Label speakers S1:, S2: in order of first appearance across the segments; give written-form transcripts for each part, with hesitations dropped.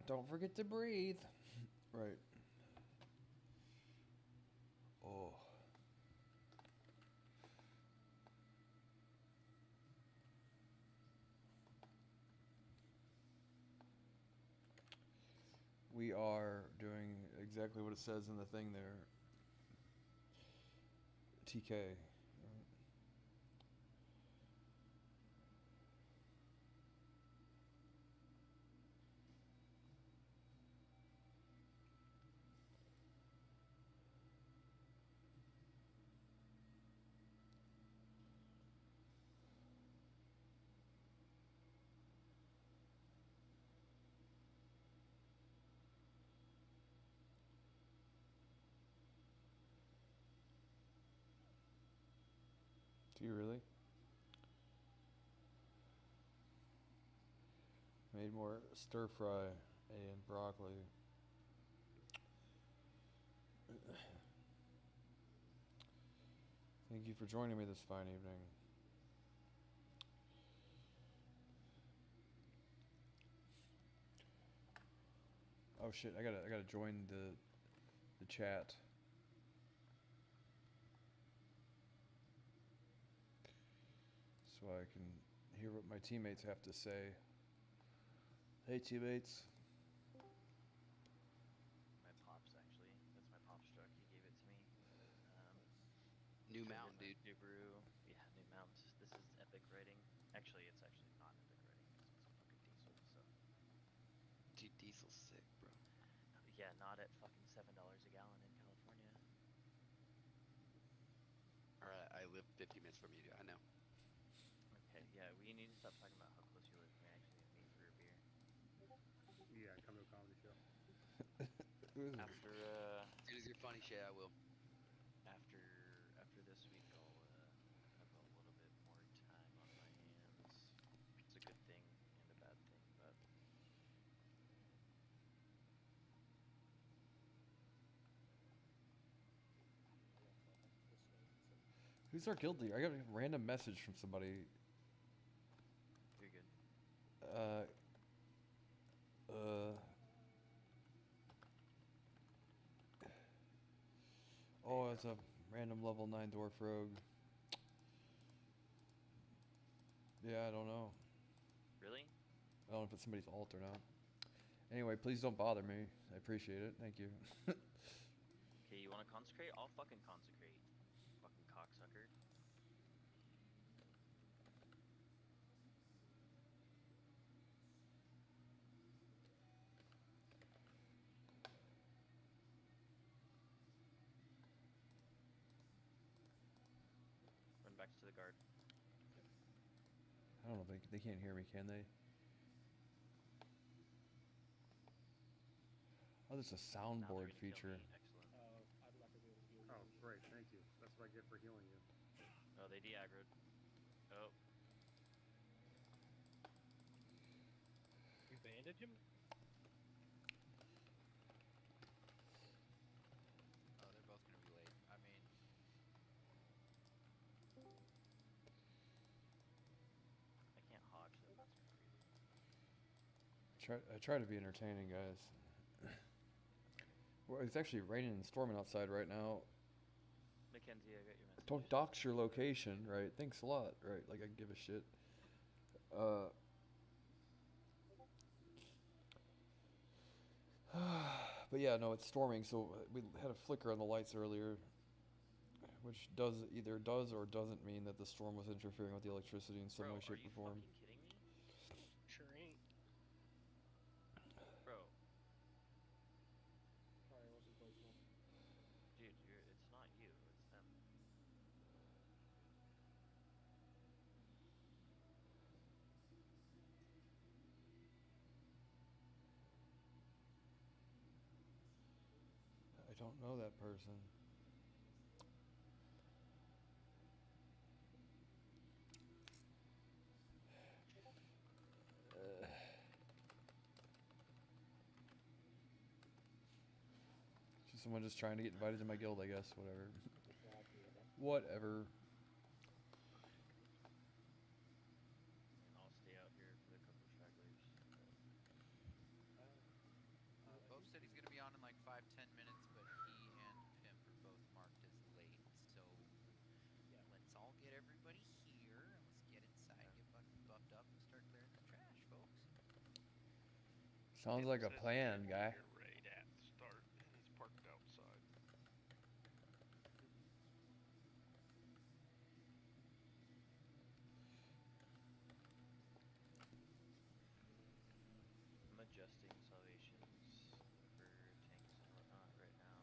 S1: Don't forget to breathe. Right. Oh. We are doing exactly what it says in the thing there. TK. Do you really? Made more stir fry and broccoli. Thank you for joining me this fine evening. Oh shit! I gotta join the chat. So I can hear what my teammates have to say. Hey teammates.
S2: My pops, actually. That's my pop's truck. He gave it to me.
S3: New
S2: Turned
S3: mount,
S2: in my
S3: dude.
S2: Subaru. Yeah, new mount. This is epic riding. Actually, it's actually not epic riding because it's a fucking diesel. So
S3: Dude, diesel's sick, bro.
S2: yeah, not at fucking $7 a gallon in California.
S3: Alright, I live 50 minutes from you, dude. I know.
S2: Okay, yeah, we need to stop talking about how close you live. We actually meet for a beer.
S4: Yeah, come to a comedy show.
S2: After
S3: As soon as you're funny shit, I will.
S2: after this week, I'll have a little bit more time on my hands. It's a good thing and a bad thing, but
S1: Who's our guild leader? I got a random message from somebody.
S2: you're good.
S1: Uh. Oh, it's a random level 9 dwarf rogue. Yeah, I don't know.
S2: Really?
S1: I don't know if it's somebody's alt or not. Anyway, please don't bother me. I appreciate it. Thank you.
S2: Okay, you want to consecrate? I'll fucking consecrate. Fucking cocksucker. Run back to the guard.
S1: I don't know. They can't hear me, can they? Oh, there's a
S2: Now they're
S1: soundboard
S2: gonna kill
S1: feature.
S2: me. Excellent.
S4: I'd like to be able to heal you. Oh, great, thank you. That's what I get for healing you.
S2: Oh, they de-aggroed. Oh.
S5: You bandage him?
S6: Oh, they're both gonna be late. I mean,
S2: I can't hodge them. That's crazy.
S1: I try to be entertaining, guys. Well, it's actually raining and storming outside right now.
S2: Mackenzie, I got your message.
S1: Don't dox your location, right? Thanks a lot, right? Like I give a shit. But yeah, no, it's storming, so we had a flicker on the lights earlier, which either does or doesn't mean that the storm was interfering with the electricity in some
S2: Bro,
S1: way,
S2: are
S1: shape,
S2: you
S1: or form.
S2: fucking kidding me?
S5: Sure ain't.
S2: Bro,
S4: Sorry, I wasn't close enough.
S2: dude, it's not you, it's them.
S1: I don't know that person. Just someone just trying to get invited to my guild, I guess. Whatever. Whatever.
S2: And I'll stay out here for the couple stragglers.
S1: Sounds like a
S7: Says
S1: plan,
S7: here
S1: guy.
S7: you're right at the start, and he's parked outside.
S2: I'm adjusting salvations for tanks and whatnot right now.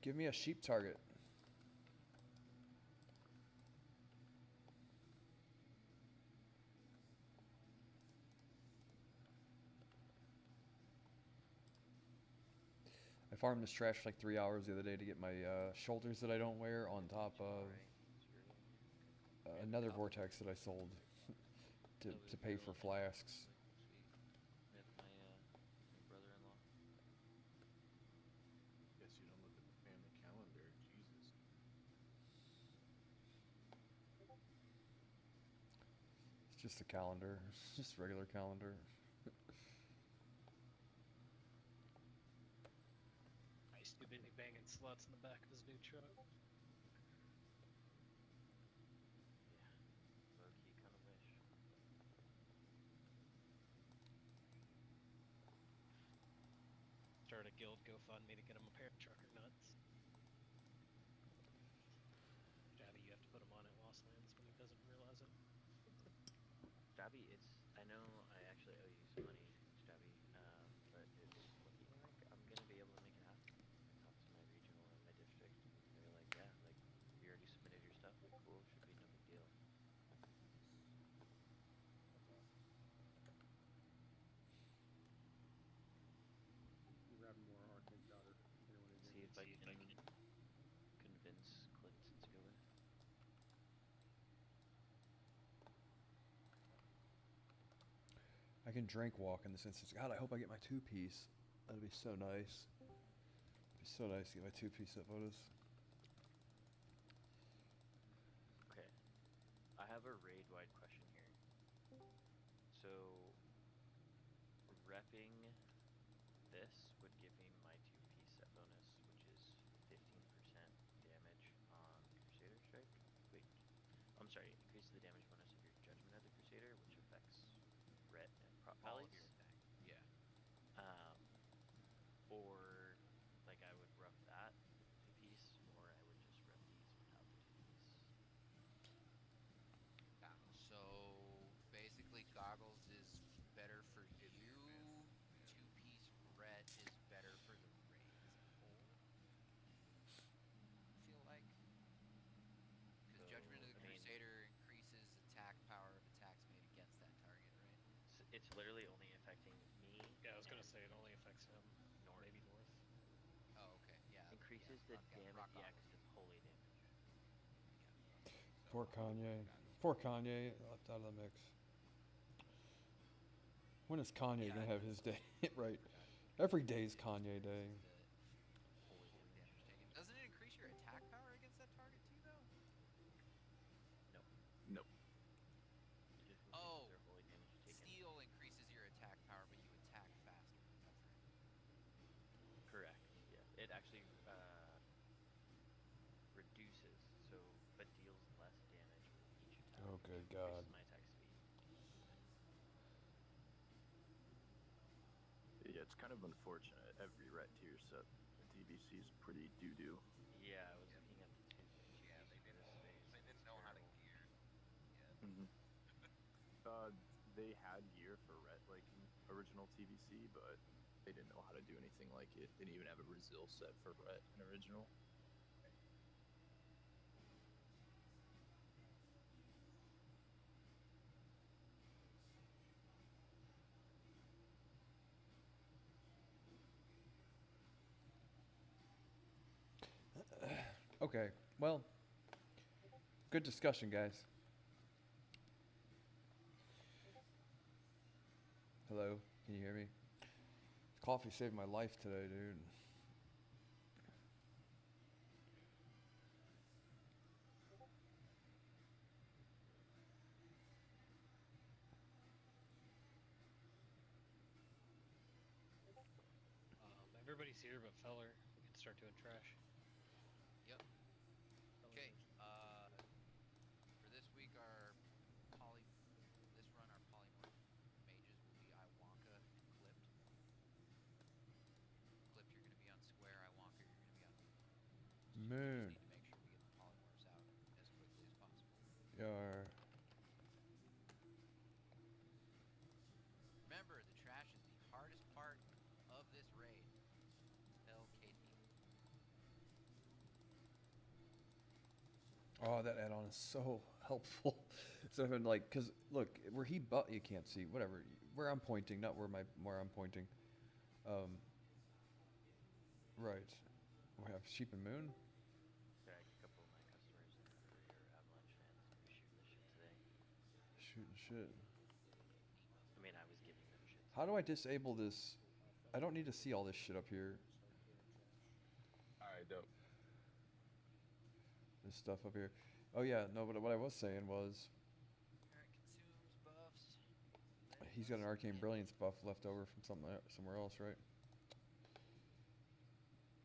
S1: Give me a sheep target. I farmed this trash for like 3 hours the other day to get my shoulders that I don't wear on top of another vortex that I sold to pay for flasks.
S2: With my brother-in-law.
S8: Guess you don't look at the family calendar. Jesus.
S1: It's just a calendar. It's just a regular calendar.
S5: He's too busy banging sluts in the back of his new truck.
S2: Yeah, low-key kind of wish.
S5: Start a guild GoFundMe to get him a pair of trucker nuts. Jabby, you have to put him on at Lost Lands when he doesn't realize it.
S2: Stabby, I know I actually owe you some money, Stabby, but it's looking like I'm gonna be able to make it happen. I talked to my regional and my district, and they were like, yeah, like, you already submitted your stuff, like, cool, should be no big deal.
S4: You have more arcane powder. Anyone in
S2: See
S4: here?
S2: if I can convince Clint to go with.
S1: I can drink walk in this instance. God, I hope I get my 2-piece. That'd be so nice. It'd be so nice to get my 2-piece at Votus.
S2: Okay, I have a raid-wide question here. So, repping this would give me my 2-piece set bonus, which is 15% damage on Crusader Strike. Wait, I'm sorry, increases the damage bonus of your Judgment of the Crusader, which affects Ret and Prop
S6: All of
S2: Valleys.
S6: your attack. Yeah.
S2: Or, like, I would rough that with the 2-piece, or I would just rep these without the 2-piece.
S6: Yeah. So basically, goggles is better for you. 2-piece red is better for the raid as a whole. I feel like, because
S2: So,
S6: Judgment of the
S2: I mean,
S6: Crusader increases attack power of attacks made against that target, right?
S2: it's literally only affecting me.
S5: Yeah, I was gonna say it only affects him.
S2: North.
S5: Maybe north.
S6: Oh, okay. Yeah.
S2: Increases
S6: yeah,
S2: the
S6: yeah,
S2: damage,
S6: rock
S2: yeah,
S6: goggles.
S2: because it's holy damage.
S6: Yeah.
S1: Poor Kanye. Poor Kanye left out of the mix. When is Kanye
S6: Yeah,
S1: gonna have his day? Right.
S2: Forgot he
S1: Every day's Kanye Day.
S2: holy
S6: Holy
S2: damage.
S6: damage taken. Doesn't it increase your attack power against that target too, though?
S8: Nope.
S2: It just
S6: Oh,
S2: increases their holy damage taken.
S6: Steel increases your attack power, but you attack faster. That's right.
S2: Correct. Yeah. It actually reduces, so but deals less damage with each attack.
S1: Oh, good
S2: Increases
S1: God.
S2: my attack speed.
S8: Yeah, it's kind of unfortunate. Every ret tier set TBC is pretty doo-doo.
S2: Yeah, I was looking at the two
S6: Yeah, they
S2: for
S6: didn't.
S2: this space.
S6: They didn't
S2: It's
S6: know how to
S2: terrible.
S6: gear. Yeah.
S8: Mm-hmm. They had gear for ret like in original TBC, but they didn't know how to do anything like it. They didn't even have a Brazil set for ret in original.
S1: Okay, well, good discussion, guys. Hello, can you hear me? Coffee saved my life today, dude.
S5: Everybody's here but Feller. We can start doing trash.
S6: Yep.
S5: Feller
S6: Okay.
S5: is-
S6: For this week, this run, our polymorph mages will be
S1: Oh, that add-on is so helpful. So I've been like, cause look, where he you can't see whatever where I'm pointing, not where I'm pointing. Um, right. We have sheep and moon.
S2: Drag a couple of my customers in for your Avalanche fans. We were shooting the shit today.
S1: Shooting shit.
S2: I mean, I was giving them shit
S1: How do
S2: today.
S1: I disable this? I don't need to see all this shit up here.
S8: Alright, dope.
S1: This stuff up here. Oh yeah, no, but what I was saying was
S6: Alright, consumes buffs.
S1: he's got an arcane brilliance buff left over from somewhere else, right?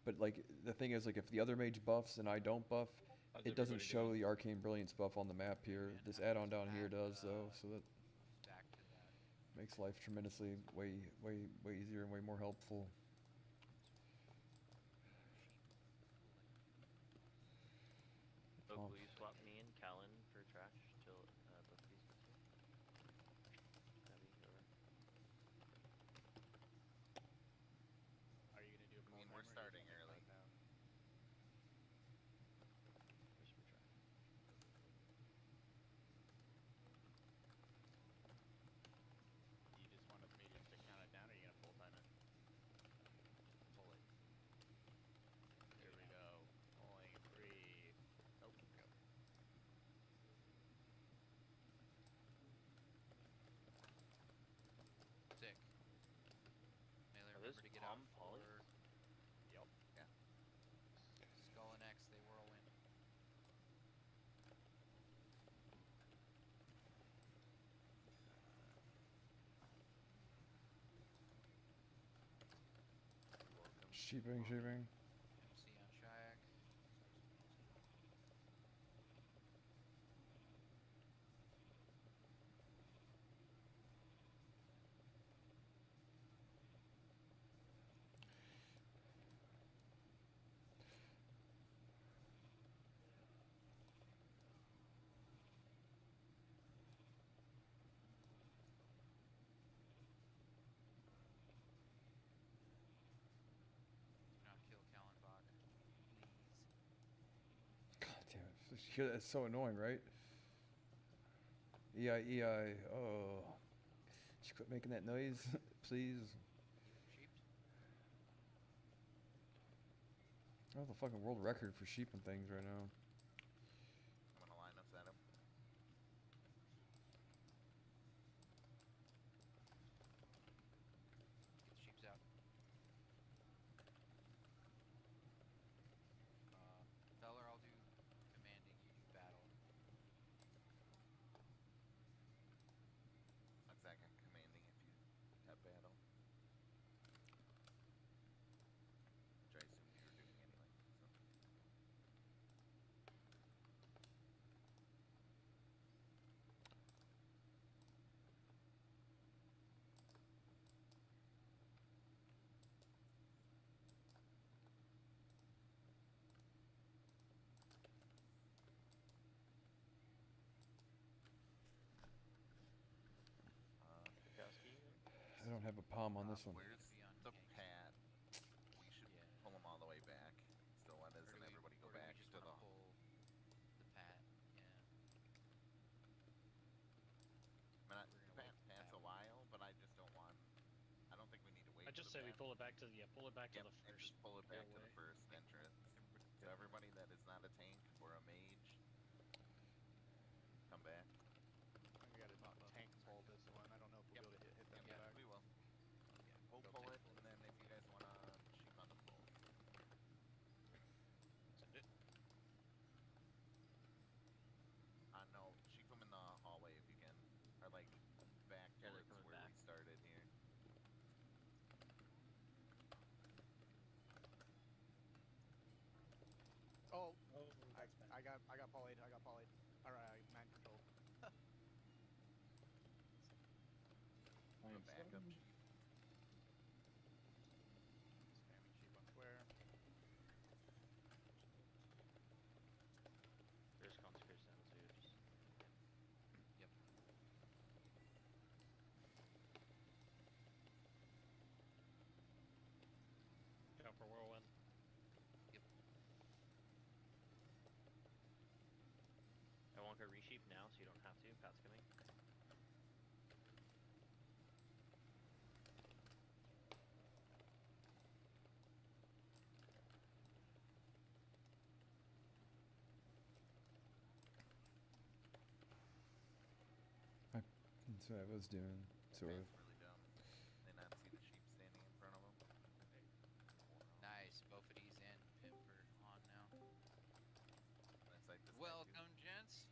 S1: But like the thing is, like if the other mage buffs and I don't buff,
S8: How's
S1: it doesn't
S8: everybody
S1: show
S8: doing?
S1: the arcane brilliance buff on the map here.
S6: Man,
S1: This
S6: I
S1: add-on
S6: just
S1: down here
S6: add,
S1: does though, so that
S6: back to that.
S1: makes life tremendously way easier and way more helpful.
S2: Oak,
S1: Oh.
S2: will you swap me and Callan for trash till both of these get here? Stabby, over.
S5: Are you gonna do a
S3: I
S5: call
S3: mean,
S5: timer,
S3: we're
S5: or you
S3: starting
S5: just wanna
S3: early.
S5: find out?
S2: Where's my trash?
S5: You just wanted me just to count it down, or are you gonna full time it?
S6: Pull it.
S5: Here we go. Only 3. Oh, go.
S6: Sick. Melee,
S2: Are those
S6: remember to get
S2: palm
S6: out
S2: polys?
S6: for
S5: Yup.
S3: Yeah.
S6: Skull and X, they whirl in.
S2: You're welcome.
S1: Sheeping.
S6: MC on Shayak. Do not kill Kallenbach. Please.
S1: God damn it! It's so annoying, right? EI. Oh, just quit making that noise, please.
S6: Sheep?
S1: I have the fucking world record for sheep and things right now.
S3: I'm gonna line us at him.
S6: Get the sheeps out. Feller, I'll do commanding, you do battle.
S3: Looks like I'm commanding if you have battle. Which I assumed you were doing anyway. So.
S2: Kowski?
S1: I don't have a palm on this one.
S3: Where's
S6: Be on
S3: the
S6: king.
S3: pad? We should
S6: Yeah.
S3: pull them all the way back. Still let us
S6: Or do
S3: and
S6: we-
S3: everybody go
S6: or do we
S3: back
S6: just
S3: to
S6: wanna
S3: the.
S6: pull the pat? Yeah.
S3: I mean,
S6: We're gonna wait for
S3: Pat's
S6: that.
S3: a while, but I just don't want. I don't think we need to wait.
S5: I just
S3: for
S5: say
S3: the
S5: we
S3: pad.
S5: pull it back to the pull it back to
S3: Yep,
S5: the
S3: and
S5: first.
S3: just pull it back to the
S5: doorway.
S3: first entrance. So everybody that is not a tank or a mage, come back.
S9: We gotta tank pull this one. I don't know if we'll
S3: Yep.
S9: be able to hit them
S3: Yeah,
S9: back.
S3: we will. We'll
S6: Go
S3: pull
S6: tank
S3: it,
S6: pull
S3: and then if you guys wanna sheep on the pull.
S5: Send it.
S3: No, sheep them in the hallway if you can, or like back
S2: Yeah, they're
S3: towards
S2: coming
S3: where
S2: back.
S3: we started here.
S9: Oh,
S5: Oh, that's bad.
S9: I got polyed. I got polyed. Alright, man controlled.
S3: A backup sheep.
S9: Spamming sheep on square.
S2: There's consecrators down too. Just
S6: Yep.
S5: Go for whirlwind.
S6: Yep.
S1: That's what I was doing, sort of.
S3: Man's really dumb. They not see the sheep standing in front of them.
S6: Nice. Both of these and Pimp are on now.
S3: That's like this guy too.
S6: Welcome, gents.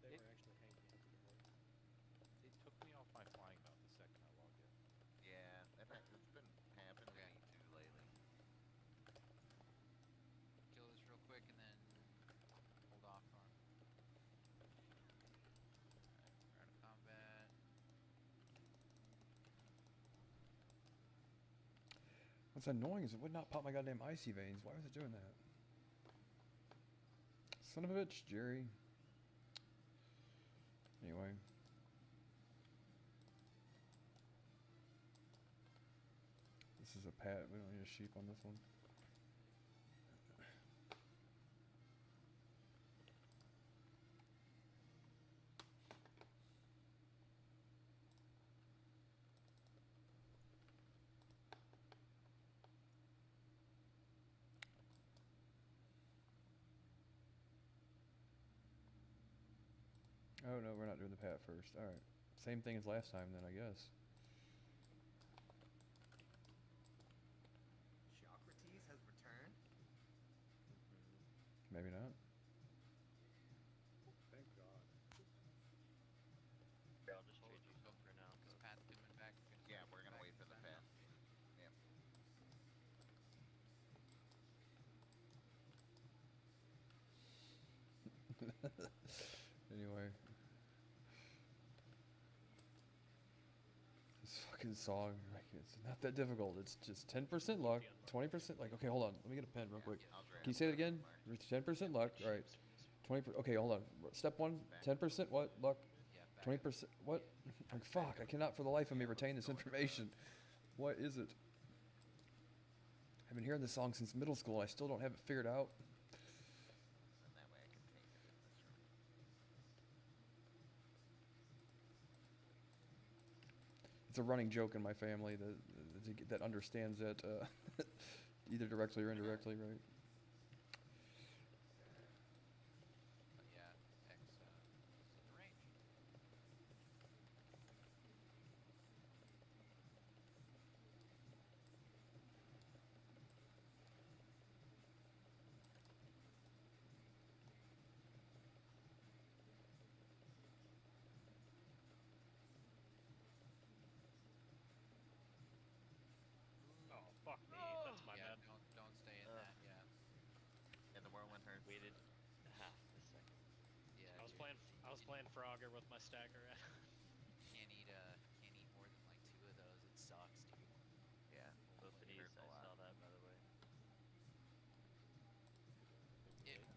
S9: They were actually hanging out together.
S5: It took me off my flying mode the second I logged in.
S3: Yeah, it's been happening
S6: Okay.
S3: to me too lately.
S6: Kill this real quick and then hold off on. Alright, we're out of combat.
S1: What's annoying is it would not pop my goddamn icy veins. Why was it doing that? Son of a bitch, Jerry. Anyway. This is a pat. We don't need a sheep on this one. Oh no, we're not doing the pat first. Alright. Same thing as last time then, I guess.
S10: Socrates has returned.
S1: Maybe not.
S4: Thank God.
S2: Here, I'll just trade you some for now.
S6: Because
S2: but-
S6: Pat's coming back.
S3: Yeah, we're gonna wait for the pat. Yeah.
S1: Anyway. This fucking song, like, it's not that difficult. It's just 10% luck, 20%. Like, okay, hold on. Let me get a pen real quick.
S3: I'll grab
S1: Can you say it again?
S3: Mark.
S1: 10% luck. All right. 20. Okay, hold on. Step one. 10% what? Luck.
S6: Yeah, back
S1: 20%. What? Like, fuck. I cannot for the life of me retain this information. What is it? I've been hearing this song since middle school. And I still don't have it figured out.
S3: And that way I can take it in this room.
S1: It's a running joke in my family that understands that either directly or indirectly, right?
S6: But yeah, X is in the range.
S7: Oh, fuck me. That's my
S6: Yeah,
S7: bad.
S6: don't stay in
S3: Ugh.
S6: that. Yeah,
S3: Yeah, the whirlwind hurts.
S2: Waited half a second.
S6: yeah.
S7: I was
S6: dude.
S7: playing Frogger with my stagger.
S6: Can't eat more than like 2 of those. It sucks, dude.
S3: Yeah.
S2: Both of
S3: It
S2: these,
S3: hurts a
S2: I
S3: lot.
S2: saw that, by the way.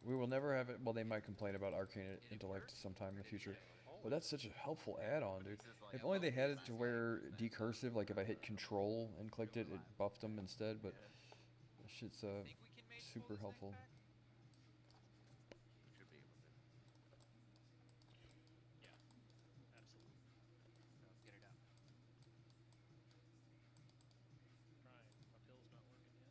S1: We will never have it. Well, they might complain about arcane
S6: Did it
S1: intellect
S6: work?
S1: sometime in the future.
S7: Oh,
S1: But that's such a helpful add-on, dude.
S3: This is like
S1: If
S3: a
S1: only they had it
S3: bonus.
S1: to where decursive, like if I hit control and clicked it, it buffed them instead. But that shit's
S6: Think we can maybe pull
S1: super
S6: this next
S1: helpful.
S6: pack?
S3: Should be able to.
S7: yeah. Absolutely.
S6: Let's get it out.
S7: Trying. My pill's not working yet.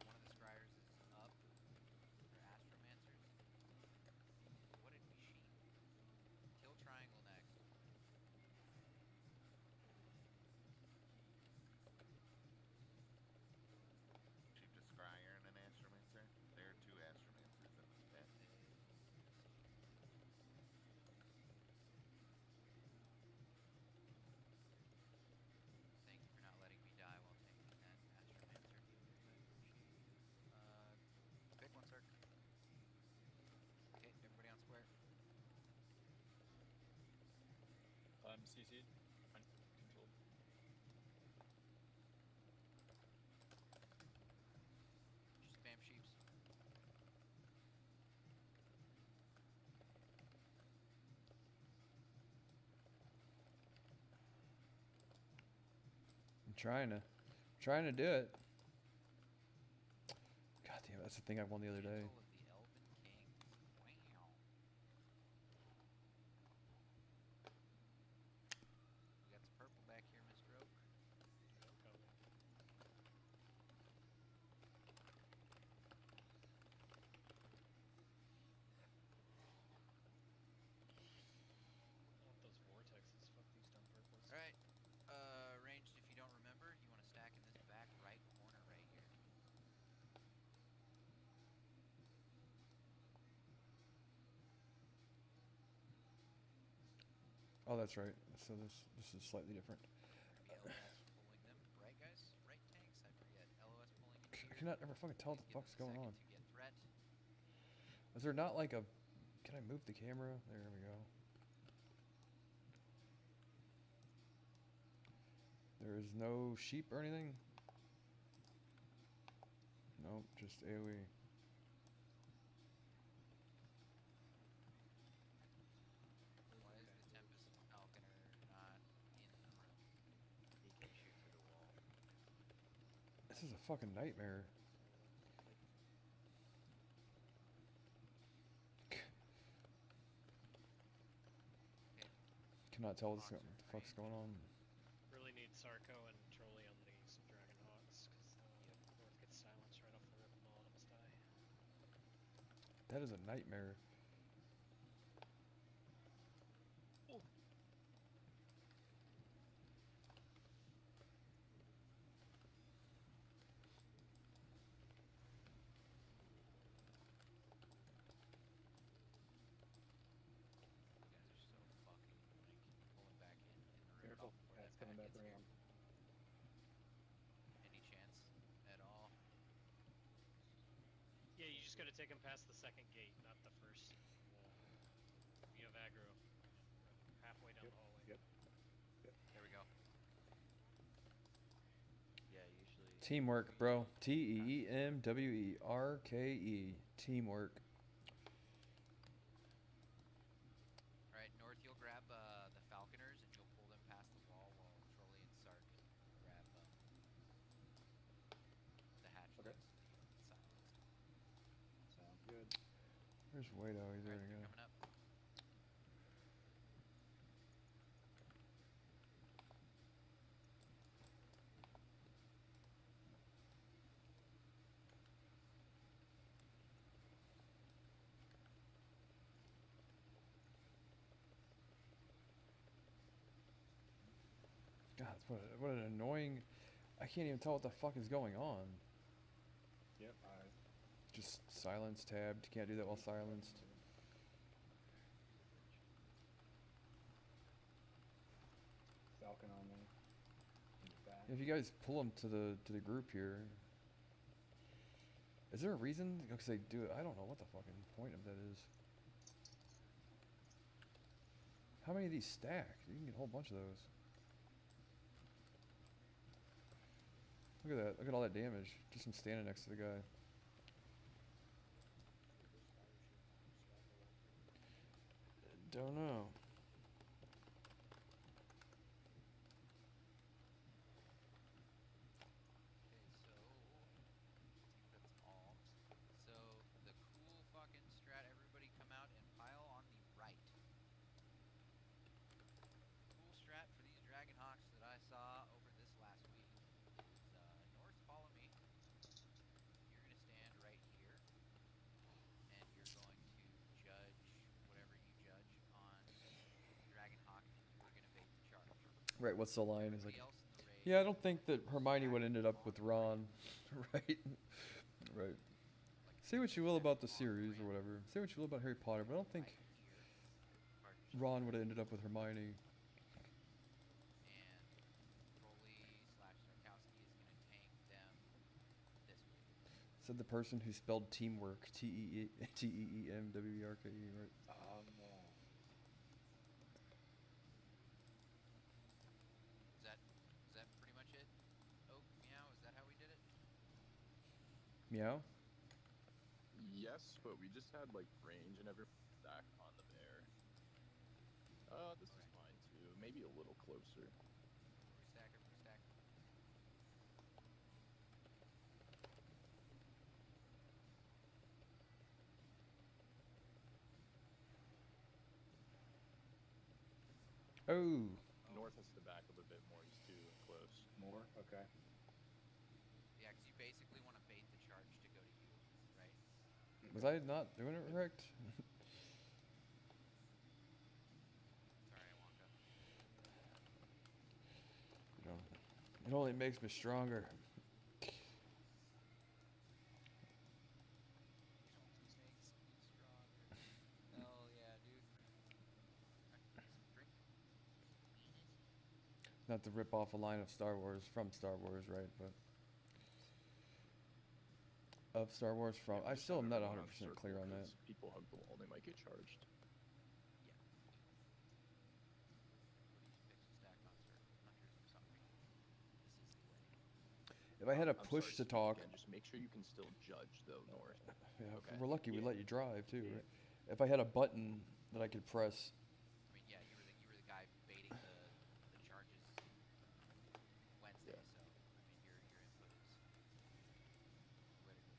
S6: One of the scryers is up. They're astromancers. What did we sheep? Kill triangle next.
S3: Sheep to scryer and an astromancer. There are 2 astromancers in this pit.
S6: Thank you for not letting me die while taking that astromancer. Pick one, sir. Okay, everybody on square.
S8: I'm CC'd. Controlled.
S6: Just spam sheeps.
S1: I'm trying to do it. God damn, that's the thing I won the other day.
S6: Mantle of the Elven Kings. Wow.
S1: Oh, that's right. So this is slightly different.
S6: Maybe LOS pulling them, right, guys? Right, tanks? I forget. LOS pulling into
S1: I
S6: here.
S1: cannot ever fucking tell what
S6: Please
S1: the
S6: give
S1: fuck's
S6: them a
S1: going on.
S6: second to get threat.
S1: Is there not like a? Can I move the camera? There we go. There is no sheep or anything. Nope, just AoE.
S6: Why is the Tempest Falconer not in the room?
S2: He can shoot through the wall.
S1: This is a fucking nightmare. Cannot tell what the fuck's going on.
S7: Really need Sarko and Trolley on these Dragon Hawks, because North gets silenced right off the rip and all of us die.
S1: That is a nightmare.
S6: You guys are so fucking annoying. Pulling back in the room
S8: Careful.
S6: before
S8: That's
S6: that
S8: coming
S6: pack
S8: back
S6: gets here.
S8: around.
S6: Any chance at all?
S7: Yeah, you just gotta take him past the second gate, not the first wall. You have aggro. Halfway down the hallway.
S8: Yep.
S6: There we go.
S2: Yeah, usually.
S1: Teamwork, bro. Teamworke. Teamwork.
S6: Alright, North, you'll grab the Falconers and you'll pull them past the wall while Trolley and Sark grab the hatchlings
S8: Okay.
S6: to get silenced.
S8: Sounds good.
S1: Where's Wado? He's there
S6: Alright,
S1: to
S6: they're
S1: go.
S6: coming up.
S1: God, what an annoying. I can't even tell what the fuck is going on.
S8: Yep.
S1: Just silence tabbed. Can't do that while silenced.
S8: Falcon on me. Back.
S1: If you guys pull them to the group here, is there a reason? Because they do it. I don't know what the fucking point of that is. How many of these stack? You can get a whole bunch of those. Look at that. Look at all that damage. Just from standing next to the guy. Don't know.
S6: Okay, so I think that's all. So the cool fucking strat, everybody come out and pile on the right. Cool strat for these Dragon Hawks that I saw over this last week is North, follow me. You're gonna stand right here and you're going to judge whatever you judge on Dragon Hawk and you're gonna bait the charge.
S1: Right. What's the line? Is like.
S6: Everybody else in the raid,
S1: Yeah, I don't think that Hermione would have ended up with Ron. Right. Right. Say what you will about the series or whatever. Say what you will about Harry Potter, but I don't think Ron would have ended up with Hermione.
S6: and Trolley/Sarkowski is going to tank them this way.
S1: Said the person who spelled teamwork. Teemwerke. Right.
S6: Is that pretty much it? Oak, meow, is that how we did it?
S1: Meow.
S8: Yes, but we just had like range and everything back on the bear. This is fine too. Maybe a little closer.
S6: Restack.
S1: Oh.
S8: North has to back up a bit more. He's too close. More? Okay.
S6: Yeah, because you basically want to bait the charge to go to you, right?
S1: Was I not doing it correct?
S6: Sorry, Wonka.
S1: You know, it only makes me stronger.
S6: Makes me stronger. Hell yeah, dude. Alright, some drink.
S1: Not to rip off a line of Star Wars from Star Wars, right? But of Star Wars from.
S8: Yeah,
S1: I
S8: just
S1: still am
S8: have
S1: not
S8: everyone
S1: 100%
S8: circle,
S1: clear on that.
S8: 'cause people hug the wall, they might get charged.
S1: If I had a
S8: I'm
S1: push
S8: sorry,
S1: to talk,
S8: again, just make sure you can still judge though, North.
S1: yeah, if
S8: Okay.
S1: we're lucky, we
S8: Yeah.
S1: let you drive too,
S8: Yeah.
S1: right? If I had a button that I could press,
S6: I mean, yeah, you were the guy baiting the charges Wednesday,
S8: Yeah.
S6: so I mean, your input is critical.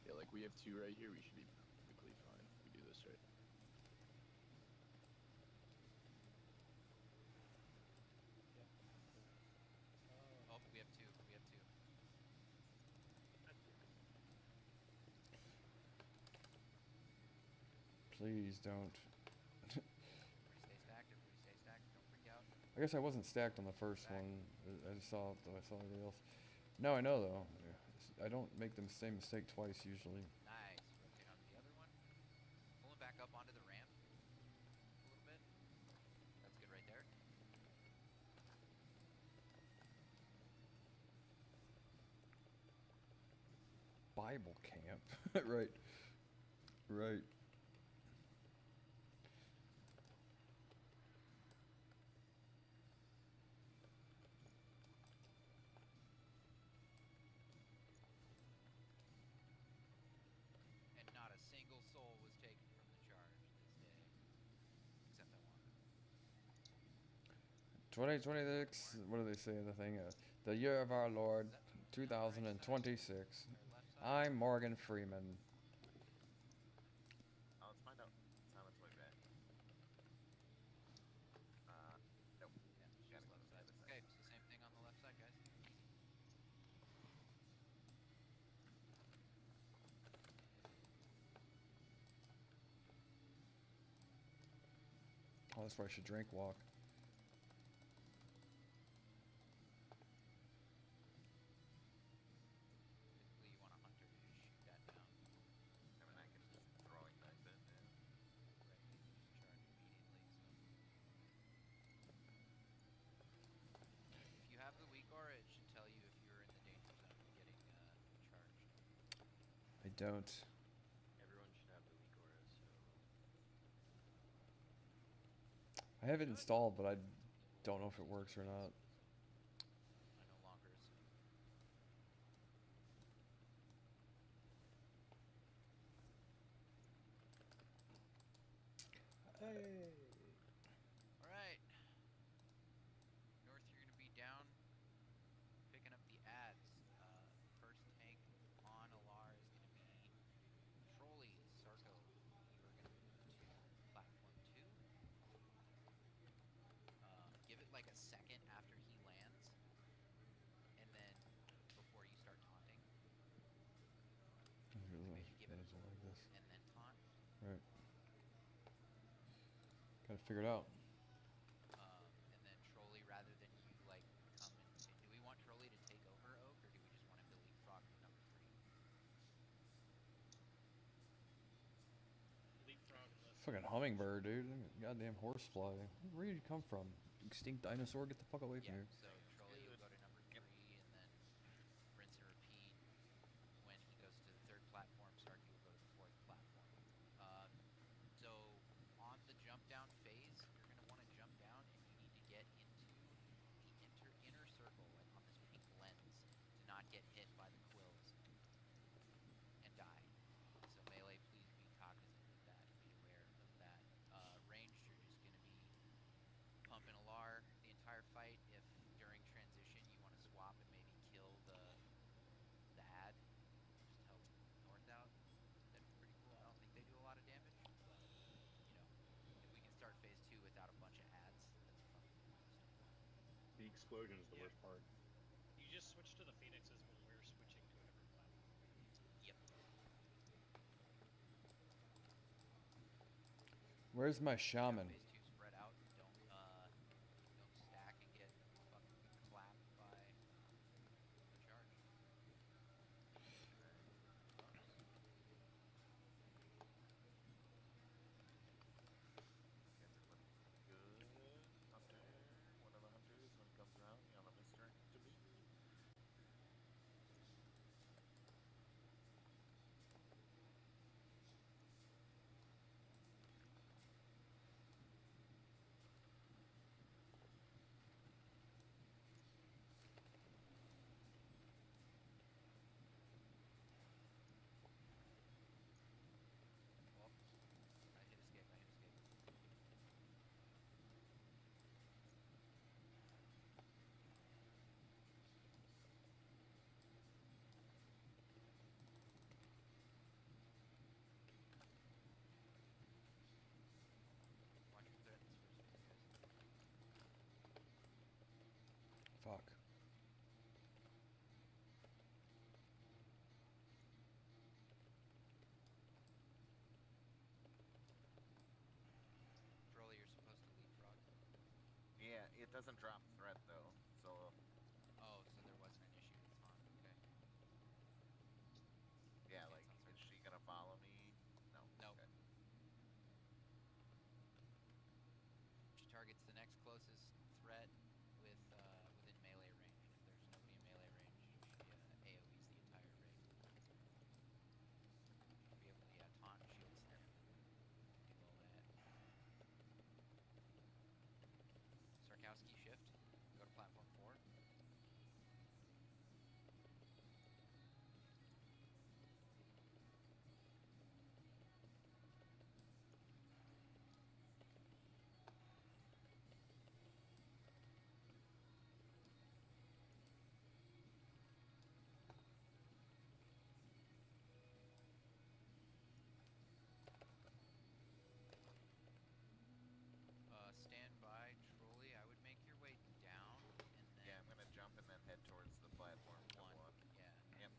S8: Yeah, like we have 2 right here. We should be perfectly fine if we do this right.
S6: Oh, we have two. We have two.
S1: please don't.
S6: Everybody stay stacked. Everybody stay stacked. Don't freak out.
S1: I guess I wasn't stacked on the first one. I just saw everybody else. No, I know though. I don't make the same mistake twice usually.
S6: Nice. Rotate onto the other one. Pull him back up onto the ramp a little bit. That's good right there.
S1: Bible camp, right? Right.
S6: And not a single soul was taken from the charge this day, except I wanted.
S1: 2026. What do they say in the thing? The year of our Lord,
S6: Is that on the right side
S1: 2026.
S6: or left side?
S1: I'm Morgan Freeman.
S3: Let's find out. It's on its way back. Nope.
S6: Yeah, it's just left side. Okay, it's the same thing on the left side, guys. Easy.
S1: Oh, that's why I should drink walk.
S6: Typically, you want a hunter to just shoot that down.
S3: I mean, I can just throwing knife it. Yeah.
S6: Right, you can just charge immediately. So, if you have the weak aura, it should tell you if you're in the danger zone of getting charged.
S1: I don't.
S2: Everyone should have the weak aura, so
S1: I have it installed, but I don't know if it works or not.
S6: I no longer assume. All right. North, you're gonna be down, picking up the ads. First tank on Alar is gonna be Trolley Sarko. You are gonna move to platform 2. Give it like a second after he lands, and then before you start taunting, maybe give it a
S1: Like this.
S6: and then taunt.
S1: Right. Gotta figure it out.
S6: And then Trolley, rather than you like come and do we want Trolley to take over Oak, or do we just want him to leapfrog to number 3?
S7: Leapfrog unless
S1: Fucking hummingbird, dude. Goddamn horsefly. Where did you come from? Extinct dinosaur? Get the fuck away from
S6: Yeah.
S1: here.
S6: So Trolley will go to number 3, and then rinse and repeat. When he goes to the 3rd platform, Sarky will go to the 4th platform. So on the jump down phase, you're gonna want to jump down, and you need to get into the inner circle, like on this pink lens, to not get hit by the quills and die. So melee, please be cognizant of that. Be aware of that. Ranged, you're just gonna be pumping Alar the entire fight. If during transition you want to swap and maybe kill the ad, just help North out, that'd be pretty cool. I don't think they do a lot of damage, but you know, if we can start phase 2 without a bunch of ads, that's probably the most.
S4: The explosion is the
S7: Yeah.
S4: worst part.
S7: you just switch to the Phoenixes when we're switching to a different platform.
S6: Yep.
S1: Where's my shaman?
S6: Phase 2 spread out. Don't stack and get fucking clapped by the charge.
S3: Guys are looking good. Hunter. One of the hunters. Want to come doesn't drop threat though, so
S6: Oh, so there wasn't an issue with taunt. Okay.
S3: yeah,
S6: Okay,
S3: like,
S6: it's
S3: is she gonna follow me? No.
S6: Nope.
S3: Okay.
S6: She targets the next closest threat with within melee range. If there's nobody in melee range, she AoEs the entire ring. She'll be able to taunt, shield snip, do all that. Sarkowski shift. Go to platform 4. Stand by, Trolley. I would make your way down and then
S3: Yeah, I'm gonna jump and then head towards the platform.
S6: one.
S3: One.
S6: Yeah.
S3: Yep.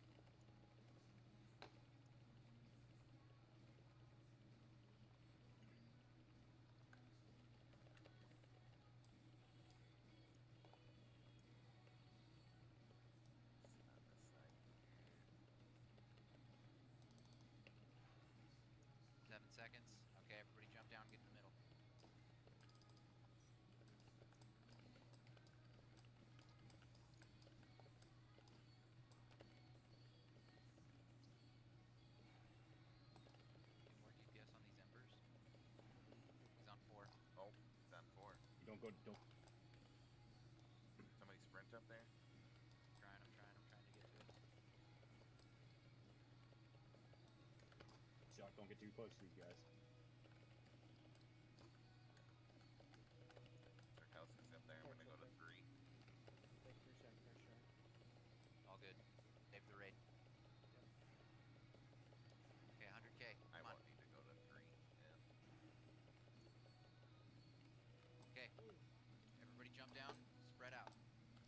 S6: 7 seconds. Okay, everybody jump down, get in the middle. Get more DPS on these embers. He's on 4.
S3: Oh, it's on 4.
S9: You don't go. Don't.
S3: Somebody sprint up there.
S6: I'm trying to get to it.
S9: Shock, don't get too close to these guys.
S3: Sarkowski's up there. I'm gonna go to 3.
S11: Take 3 seconds there, sure.
S6: All good. Save the raid. Okay, 100k.
S3: I
S6: Come on.
S3: won't need to go to 3. Yeah.
S6: Okay. Everybody jump down. Spread out.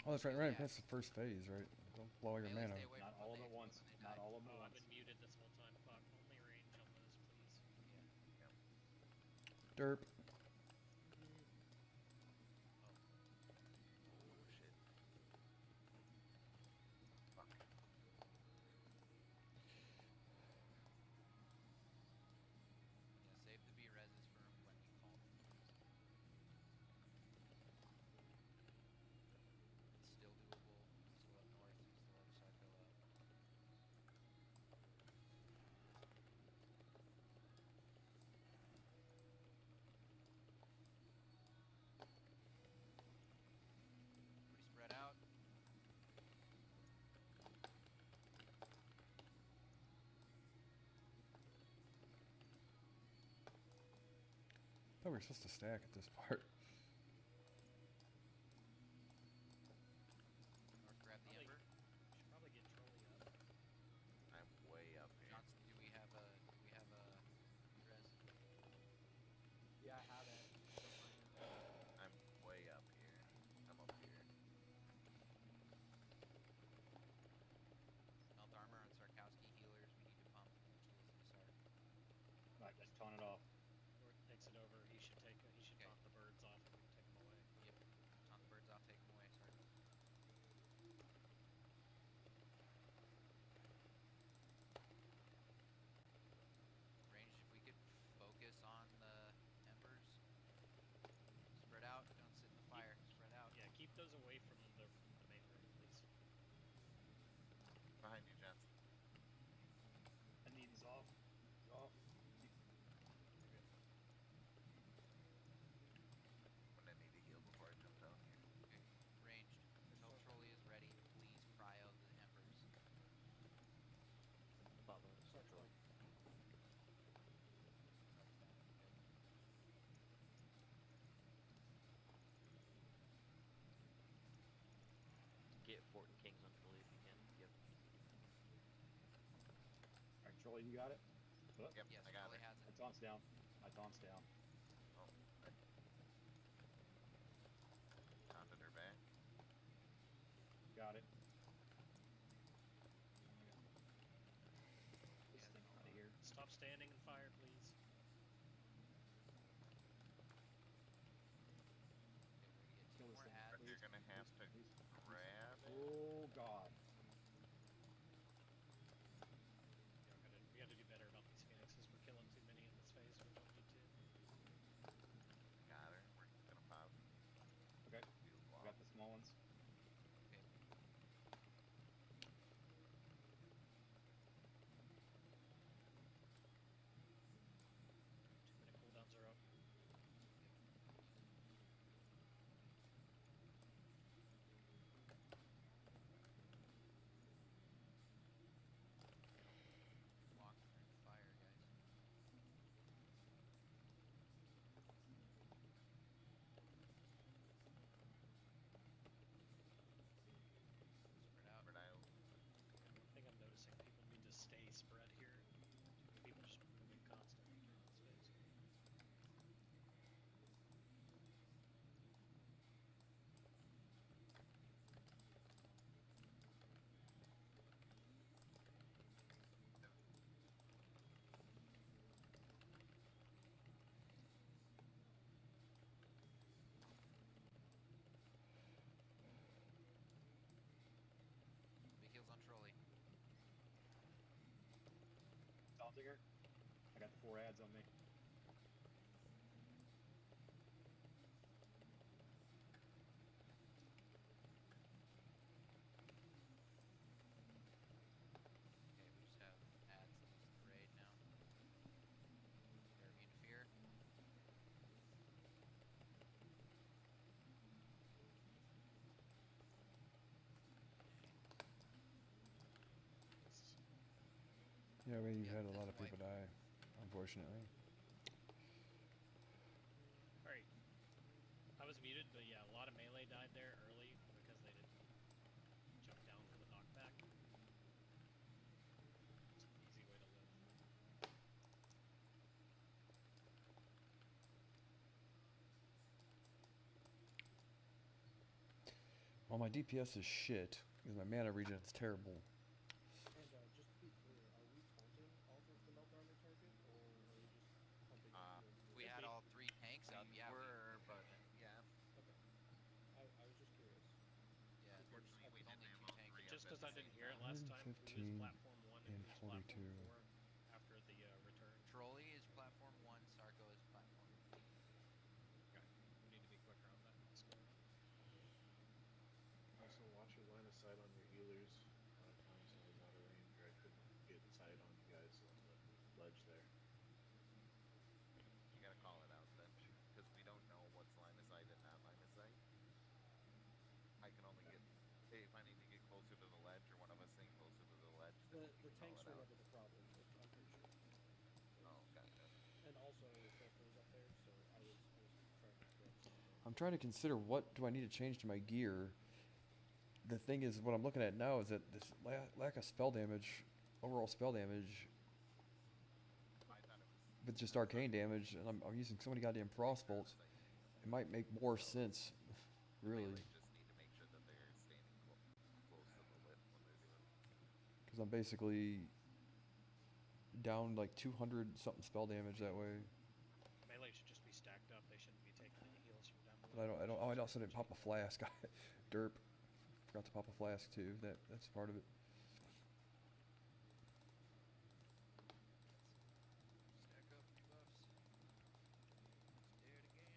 S1: Oh, that's right. Right.
S6: Yeah.
S1: That's the first phase, right? Don't blow all your
S6: Melee,
S1: mana.
S6: stay away
S9: Not
S6: from
S9: all of
S6: melee
S9: them at once.
S6: when they
S9: Not
S6: die.
S9: all of them
S7: Oh,
S9: at
S7: I've
S9: once.
S7: been muted this whole time. Fuck. Only range on those, please.
S6: Yeah.
S1: Derp.
S3: Oh shit. Fuck.
S6: Yeah, save the B reses for when we call them. It's still doable. Still up north. Still have Sarko up. Pretty spread out.
S1: I thought we were supposed to stack at this part.
S6: North grab the
S7: Probably-
S6: ember.
S7: Should probably get Trolley up.
S3: I'm way up here.
S6: Johnson, do we have a res?
S11: Yeah, I have it.
S3: I'm way up here. I'm up here.
S6: Melt armor on Sarkowski healers. We need to pump shields into Sark.
S9: Right, just taunt it off.
S7: North takes it over. He should
S6: Okay.
S7: taunt the birds off and we can take them away.
S6: Yep. Taunt the birds off. Take them away. Sark. Range. If we could focus on the embers. Spread out. Don't sit in the fire. Spread out.
S7: Yeah, keep those away from the main room, please.
S3: Behind you, Johnson.
S9: And he's off. He's off.
S3: I'm gonna need to heal before I jump down here.
S6: Okay. Ranged. Until Trolley is ready, please prio the embers.
S2: Get Fort Kings on Trolley if you can. Yep.
S9: Alright, Trolley, you got it? Look,
S3: Yep,
S6: Yes,
S3: I got
S6: Trolley
S3: it.
S6: has
S9: my
S6: it.
S9: taunt's down. My taunt's down.
S3: Oh, I taunted her back.
S9: Got it. This
S6: Yeah,
S9: thing out of here.
S7: Stop standing and fire, please.
S6: Okay, we're gonna get 2
S9: Kill this
S6: more
S9: thing.
S4: Oh God.
S7: Yeah, we gotta do better about these phoenixes. We're killing too many in this phase. We don't need to.
S3: Got her. We're gonna pop.
S4: Okay.
S3: Field
S4: I got the
S3: blocks.
S4: small ones.
S6: Okay.
S7: Alright, 2-minute cooldowns are up.
S6: Walk through the fire, guys. Spread out.
S3: Spread out.
S7: Yeah, one thing I'm noticing, people need to stay spread here. Too many people just moving constantly during this phase.
S6: Big heals on trolley.
S4: Salt digger. I got the 4 ads on me.
S6: Okay, we just have ads loose in the raid now. They're immune to fear.
S1: Yeah, we've
S6: Yep,
S1: had a lot
S6: that's
S1: of people
S6: wipe.
S1: die, unfortunately.
S7: Alright. I was muted, but yeah, a lot of melee died there early because they didn't jump down for the knockback. It's an easy way to live.
S1: Well, my DPS is shit because my mana regen is terrible.
S11: And just to be clear, are we taunting off of the melt armor target, or are we just pumping
S3: Uh,
S11: the
S6: If we had all 3 tanks up, yeah,
S3: were,
S6: we
S3: but
S6: could've.
S3: yeah.
S11: Okay. I was just curious.
S6: Yeah, we're just
S3: Unfortunately, we
S6: with
S3: didn't
S6: only
S3: have
S6: 2
S3: all
S6: tanks.
S3: 3
S7: Just
S3: up
S7: because
S3: at
S7: I
S3: the
S7: didn't
S3: same
S7: hear it
S3: time.
S7: last time, who is
S1: 115
S7: platform 1 and
S1: and
S7: who's platform
S1: 42.
S7: 4 after the return?
S6: Trolley is platform 1, Sarko is platform 3.
S7: Okay, we need to be quicker on that score.
S9: Also, watch your line of sight on your healers. A lot of times I was out of range or I couldn't get sight on you guys on the ledge there.
S3: You gotta call it out then, because we don't know what's line of sight and not line of sight. I can only get if I need to get closer to the ledge or one of us staying closer to the ledge, then we
S11: The
S3: can call
S11: tanks
S3: it
S11: were
S3: out.
S11: never the problem. I'm pretty sure.
S3: Oh, gotcha.
S11: And also, Filter was up there, so I was trying to grab Sarko.
S1: I'm trying to consider what do I need to change to my gear. The thing is, what I'm looking at now is that this lack of spell damage, overall spell damage,
S3: I thought it was
S1: with just arcane damage, and I'm using so many goddamn frost bolts.
S3: line of sight.
S1: It might make more sense,
S3: The
S1: really,
S3: melee just need to make sure that they're standing close to the lip when they're doing.
S1: because I'm basically down like 200 something spell damage that way.
S7: Melee should just be stacked up. They shouldn't be taking any heals from down below.
S1: But I don't. Oh, I also didn't pop a
S7: Change.
S1: flask. Derp. Forgot to pop a flask too. That's part of it.
S6: Stack up buffs. Let's do it again.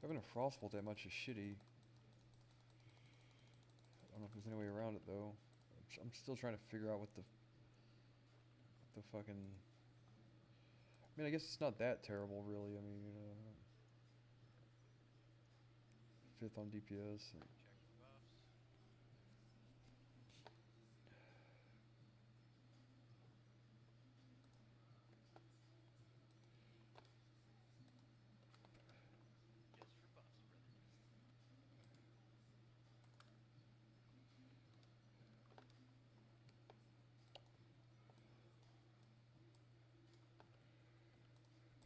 S1: Having a frostbolt that much is shitty. I don't know if there's any way around it though. I'm still trying to figure out what the fucking. I mean, I guess it's not that terrible, really. I mean, 5th on DPS.
S6: Check the buffs. Just for buffs, brothers.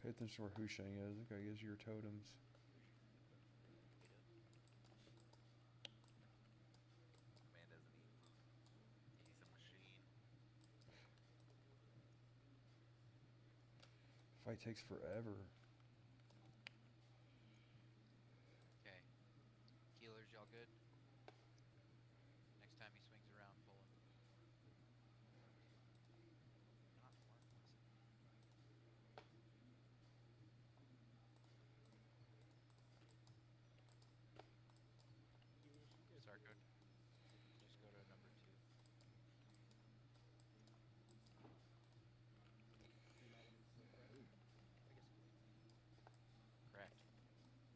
S1: Pay attention to where Husheng is. Okay, gives you your totems.
S6: Where's your
S1: takes forever.
S6: Okay. Healers, y'all good? Next time he swings around, pull him. Not work.
S11: Healers, you guys
S6: Sarko,
S11: good.
S6: just go to number 2.
S11: You're not wanting to go, correct? I guess you can.
S6: Correct.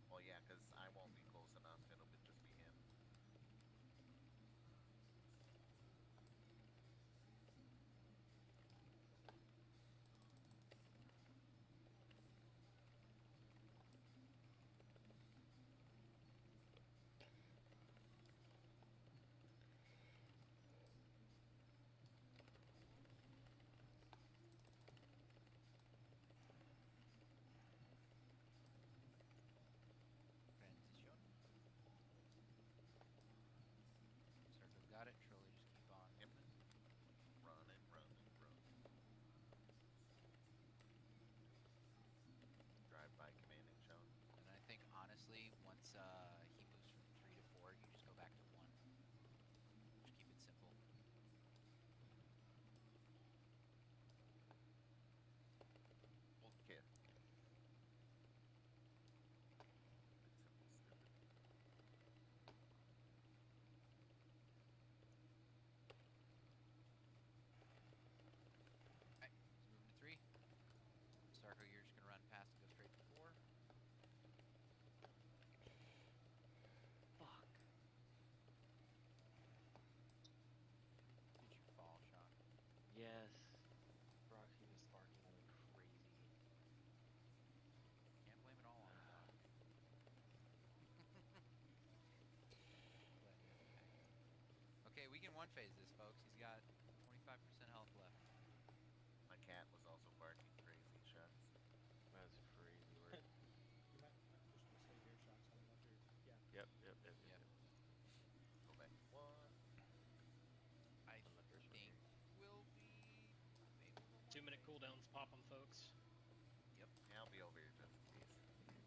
S3: Well, yeah, because I won't be close enough. It'll just be him.
S6: Transition. Sarko's got it. Trolley, just keep on
S3: Yep.
S6: moving.
S3: Running, running, running. Drive by commanding Sean.
S6: And I think honestly, once he moves from 3 to 4, you just go back to 1. Just keep it simple.
S3: Okay. Simple, stupid.
S6: Alright, let's move to 3. Sarko, you're just gonna run past and go straight to 4.
S2: Fuck.
S6: Did you fall, Sean?
S2: Yes. Roxy was sparking like crazy.
S6: Can't blame it all on the dog. Glad you're okay. Okay, we can one phase this, folks. He's got 25% health left.
S3: My cat was also barking crazy shots.
S2: That's crazy work.
S11: You might just want to stay here, Shox. I don't know if you're. Yeah.
S6: Yep.
S3: Go back. What?
S6: I
S2: On the first one
S6: think
S2: here.
S6: we'll be maybe a little
S7: 2-minute
S6: more phase.
S7: cooldowns, pop them, folks.
S6: Yep.
S3: Yeah, I'll be over here just in case.
S6: Burn him.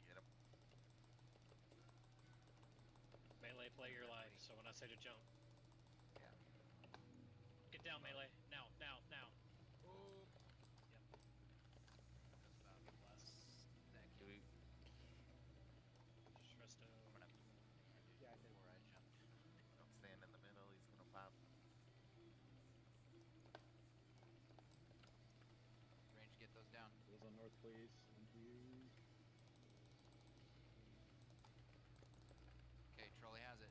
S3: Get him.
S7: Melee, play your life. So when I say to jump,
S3: Yeah.
S7: get down, melee. Now.
S6: Oh.
S7: Yep.
S6: Just about
S7: Bless.
S6: second.
S2: Do we?
S7: Shresto.
S6: I'm gonna do
S11: Yeah, I did.
S6: before I jumped.
S3: Don't stand in the middle. He's gonna pop.
S6: Range, get those down.
S5: Those on north, please. Thank you.
S6: Okay, Trolley has it.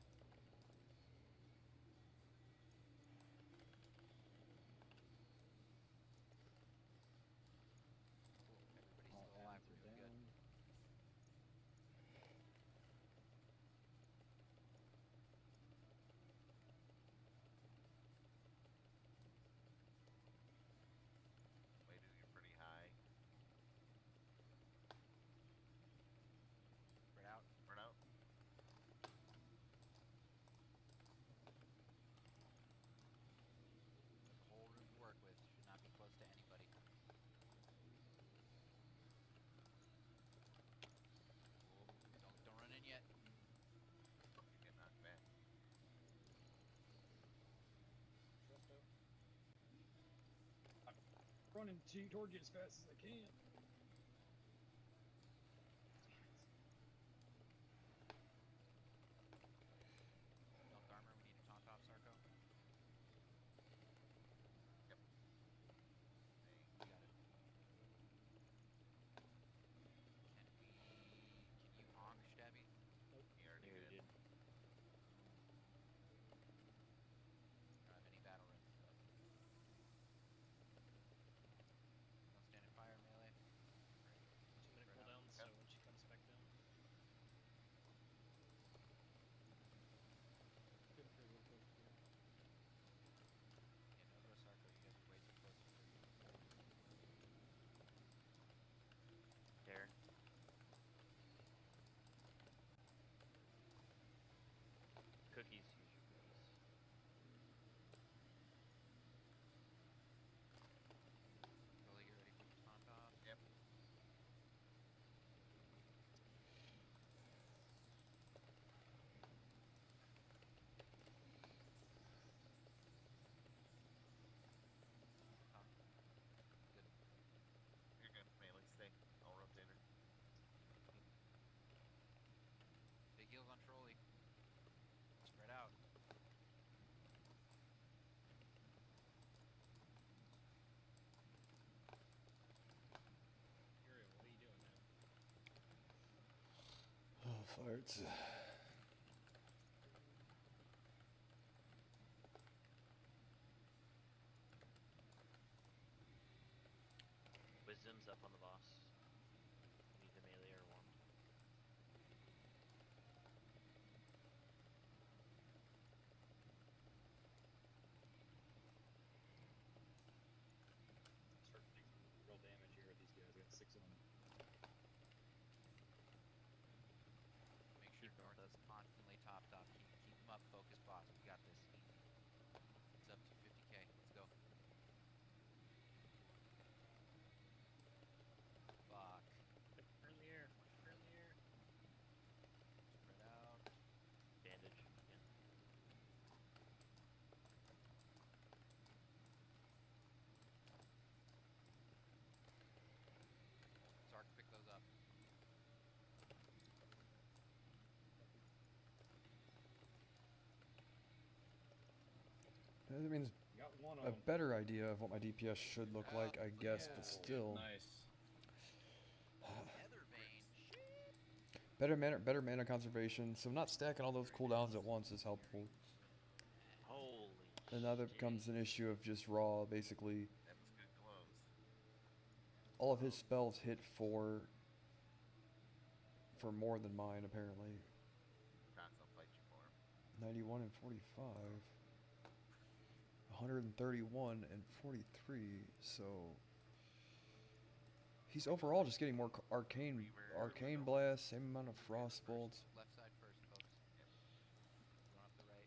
S6: Cool. Everybody's
S5: All
S6: still alive.
S5: hands
S6: We're
S5: are
S6: doing good.
S5: down.
S3: Weighted you pretty high.
S6: Spread out.
S3: Burn out.
S6: Got the whole room to work with. Should not be close to anybody. Cool. Don't run in yet.
S3: You get knocked back.
S11: Shresto.
S5: Running toward you as fast as I can.
S6: Milk armor. We need to taunt off Sarko.
S3: Yep.
S6: You got it. Can you honk, Stabby?
S3: He already
S2: Yeah, we
S3: did.
S2: did.
S6: Don't have any battle resist up. Don't stand in fire, melee.
S1: Alright.
S2: Wisdom's up on the boss. Need the melee or wand.
S12: Start taking real damage here with these guys. I got 6 of them.
S6: Make sure North is constantly topped up. Keep him up. Focus, boss. We got this. It's up to 50k. Let's go. Fuck.
S7: Fire in the air. Fire in the air.
S6: Spread out.
S2: Bandage again.
S6: Zark, pick those up.
S1: That means
S12: Got one of
S1: a
S12: them.
S1: better idea of what my DPS should look like, I guess, but still.
S12: Nice.
S6: Heathervane.
S1: Better mana conservation, so not stacking all those cooldowns at once is helpful.
S2: Holy
S1: And now there
S2: shit.
S1: becomes an issue of just raw, basically.
S3: That was good gloves.
S1: All of his spells hit for more than mine, apparently.
S3: Cox will fight you for him.
S1: 91 and 45. 131 and 43, so he's overall just getting more arcane blast, same amount of frost bolts.
S6: Left side first, folks. Going up the right.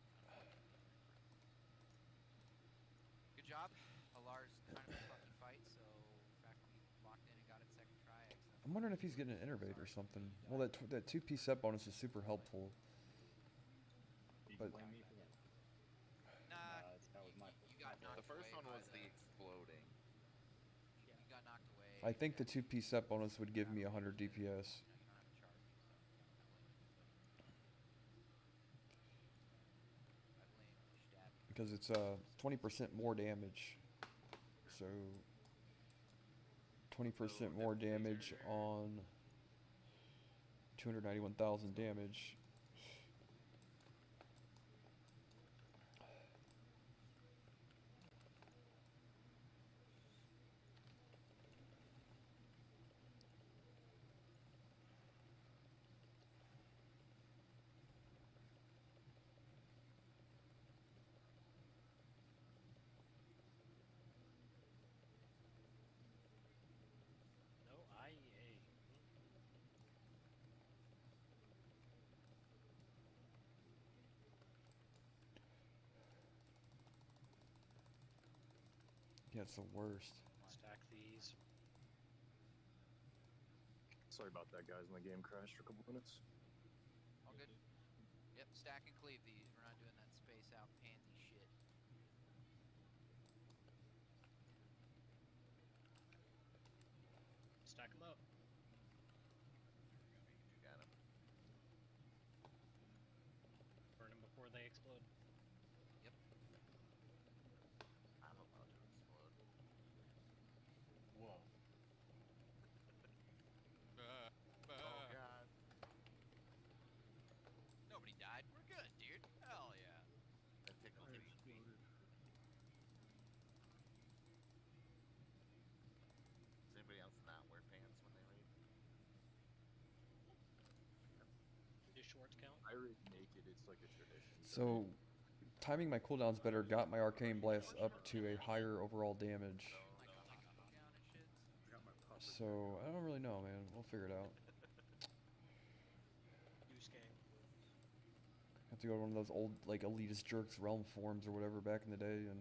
S6: Good job. Alar's kind of a fucking fight, so the fact we locked in and got it second try, excellent.
S1: I'm wondering if he's getting an innervate or something. Well, that 2p set bonus is super helpful.
S12: You
S1: But
S12: blame me for that?
S6: Nah,
S12: that was my
S6: you got knocked
S3: The first
S6: away
S3: one
S6: by
S3: was the exploding.
S6: You got knocked away.
S1: I think the 2p set bonus would give me 100 DPS.
S6: You don't have to charge me, so I blame Stabby.
S1: Because it's 20% more damage. So 20% more damage on 291,000 damage.
S7: No IEA.
S1: Yeah, it's the worst.
S7: Stack these.
S8: Sorry about that, guys. My game crashed for a couple minutes.
S6: All good? Yep, stack and cleave these. We're not doing that space out pansy shit.
S7: Stack them up.
S3: You got him.
S7: Burn them before they explode.
S6: Yep.
S3: I'm about to explode.
S12: Whoa.
S3: Oh god.
S6: Nobody died. We're good, dude. Hell yeah.
S3: That tickles me. Does anybody else not wear pants when they raid?
S7: Do shorts count?
S8: I read naked. It's like a tradition.
S1: So timing my cooldowns better got my arcane blast up to a higher overall damage.
S6: Like a cooldown and shit.
S4: I got my puffer
S1: So I don't really know, man. We'll figure it out.
S7: Goose gang.
S1: Have to go to one of those old like elitist jerks realm forums or whatever back in the day and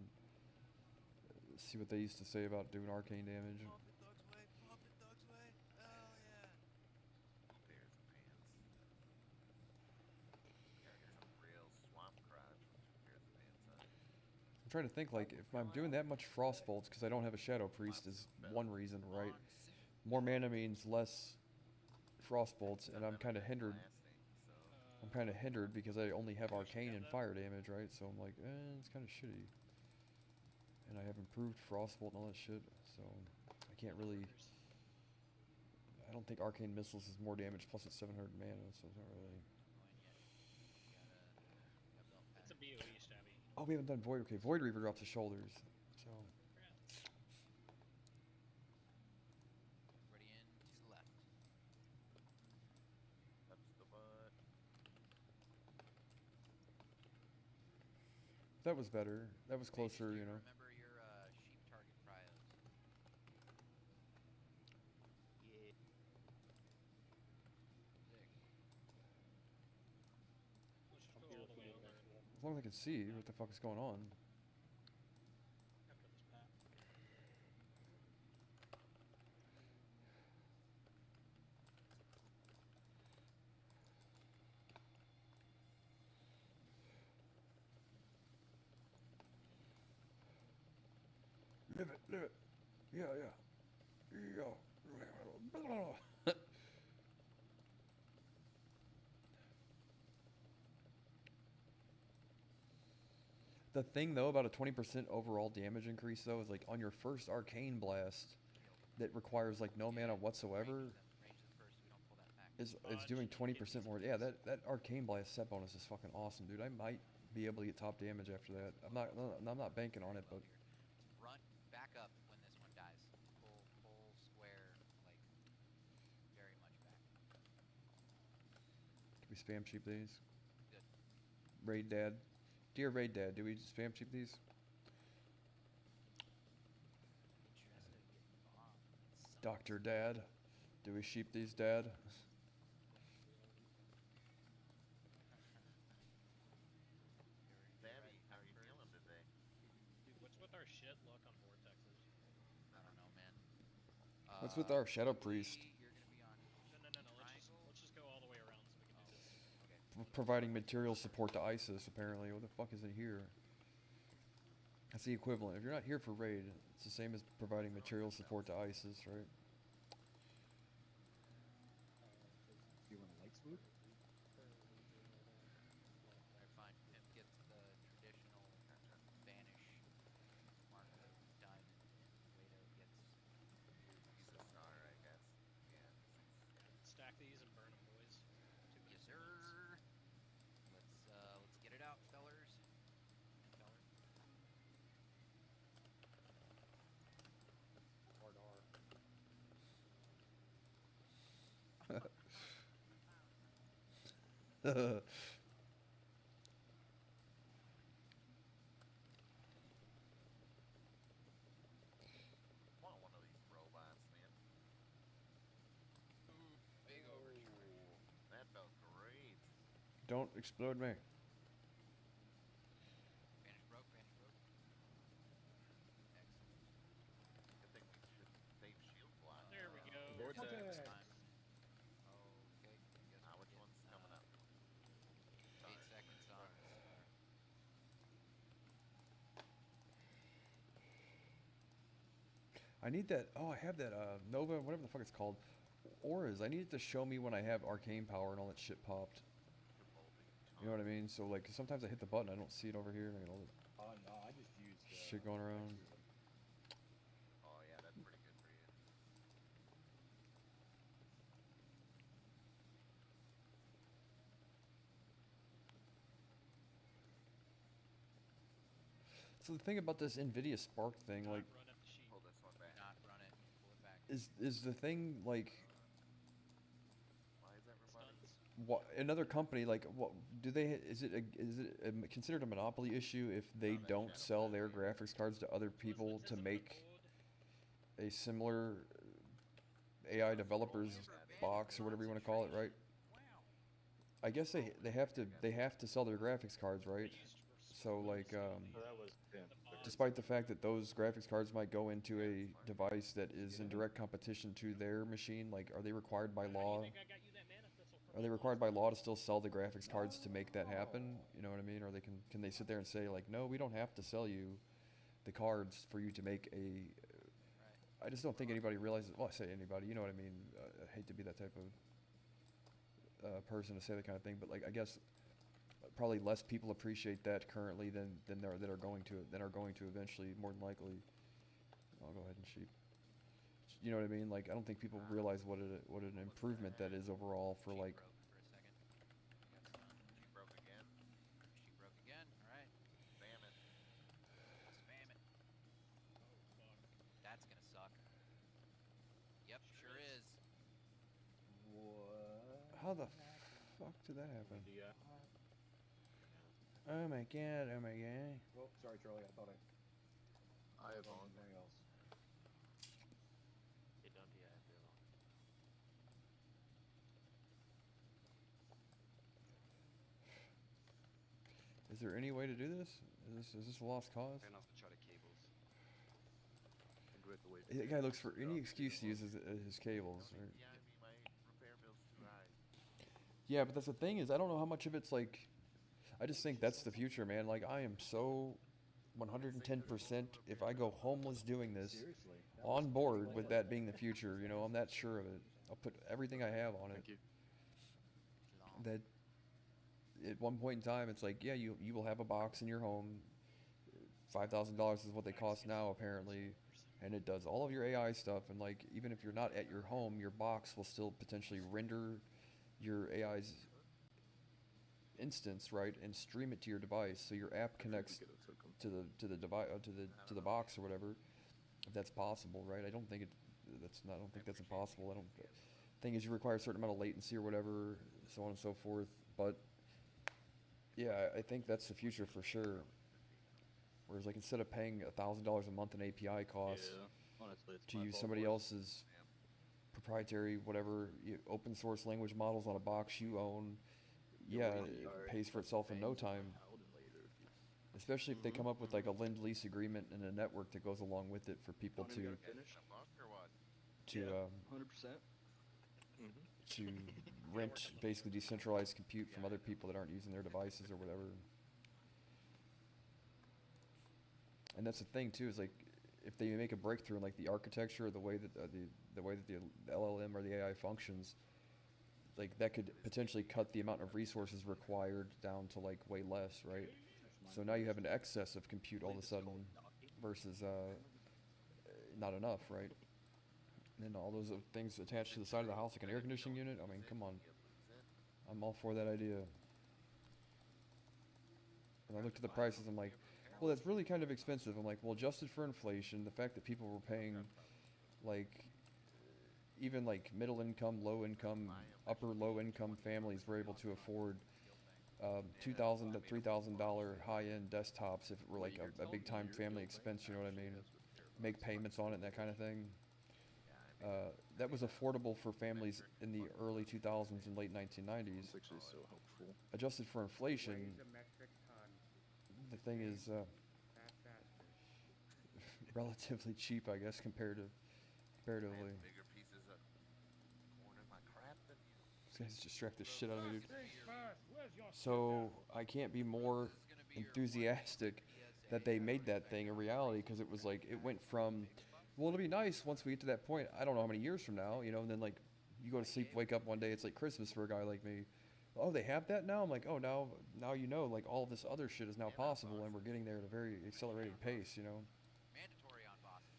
S1: see what they used to say about doing arcane damage.
S6: Pump it, dog's way. Pump it, dog's way. Hell yeah.
S3: Bears and pants. Gotta get some real swamp crotch with some bears and pants on.
S1: I'm trying to think like if I'm doing that much frost bolts because I don't have a shadow priest is one reason, right? More mana means less frost bolts, and I'm kind of hindered.
S3: Blasting, so
S1: I'm kind of hindered because I only have arcane and fire damage, right? So I'm like, it's kind of shitty. And I have improved frostbolt and all that shit, so I can't really. I don't think arcane missiles is more damage. Plus it's 700 mana, so it's not really.
S7: It's a BOE, Stabby.
S1: Oh, we haven't done Void. Okay, Void Reaver drops the shoulders. So
S6: Ready in to the left.
S3: That's the butt.
S1: that was better. That was
S6: Mages,
S1: closer,
S6: do
S1: you know.
S6: remember your sheep target pryos.
S2: Yeah.
S6: Sick.
S7: Let's just
S12: I'm
S7: go
S12: here
S7: all
S12: if
S7: the
S12: we
S7: way
S12: need
S7: over
S12: next one.
S1: As long as I can see what the fuck is going on.
S7: after this path.
S1: Live it, live it. Yeah, yeah. Yeah. The thing though about a 20% overall damage increase though is like on your first arcane blast that requires like no mana whatsoever
S6: Range of the first, we don't pull that back.
S1: is doing 20% more. Yeah, that arcane blast set bonus is fucking awesome, dude. I might be able to get top damage after that. I'm not banking on it, but
S6: Run back up when this one dies. Pull square, like very much back.
S1: do we spam cheap these?
S6: Good.
S1: Raid Dad. Dear Raid Dad, do we spam cheap these?
S6: Interested in getting bombed.
S1: Dr. Dad. Do we sheep these, Dad?
S3: Babby, how are you feeling today?
S7: Dude, what's with our shit luck on vortexes?
S6: I don't know, man.
S1: What's with our Shadow Priest?
S6: You're gonna be on
S7: No. Let's just go all the way around so we can do this.
S6: okay.
S1: Providing material support to ISIS, apparently. What the fuck is it here? That's the equivalent. If you're not here for raid, it's the same as providing material support to ISIS, right?
S12: Do you want a light swoop?
S6: Alright, fine. Pimp gets the traditional Spanish mark of diamond, and Wado gets weird
S3: He's a
S6: stone.
S3: star, I guess. Yeah.
S7: Stack these and burn them, boys.
S6: Yes, sir. Let's get it out, fellers. And feller.
S12: Hard R.
S3: I want one of these robots, man.
S6: Ooh, big overcharge.
S3: Ooh, that felt great.
S1: Don't explode me.
S6: Vanish broke, vanish broke. Excellent.
S3: Good thing we should save shield block.
S7: There we go.
S12: Vortex.
S6: Time. Okay, guess
S3: Now,
S6: we
S3: which
S6: get,
S3: one's coming up?
S6: 8 seconds on the star.
S1: I need that. Oh, I have that Nova, whatever the fuck it's called. Auras. I need it to show me when I have arcane power and all that shit popped. You know what I mean? So like sometimes I hit the button, I don't see it over here. And I get all this
S12: No, I just used
S1: shit going around.
S3: Oh, yeah, that's pretty good for you.
S1: So the thing about this NVIDIA Spark thing,
S7: Not
S1: like,
S7: run at the sheep.
S3: Pull this one back.
S6: Not run it. Pull it back.
S1: is the thing like
S3: Why is everybody?
S7: Stuns.
S1: what another company like what do they is it considered a monopoly issue if they don't sell their graphics cards to other people to make a similar AI developers box or whatever you want to call it, right?
S6: Wow.
S1: I guess they have to sell their graphics cards, right? So like
S9: So that was
S1: despite the fact that those graphics cards might go into a device that is in direct competition to their machine, like are they required by law? Are they required by law to still sell the graphics cards to make that happen? You know what I mean? Or can they sit there and say like, no, we don't have to sell you the cards for you to make a.
S6: Right.
S1: I just don't think anybody realizes. Well, I say anybody. You know what I mean? I hate to be that type of person to say that kind of thing, but like I guess probably less people appreciate that currently than are going to eventually, more than likely. I'll go ahead and sheep. you know what I mean? Like, I don't think people realize what an improvement that is overall for
S6: She
S1: like.
S6: broke for a second. We got some.
S3: She broke again.
S6: She broke again. All right.
S3: Spam it.
S6: Spam it.
S12: Oh, fuck.
S6: That's gonna suck. Yep, sure is.
S8: What?
S1: How the fuck did that happen?
S12: The,
S1: Oh my god! Oh my god!
S12: oh, sorry, Charlie. I thought I
S8: I have
S12: was on
S8: on.
S12: something else.
S2: You don't do I feel long.
S1: Is there any way to do this? Is this a lost cause?
S8: Turn off the charter cables. And do it the way.
S1: That guy looks for any excuse to use his cables. Right?
S3: Yeah, I mean, my repair bill's too high.
S1: Yeah, but that's the thing is, I don't know how much of it's like. I just think that's the future, man. Like, I am so 110%. If I go homeless doing this,
S12: Seriously.
S1: on board with that being the future. You know, I'm that sure of it. I'll put everything I have on it.
S8: Thank you.
S1: That at one point in time, it's like, yeah, you will have a box in your home. $5,000 is what they cost now, apparently, and it does all of your AI stuff. And like, even if you're not at your home, your box will still potentially render your AI's instance, right, and stream it to your device, so your app connects to the device to the box or whatever, if that's possible, right? I don't think that's impossible. I don't. Thing is, you require a certain amount of latency or whatever, so on and so forth. But yeah, I think that's the future for sure. Whereas, like, instead of paying $1,000 a month in API costs
S12: Honestly, it's
S1: to
S12: my
S1: use
S12: fault,
S1: somebody
S12: boys.
S1: else's proprietary whatever open source language models on a box you own, yeah, it pays for itself in no time. Especially if they come up with like a lend-lease agreement and a network that goes along with it for people
S8: Don't even
S1: to
S8: gotta finish.
S3: A buck or what?
S1: to
S8: 100%.
S1: to rent basically decentralized compute from other people that aren't using their devices or whatever. And that's the thing too, is like, if they make a breakthrough in like the architecture or the way that the way that the LLM or the AI functions, like that could potentially cut the amount of resources required down to like way less, right? So now you have an excess of compute all of a sudden versus not enough, right? And then all those things attached to the side of the house, like an air conditioning unit. I mean, come on. I'm all for that idea. And I looked at the prices, I'm like, well, that's really kind of expensive. I'm like, well, adjusted for inflation, the fact that people were paying, like, even like middle income, low income, upper low income families were able to afford $2,000 to $3,000 high-end desktops if it were like a big time family expense, you know what I mean? Make payments on it and that kind of thing. That was affordable for families in the early 2000s and late 1990s.
S8: It's actually so helpful.
S1: Adjusted for inflation,
S4: Weighs a metric ton.
S1: the thing is
S4: Fat bastard.
S1: relatively cheap, I guess, comparatively.
S3: I have bigger pieces of corn in my crap than you.
S1: This guy's distracted the shit out of me, dude.
S4: Think fast. Where's your
S1: So I can't be more enthusiastic that they made that thing a reality, because it was like, it went from, well, it'll be nice once we get to that point. I don't know how many years from now, you know, and then like you go to sleep, wake up one day, it's like Christmas for a guy like me. Oh, they have that now? I'm like, oh, now you know, like all this other shit is now possible, and we're getting there at a very accelerated pace, you know.
S6: Mandatory on bosses.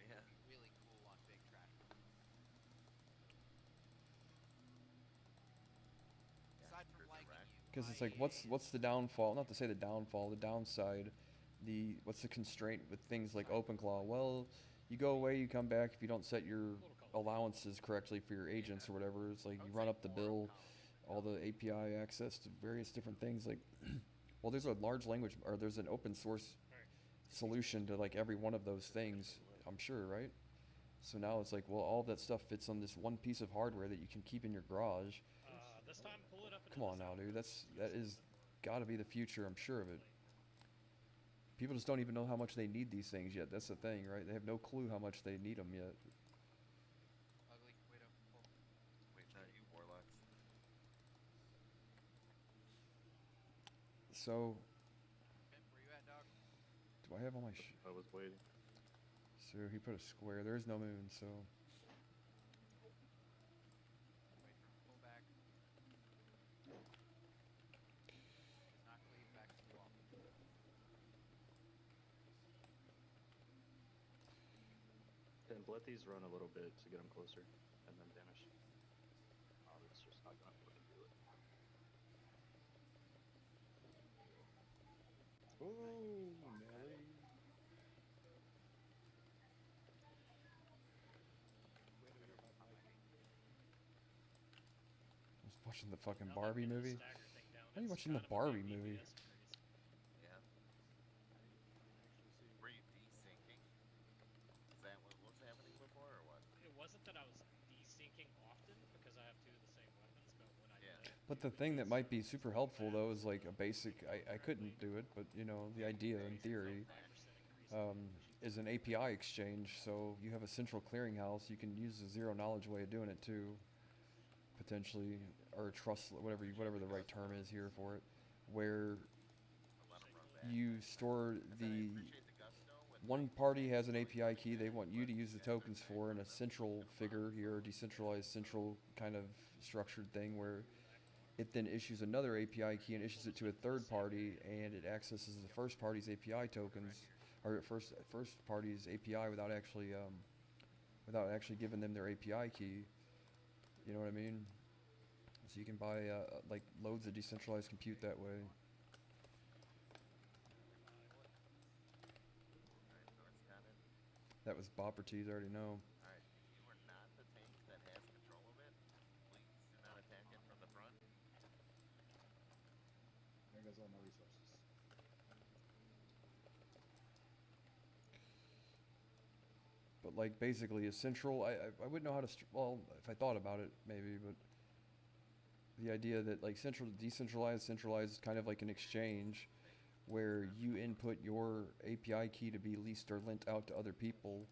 S3: Yeah.
S6: Really cool on big trash. Aside from liking you,
S1: Because it's like, what's the downfall? Not to say the downfall, the downside. What's the constraint with things like OpenClaw? Well, you go away, you come back. If you don't set your allowances correctly for your agents or whatever, it's like you run up the bill, all the API access to various different things. Like, well, there's a large language, or there's an open source solution to like every one of those things, I'm sure, right? So now it's like, well, all that stuff fits on this one piece of hardware that you can keep in your garage.
S7: This time, pull it up.
S1: Come on now, dude. That is got to be the future. I'm sure of it. People just don't even know how much they need these things yet. That's the thing, right? They have no clue how much they need them yet.
S6: ugly. Wait up. Pull.
S3: Wait, not you, warlocks.
S1: So,
S6: Pimp, where you at, dog?
S1: do I have all my?
S12: I was waiting.
S1: So he put a square. There is no moon, so.
S6: Wait for him to pull back. Does not cleave back to the wall.
S12: let these run a little bit to get them closer, and then banish. It's just not gonna fucking do it. Oh, Nelly.
S1: I was watching the fucking
S7: Now that
S1: Barbie
S7: getting the
S1: movie.
S7: stagger thing down,
S1: Why are you
S7: it's
S1: watching the
S7: kind of a
S1: Barbie
S7: big
S1: movie?
S7: DPS increase.
S3: Yeah.
S11: Actually, see.
S3: Were you desyncing? Is that what was happening before, or what?
S7: It wasn't that I was desyncing often because I have two of the same weapons, but when I
S3: Yeah.
S7: did,
S1: But the thing that might be super helpful though is like a basic. I couldn't do it, but you know the idea in theory
S7: 5% increase.
S1: is an API exchange. So you have a central clearinghouse. You can use the zero knowledge way of doing it too, potentially, or trust whatever the right term is here for it, where
S3: Or let 'em run back.
S1: you store
S3: I said I
S1: the
S3: appreciate the gusto with
S1: one party has an API key they want you to use the tokens for, and a central figure here, a decentralized central kind of structured thing where it then issues another API key and issues it to a third party, and it accesses the first party's API tokens, or first party's API without actually giving them their API key. You know what I mean? So you can buy like loads of decentralized compute that way.
S3: Alright, North's got it.
S1: That was Boppertees, I already know.
S3: Alright, if you are not the tank that has control of it, please do not attack it from the front.
S12: There goes all my resources.
S1: But like basically a central, I wouldn't know how to, well, if I thought about it maybe, but the idea that like central, decentralized, centralized is kind of like an exchange where you input your API key to be leased or lent out to other people,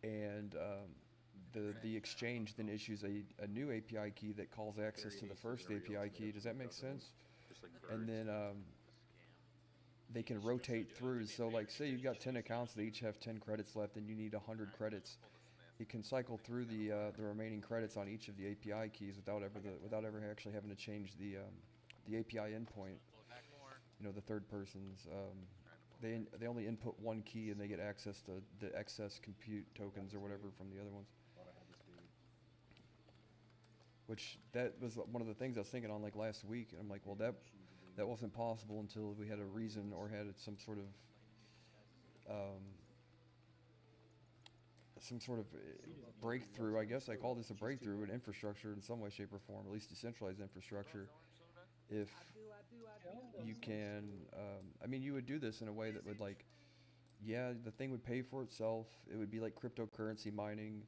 S1: and the exchange then issues a new API key that calls access to the first API key. Does that make sense?
S8: Just like
S1: And
S8: birds.
S1: then they can rotate through. So like say you've got 10 accounts that each have 10 credits left and you need 100 credits. It can cycle through the remaining credits on each of the API keys without ever actually having to change the API endpoint.
S6: Pull it back more.
S1: You know, the third person's they only input one key and they get access to the excess compute tokens or whatever from the other ones.
S12: Thought I had the speed.
S1: Which that was one of the things I was thinking on like last week, and I'm like, well, that wasn't possible until we had a reason or had some sort of breakthrough. I guess I call this a breakthrough in infrastructure in some way, shape, or form, at least decentralized infrastructure. If you can, I mean, you would do this in a way that would like, yeah, the thing would pay for itself. It would be like cryptocurrency mining,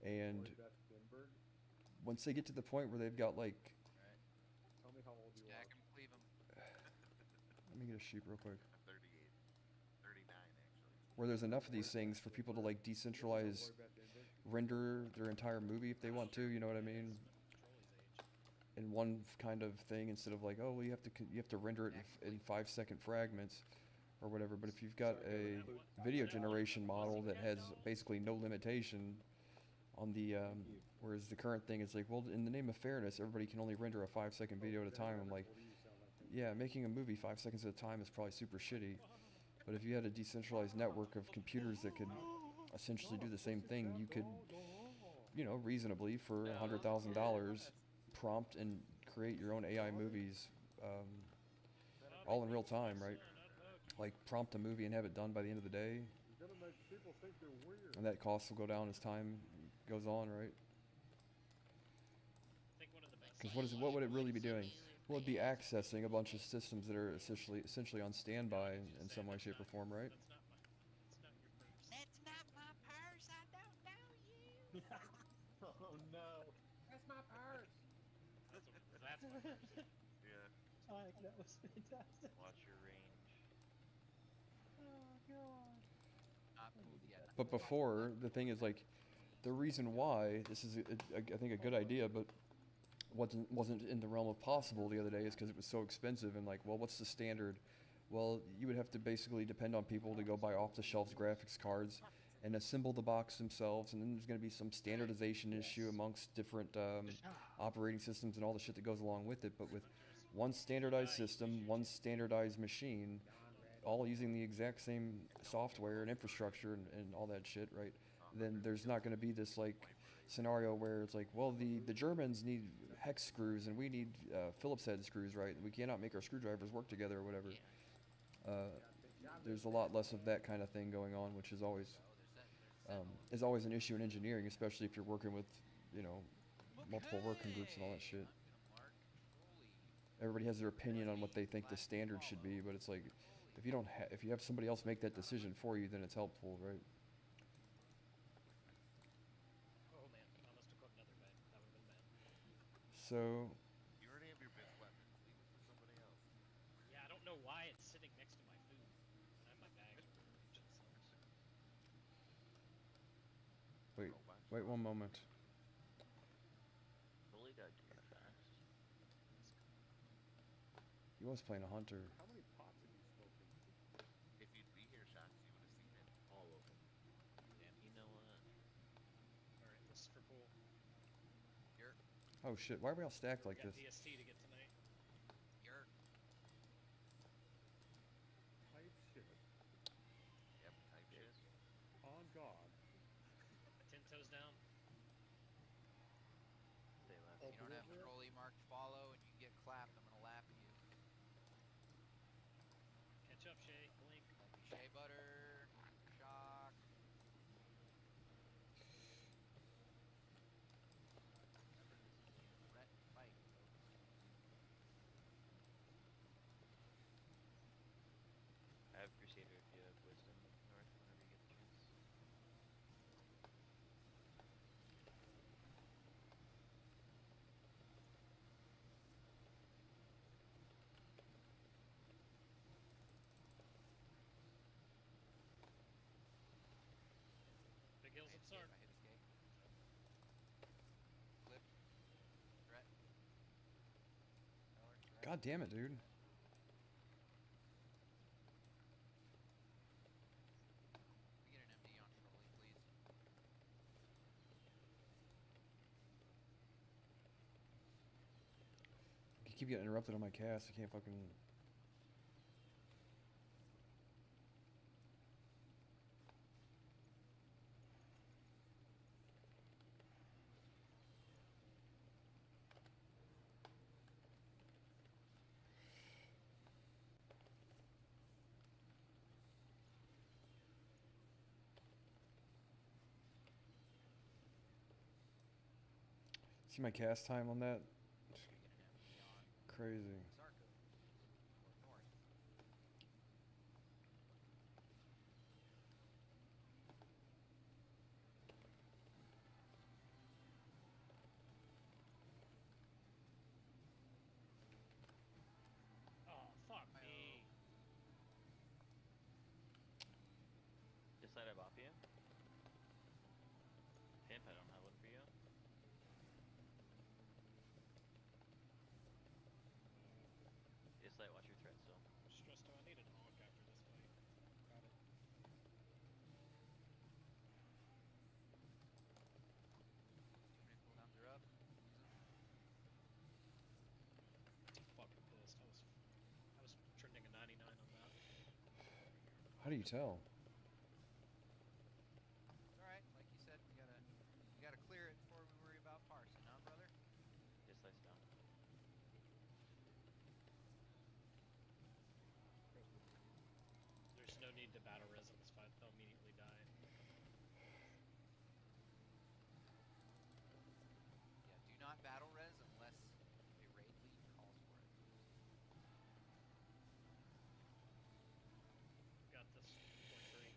S1: and once they get to the point where they've got like,
S11: Tell me how old you
S6: Stack
S11: are.
S6: 'em, cleave 'em.
S1: let me get a sheep real quick.
S3: I'm 38. 39 actually.
S1: Where there's enough of these things for people to like decentralize, render their entire movie if they want to. You know what I mean? In one kind of thing instead of like, oh, well, you have to render it in 5-second fragments or whatever. But if you've got a video generation model that has basically no limitation on the whereas the current thing is like, well, in the name of fairness, everybody can only render a 5-second video at a time. I'm like, yeah, making a movie 5 seconds at a time is probably super shitty. But if you had a decentralized network of computers that could essentially do the same thing, you could, you know, reasonably for $100,000 prompt and create your own AI movies, all in real time, right? Like prompt a movie and have it done by the end of the day,
S11: You're gonna make people think you're weird.
S1: and that cost will go down as time goes on, right?
S7: I think one of the best
S1: Because what would it really be doing? Well, it'd be accessing a bunch of systems that are essentially on standby in some way, shape, or form, right?
S7: That's not my purse.
S6: That's not my purse. I don't know you.
S12: Oh no.
S11: That's my purse.
S7: That's my purse.
S3: Yeah.
S12: Mike, that was fantastic.
S2: Watch your range.
S12: Oh god.
S6: Not pulled yet.
S1: But before, the thing is like, the reason why this is, I think, a good idea, but wasn't in the realm of possible the other day is because it was so expensive. And like, well, what's the standard? Well, you would have to basically depend on people to go buy off-the-shelf graphics cards and assemble the box themselves, and then there's going to be some standardization issue amongst different operating systems and all the shit that goes along with it. But with one standardized system, one standardized machine, all using the exact same software and infrastructure and all that shit, right? then there's not going to be this like scenario where it's like, well, the Germans need hex screws and we need Phillips head screws, right? We cannot make our screwdrivers work together or whatever. There's a lot less of that kind of thing going on, which is always an issue in engineering, especially if you're working with, you know, multiple working groups and all that shit. Everybody has their opinion on what they think the standard should be, but it's like, if you don't if you have somebody else make that decision for you, then it's helpful, right?
S7: Oh man, I must have cooked another bed. That would have been bad.
S1: So,
S3: You already have your best weapons. Leave it for somebody else.
S7: Yeah, I don't know why it's sitting next to my food. And I have my bags removed. Shit sucks.
S1: wait one moment.
S2: Bully got geared fast.
S1: He was playing a hunter.
S4: How many pots have you spoken?
S3: If you'd be here, Shax, you would have seen it. All of them.
S2: Damn, you know what?
S7: Alright, this is for pool.
S6: You're
S1: Oh shit, why are we all stacked
S7: We
S1: like
S7: got
S1: this?
S7: DST to get tonight.
S6: you're
S4: Type shit.
S3: Yep, type shit.
S4: On God.
S7: 10 toes down.
S2: Stay left.
S6: you don't have trolley marked follow and you get clapped, I'm gonna laugh at you.
S7: Catch up, Shay. Blink.
S6: Shea butter, shock. Remember, this is a threat fight, folks.
S2: I have Crusader if you have wisdom, North, whenever you get the chance.
S7: Big hills
S6: I
S7: of
S6: hit
S7: Sark.
S6: escape, I hit escape. Clipped. Threat. Power, threat.
S1: God damn it, dude.
S6: We get an MD on trolley, please.
S1: I keep getting interrupted on my cast. I can't fucking. See my cast time on that?
S6: We get an MD on
S1: Crazy.
S6: Sarko. Or north.
S7: Oh, fuck me.
S2: Decide I bop you? Pimp, I don't have one for you. Decide, watch your threat still.
S7: Stressed out. I need an Ankh after this fight. Got it.
S6: Too many cooldowns are up. Use them.
S7: Fucking pissed. I was trending a 99 on that.
S1: How do you tell?
S6: It's alright, like you said, we gotta clear it before we worry about parsing, huh, brother?
S2: Decide down.
S7: There's no need to battle res in this fight. They'll immediately die.
S6: Yeah, do not battle res unless a raid lead calls for it.
S7: Got this for free.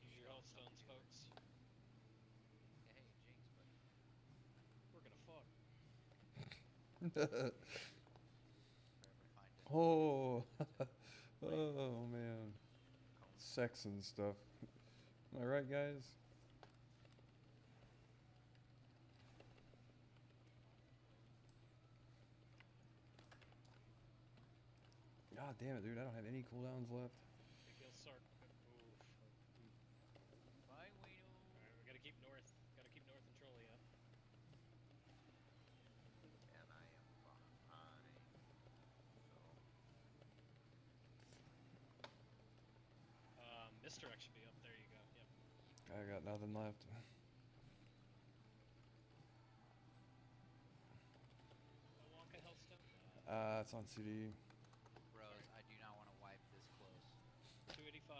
S7: Use your health stones, folks.
S6: Yeah, hey, Jinx, but
S7: We're gonna fuck.
S6: forever find it.
S1: Oh, oh man, sex and stuff. Am I right, guys? God damn it, dude! I don't have any cooldowns left.
S7: Big hill Sark. Oof.
S6: Bye, Wayno.
S7: Alright, we gotta keep north. Gotta keep north and trolley up.
S3: And I am behind. So
S7: Misdirect should be up. There you go. Yep.
S1: I got nothing left.
S7: A Wonka Hellstone.
S1: It's on CD.
S6: Bros, I do not want to wipe this close.
S7: 285.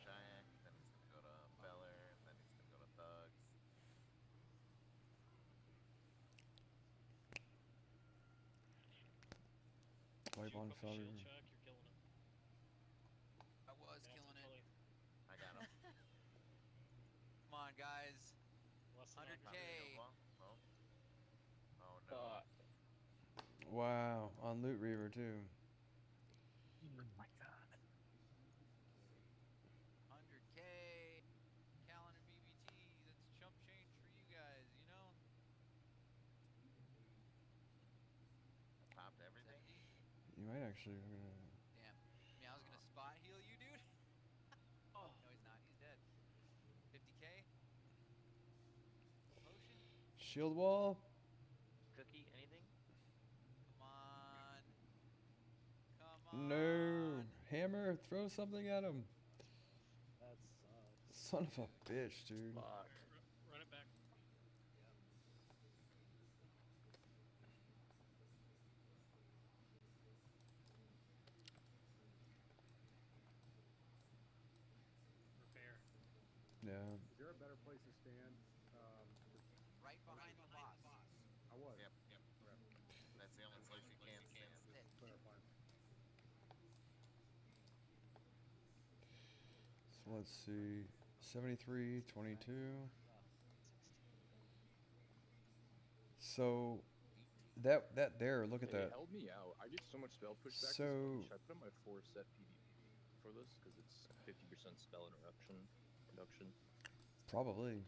S3: Shayak, then he's gonna go to Beller, and then he's gonna go to Thugs.
S1: Wipe on
S7: Shoot, puppy
S1: Felder.
S7: shield check. You're killing him.
S6: I was
S7: That's
S6: killing it.
S7: fully
S3: I got him.
S6: Come on, guys.
S7: less than
S6: 100K.
S3: Well, oh no.
S1: Wow, on Loot Reaver too.
S12: My God.
S6: 100K. Calendar BBT. That's chump change for you guys, you know?
S3: Popped everything.
S6: 70.
S1: You might actually.
S6: Damn. I mean, I was gonna spot heal you, dude. Oh. No, he's not. He's dead. 50K. Potion.
S1: Shield wall.
S2: Cookie, anything?
S6: Come on. Come on.
S1: No. Hammer, throw something at him.
S11: That sucks.
S1: Son of a bitch, dude.
S12: Fuck.
S7: run it back. Repair.
S1: Yeah.
S4: Is there a better place to stand?
S6: Right behind the boss.
S4: I was.
S3: Yep.
S4: Correct.
S3: That's the only place you can stand.
S6: Sit.
S4: Clarify.
S1: So let's see. 73, 22. So that there, look at
S8: Hey,
S1: that.
S8: it held me out. I get so much spell pushback.
S1: So-
S8: Should I put on my 4 set PvP for this? Because it's 50% spell interruption reduction.
S1: Probably.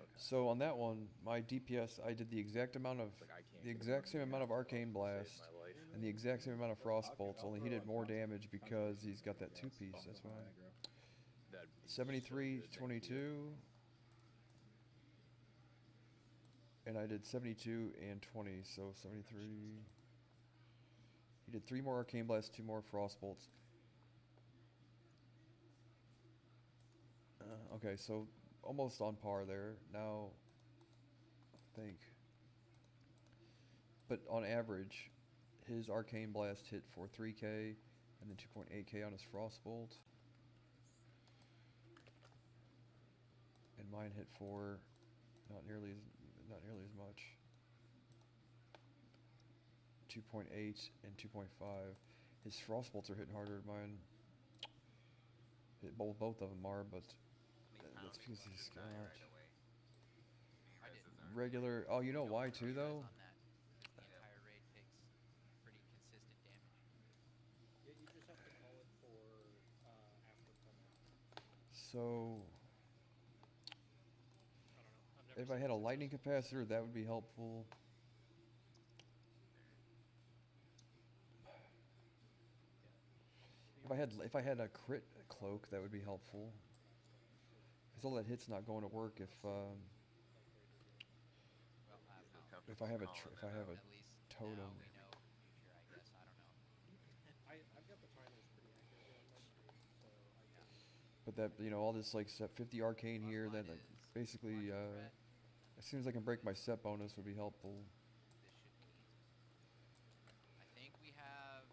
S8: Okay.
S1: So on that one, my DPS, I did the exact amount of
S8: It's like I can't
S1: the
S8: get
S1: exact
S8: it
S1: same amount of
S8: to
S1: arcane
S8: save
S1: blast
S8: my life.
S1: and the exact same amount of frost bolts. Only he did more
S12: Concentrate.
S1: damage because he's got that 2-piece. That's why.
S8: That'd be so
S1: 73,
S8: good. Thank you.
S1: 22. And I did 72 and 20, so 73. He did 3 more arcane blasts, 2 more frost bolts. Okay, so almost on par there. Now, I think. But on average, his arcane blast hit for 3k and then 2.8k on his frost bolt. And mine hit for not nearly as much. 2.8 and 2.5. His frost bolts are hitting harder than mine. Both of them are, but that's because he's got
S3: Right away.
S6: I did.
S1: regular. Oh, you know
S6: Don't
S1: why
S6: worry,
S1: too
S6: guys,
S1: though?
S6: on that, 'cause the entire raid takes pretty consistent damage.
S11: Yeah, you just have to call it for after combat.
S1: So
S7: I don't know. I've never
S1: if I
S7: seen
S1: had a
S7: this
S1: lightning
S7: exist.
S1: capacitor, that would be helpful. If I had a crit cloak, that would be helpful. Because all that hit's not going to work if
S6: Well,
S3: Feel
S1: if I have a
S3: comfortable
S1: if I
S3: calling
S1: have
S3: it
S1: a
S6: at least
S1: totem.
S6: now we know for future, I guess. I don't know.
S11: I've got the timers pretty accurately on my screen, so I can.
S1: But that all this like set 50 arcane here,
S6: Bottom
S1: then
S6: line
S1: like,
S6: is
S1: basically
S6: margin threat.
S1: as soon as I can break my set bonus would be helpful.
S6: This should be easy. I think we have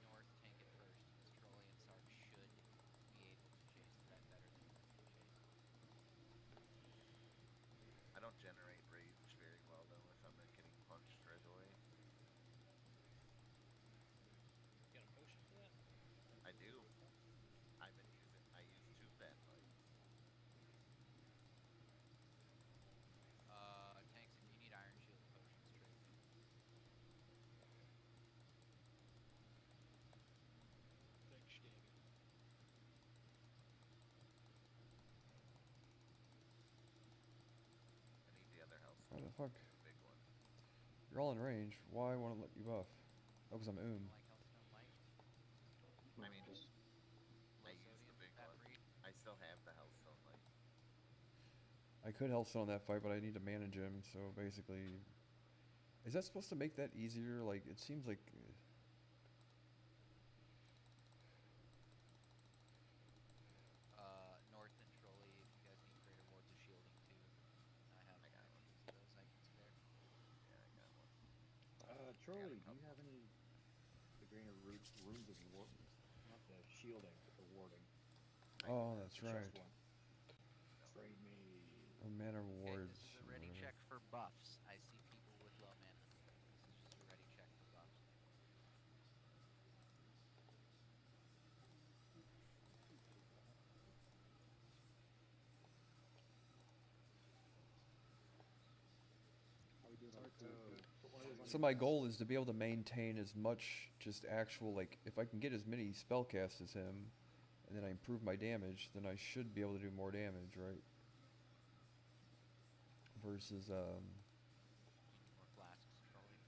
S6: North tank it first, because Trolley and Sark should be able to chase threat better than North can chase.
S3: I don't generate rage very well though if I'm not getting punched right away.
S7: You got a potion for that?
S3: I do. I use 2 that like.
S6: Tanks, if you need Iron Shield potions, trade me.
S7: Thanks, Davey.
S3: I need the other house.
S1: Why the fuck?
S3: The big one.
S1: You're all in range. Why won't it let you buff? Oh, because I'm
S6: You
S1: oom.
S6: don't like Healthstone Light?
S3: I mean,
S6: Low
S3: I use
S6: sodium,
S3: the big
S6: that
S3: one.
S6: breed?
S3: I still have the Hellstone Light.
S1: I could Healthstone that fight, but I need to manage him. So basically, is that supposed to make that easier? Like it seems like
S12: Charlie, do you have any degree of runes of warding? Not the shielding, but the warding.
S1: Oh, that's
S12: The chest
S1: right.
S12: one. Trade me.
S1: Or mana
S6: Okay,
S1: wards.
S6: this is a
S1: or
S6: ready
S1: whatever.
S6: check for buffs. I see people with low mana. This is just a ready check for buffs.
S11: How we doing on
S12: Sarko,
S11: food?
S12: put one of those on
S1: So
S12: your
S1: my
S12: desk.
S1: goal is to be able to maintain as much just actual, like, if I can get as many spellcasts as him, and then I improve my damage, then I should be able to do more damage, right? Versus,
S6: You need more flasks, Charlie.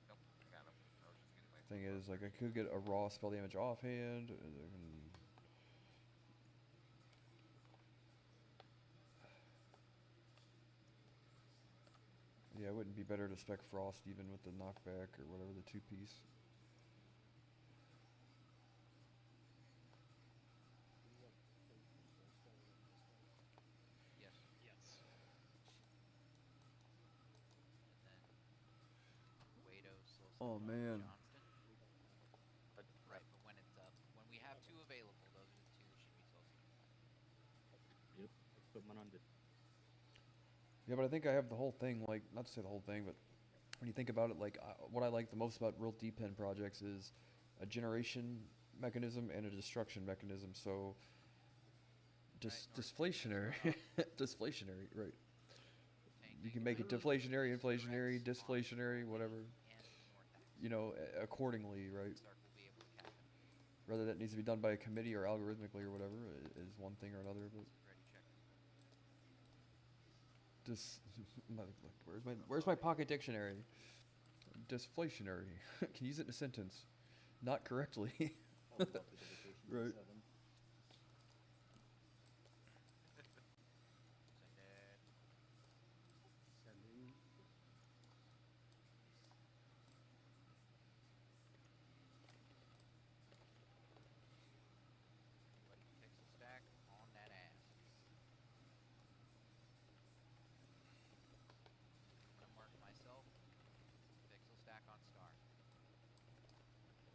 S3: Nope, got him. I was just getting my
S1: thing
S3: food
S1: is, like, I
S3: first.
S1: could get a raw spell damage offhand. Yeah, it wouldn't be better to spec Frost even with the knockback or whatever, the two-piece.
S6: Yes.
S7: Yes.
S6: And then Wado,
S1: Oh,
S6: Silston,
S1: man.
S6: Johnston. Right, but when we have two available, those are the two that should be Silston.
S12: Yep. Put one on the.
S1: Yeah, but I think I have the whole thing, like, not to say the whole thing, but when you think about it, like, what I like the most about real deep pen projects is a generation mechanism and a destruction mechanism. So,
S6: Right, North
S1: disflationary,
S6: start off.
S1: deflationary, right?
S6: Tank
S1: You can
S6: negative
S1: make it
S6: damage,
S1: deflationary,
S6: reduce
S1: inflationary,
S6: threats on
S1: disflationary,
S6: Charlie
S1: whatever.
S6: and North axis.
S1: You know, accordingly, right?
S6: Sark will be able to cap it.
S1: Whether that needs to be done by a committee or algorithmically or whatever is one thing or another. But
S6: This is ready check for both.
S1: where's my pocket dictionary? Deflationary. Can use it in a sentence, not correctly.
S12: Talk about the dedication to
S1: Right.
S12: 7.
S6: Send it.
S11: Sending.
S6: Everybody pixel stack on that ass. I'm gonna mark myself. Pixel stack on star. Cliff,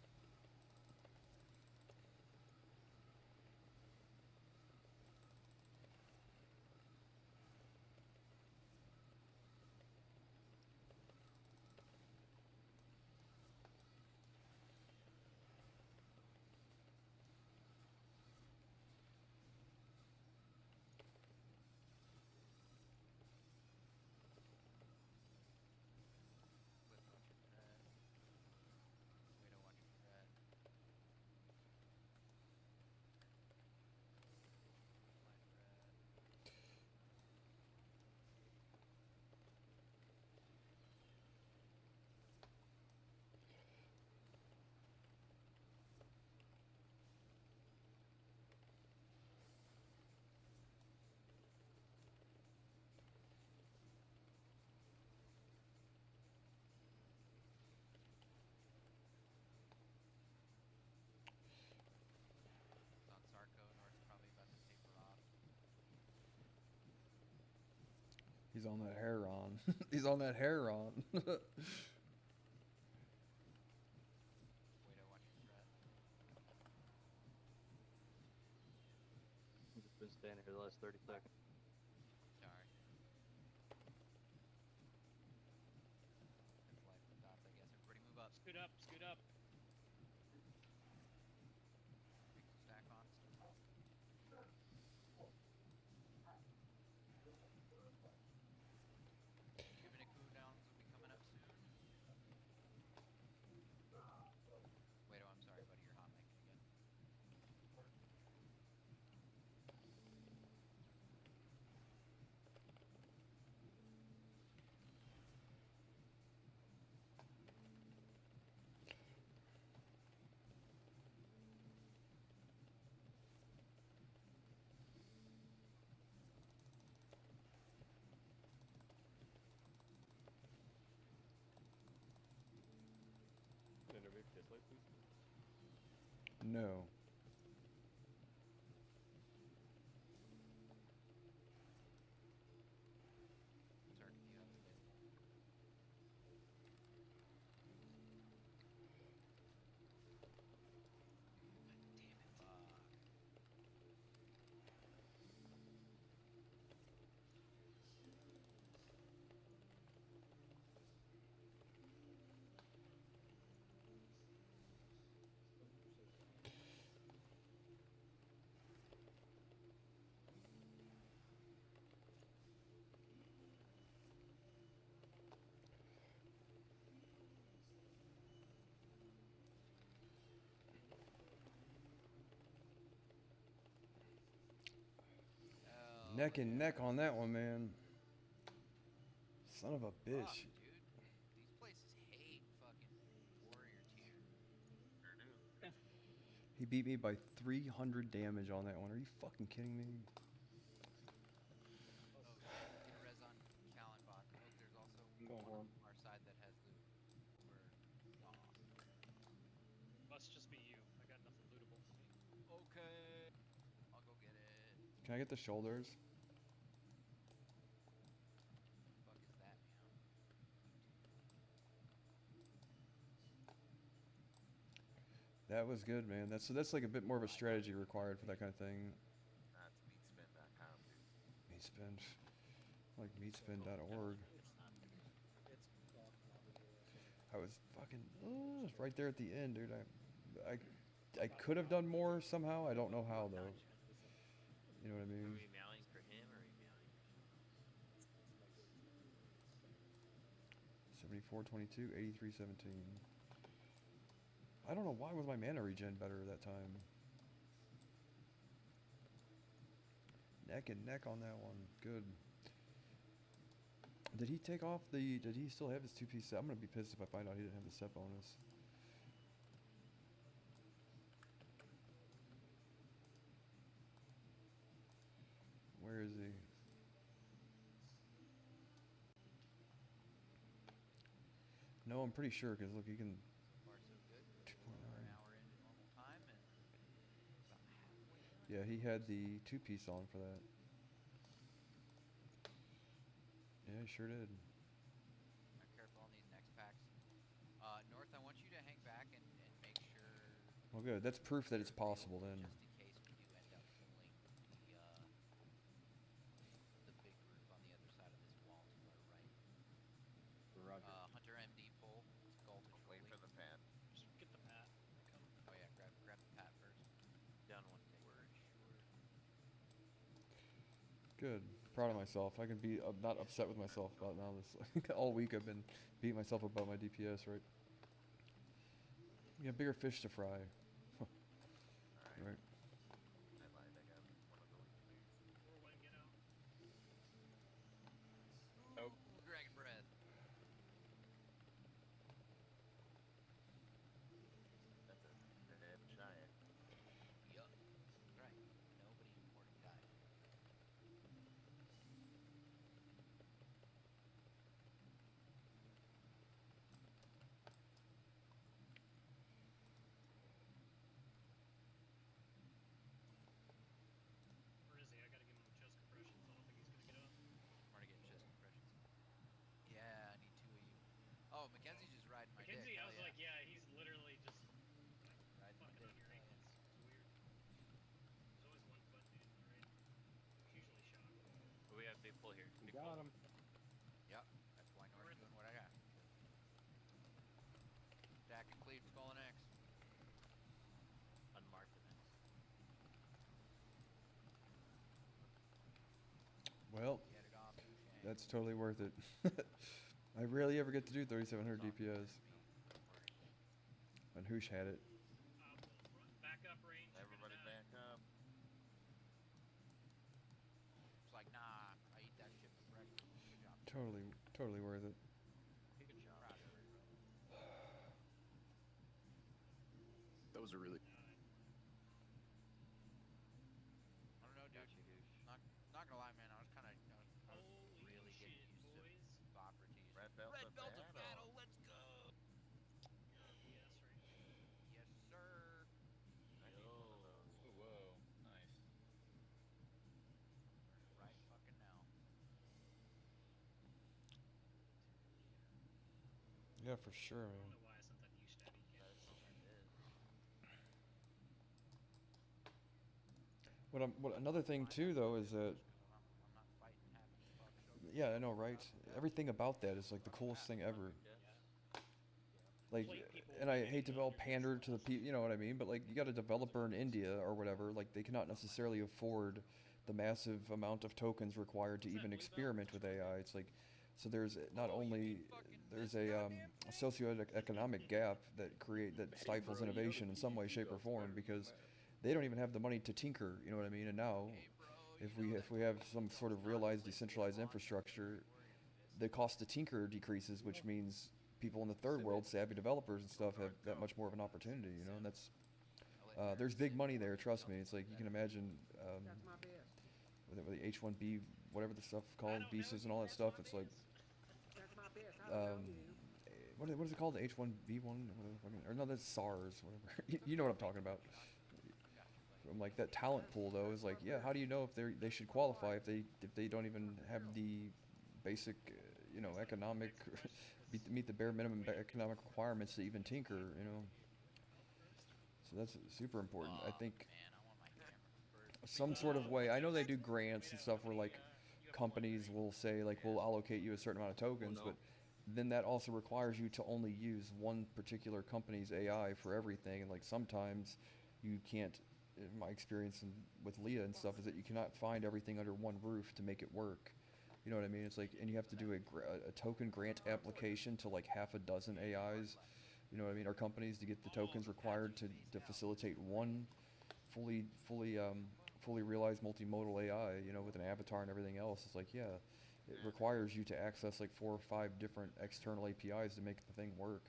S6: watch your threat. Wado, watch your threat. My threat. It's on Sarko. North's probably about to taper off.
S1: He's on that Heron. He's on that Heron.
S6: Wado, watch your threat.
S12: I've just been standing here the last 30 seconds.
S6: Sorry. That's life with dots, I guess. Everybody move up.
S7: Scoot up, scoot up.
S6: Pixel stack on. 2-minute cooldowns will be coming up soon. Wado, I'm sorry, buddy. You're hot mic'd again.
S1: No.
S6: Sark, if you have a bit.
S1: Neck and neck on that one, man. Son of a
S6: Fuck,
S1: bitch.
S6: dude. These places hate fucking warrior tier.
S3: Sure do.
S1: He beat me by 300 damage on that one. Are you fucking kidding me?
S6: Oh shit, get a res on Callan bot. Oh, there's also
S11: I'm going
S6: one
S11: for him.
S6: on our side that has loot. Aw.
S7: Must just be you. I got nothing lootable for me.
S6: Okay. I'll go get it.
S1: Can I get the shoulders?
S6: What the fuck is that, meow?
S1: That was good, man. That's like a bit more of a strategy required for that kind of thing.
S3: That's meatspin.com, dude.
S1: Meatspin. Like meatspin.org.
S11: It's dark now.
S1: I was fucking right there at the end, dude. I could have done more somehow. I don't know how though. You know what I
S2: Are
S1: mean?
S2: we meowing for him or are you meowing for someone else?
S1: 74, 22, 83, 17. I don't know why was my mana regen better that time. Neck and neck on that one. Good. Did he take off the? Did he still have his 2-piece set? I'm gonna be pissed if I find out he didn't have the set bonus. Where is he? No, I'm pretty sure because look, he can.
S6: So far, so good.
S1: 2.9.
S6: We're an hour into normal time and about halfway done.
S1: Yeah, he had the 2-piece on for that. Yeah, he sure did.
S6: I'm careful on these next packs. North, I want you to hang back and make sure.
S1: Well, good. That's proof that it's possible then.
S6: Just in case we do end up pulling the big group on the other side of this wall to our right.
S12: Roger.
S6: Hunter MD pull. It's Galta
S3: Wait for the pad.
S7: Just get the pat. They come.
S6: Oh yeah, grab the pat first.
S2: Down one tick.
S6: Word, sure.
S1: Good. Proud of myself. I can be not upset with myself about now. This all week I've been beating myself about my DPS, right? You got bigger fish to fry.
S3: Alright.
S1: Right.
S3: I lied, I got one of the legendaries.
S7: Whirlwind, get out.
S12: Oh.
S6: Ooh, dragon breath.
S3: That's a dead giant.
S6: Yup. Right. Nobody important died.
S7: Where is he? I gotta give him chest compressions. I don't think he's gonna get up.
S6: I'm already getting chest compressions. Yeah, I need two of you. Oh, Mackenzie's just riding my
S7: Mackenzie,
S6: dick.
S7: I
S6: Hell
S7: was
S6: yeah.
S7: like, yeah, he's literally just
S6: Riding my
S7: fucking
S6: dick.
S7: on your
S6: Hell yeah.
S7: ankles. It's weird. There's always one foot dude in the raid. It's usually shock.
S2: But we have big pull here.
S12: We
S2: Big
S12: got
S2: pull.
S12: him.
S6: Yep. That's why North's doing what I got. Jack and Cleve calling X.
S2: Unmarked the next.
S1: Well,
S6: Get it off. Shang.
S1: that's totally worth it. I rarely ever get to do 3,700 DPS. And Hoosh had it.
S7: Back up range. you're gonna
S3: Everybody
S7: die.
S3: back up.
S6: It's like, nah, I eat that shit for breakfast. Good job.
S1: Totally worth it.
S6: Good job. Proud of you, bro.
S8: That was a really.
S6: I don't know, dude.
S2: Gotcha, Goosh.
S6: Not gonna lie, man. I was
S7: Holy
S6: really
S7: shit,
S6: getting used
S7: boys.
S6: to Socrates.
S3: Red belt
S6: Red
S3: of
S6: belt of
S3: battle.
S6: battle. Let's go.
S7: You're on BS right now.
S6: Yes, sir.
S3: I need one of those.
S12: Oh, whoa. Nice.
S6: Right fucking now.
S1: Yeah, for sure,
S7: I don't
S1: man.
S7: know why I sent that you stabby again.
S2: That's all that is.
S1: Another thing too though is that
S6: I'm not fighting half of the fuck show.
S1: yeah, I know, right? Everything about that is like the coolest thing ever. Like, and I hate to all pander to the people, you know what I mean? But like, you got a developer in India or whatever, like they cannot necessarily afford the massive amount of tokens required to even experiment with AI. It's like, so there's not only there's a socioeconomic gap that stifles innovation in some way, shape, or form because they don't even have the money to tinker. You know what I mean? And now, if we have some sort of realized decentralized infrastructure, the cost to tinker decreases, which means people in the third world, savvy developers and stuff, have that much more of an opportunity, you know, and that's there's big money there. Trust me. It's like you can imagine with the H1B, whatever the stuff called, visas and all that stuff. It's like what is it called? The H1B1, or no, that's SARS, whatever. You know what I'm talking about. I'm like that talent pool though is like, yeah, how do you know if they should qualify if they don't even have the basic you know, economic meet the bare minimum economic requirements to even tinker, you know. So that's super important. I think some sort of way. I know they do grants and stuff where like companies will say like we'll allocate you a certain amount of tokens, but then that also requires you to only use one particular company's AI for everything, and like sometimes you can't. In my experience with Leah and stuff is that you cannot find everything under one roof to make it work. You know what I mean? It's like, and you have to do a token grant application to like half a dozen AIs, you know what I mean, or companies to get the tokens required to facilitate one fully realized multimodal AI, you know, with an avatar and everything else. It's like, yeah, it requires you to access like 4 or 5 different external APIs to make the thing work,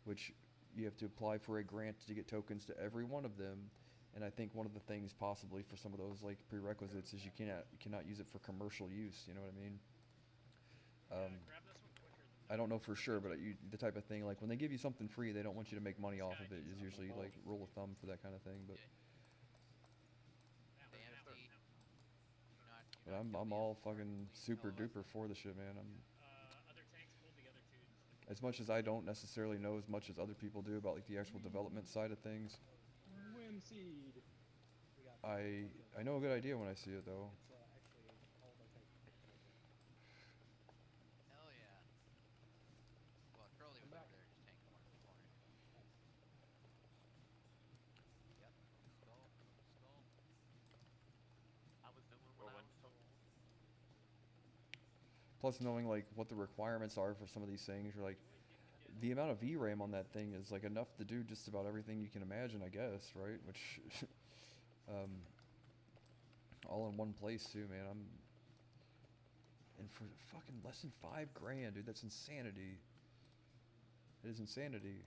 S1: which you have to apply for a grant to get tokens to every one of them. And I think one of the things possibly for some of those like prerequisites is you cannot use it for commercial use. You know what I mean? I don't know for sure, but the type of thing like when they give you something free, they don't want you to make money off of it. Is usually like rule of thumb for that kind of thing. But I'm all fucking super duper for the shit, man. As much as I don't necessarily know as much as other people do about like the actual development side of things.
S11: Seed.
S1: I know a good idea when I see it though.
S6: Hell yeah. Well, Crowley was over there just tanking one in the corner. Yep, skull.
S3: I was doing what I was told.
S1: Plus knowing like what the requirements are for some of these things, you're like, the amount of VRAM on that thing is like enough to do just about everything you can imagine, I guess, right? Which, all in one place too, man. And for fucking less than $5,000, dude, that's insanity. It is insanity.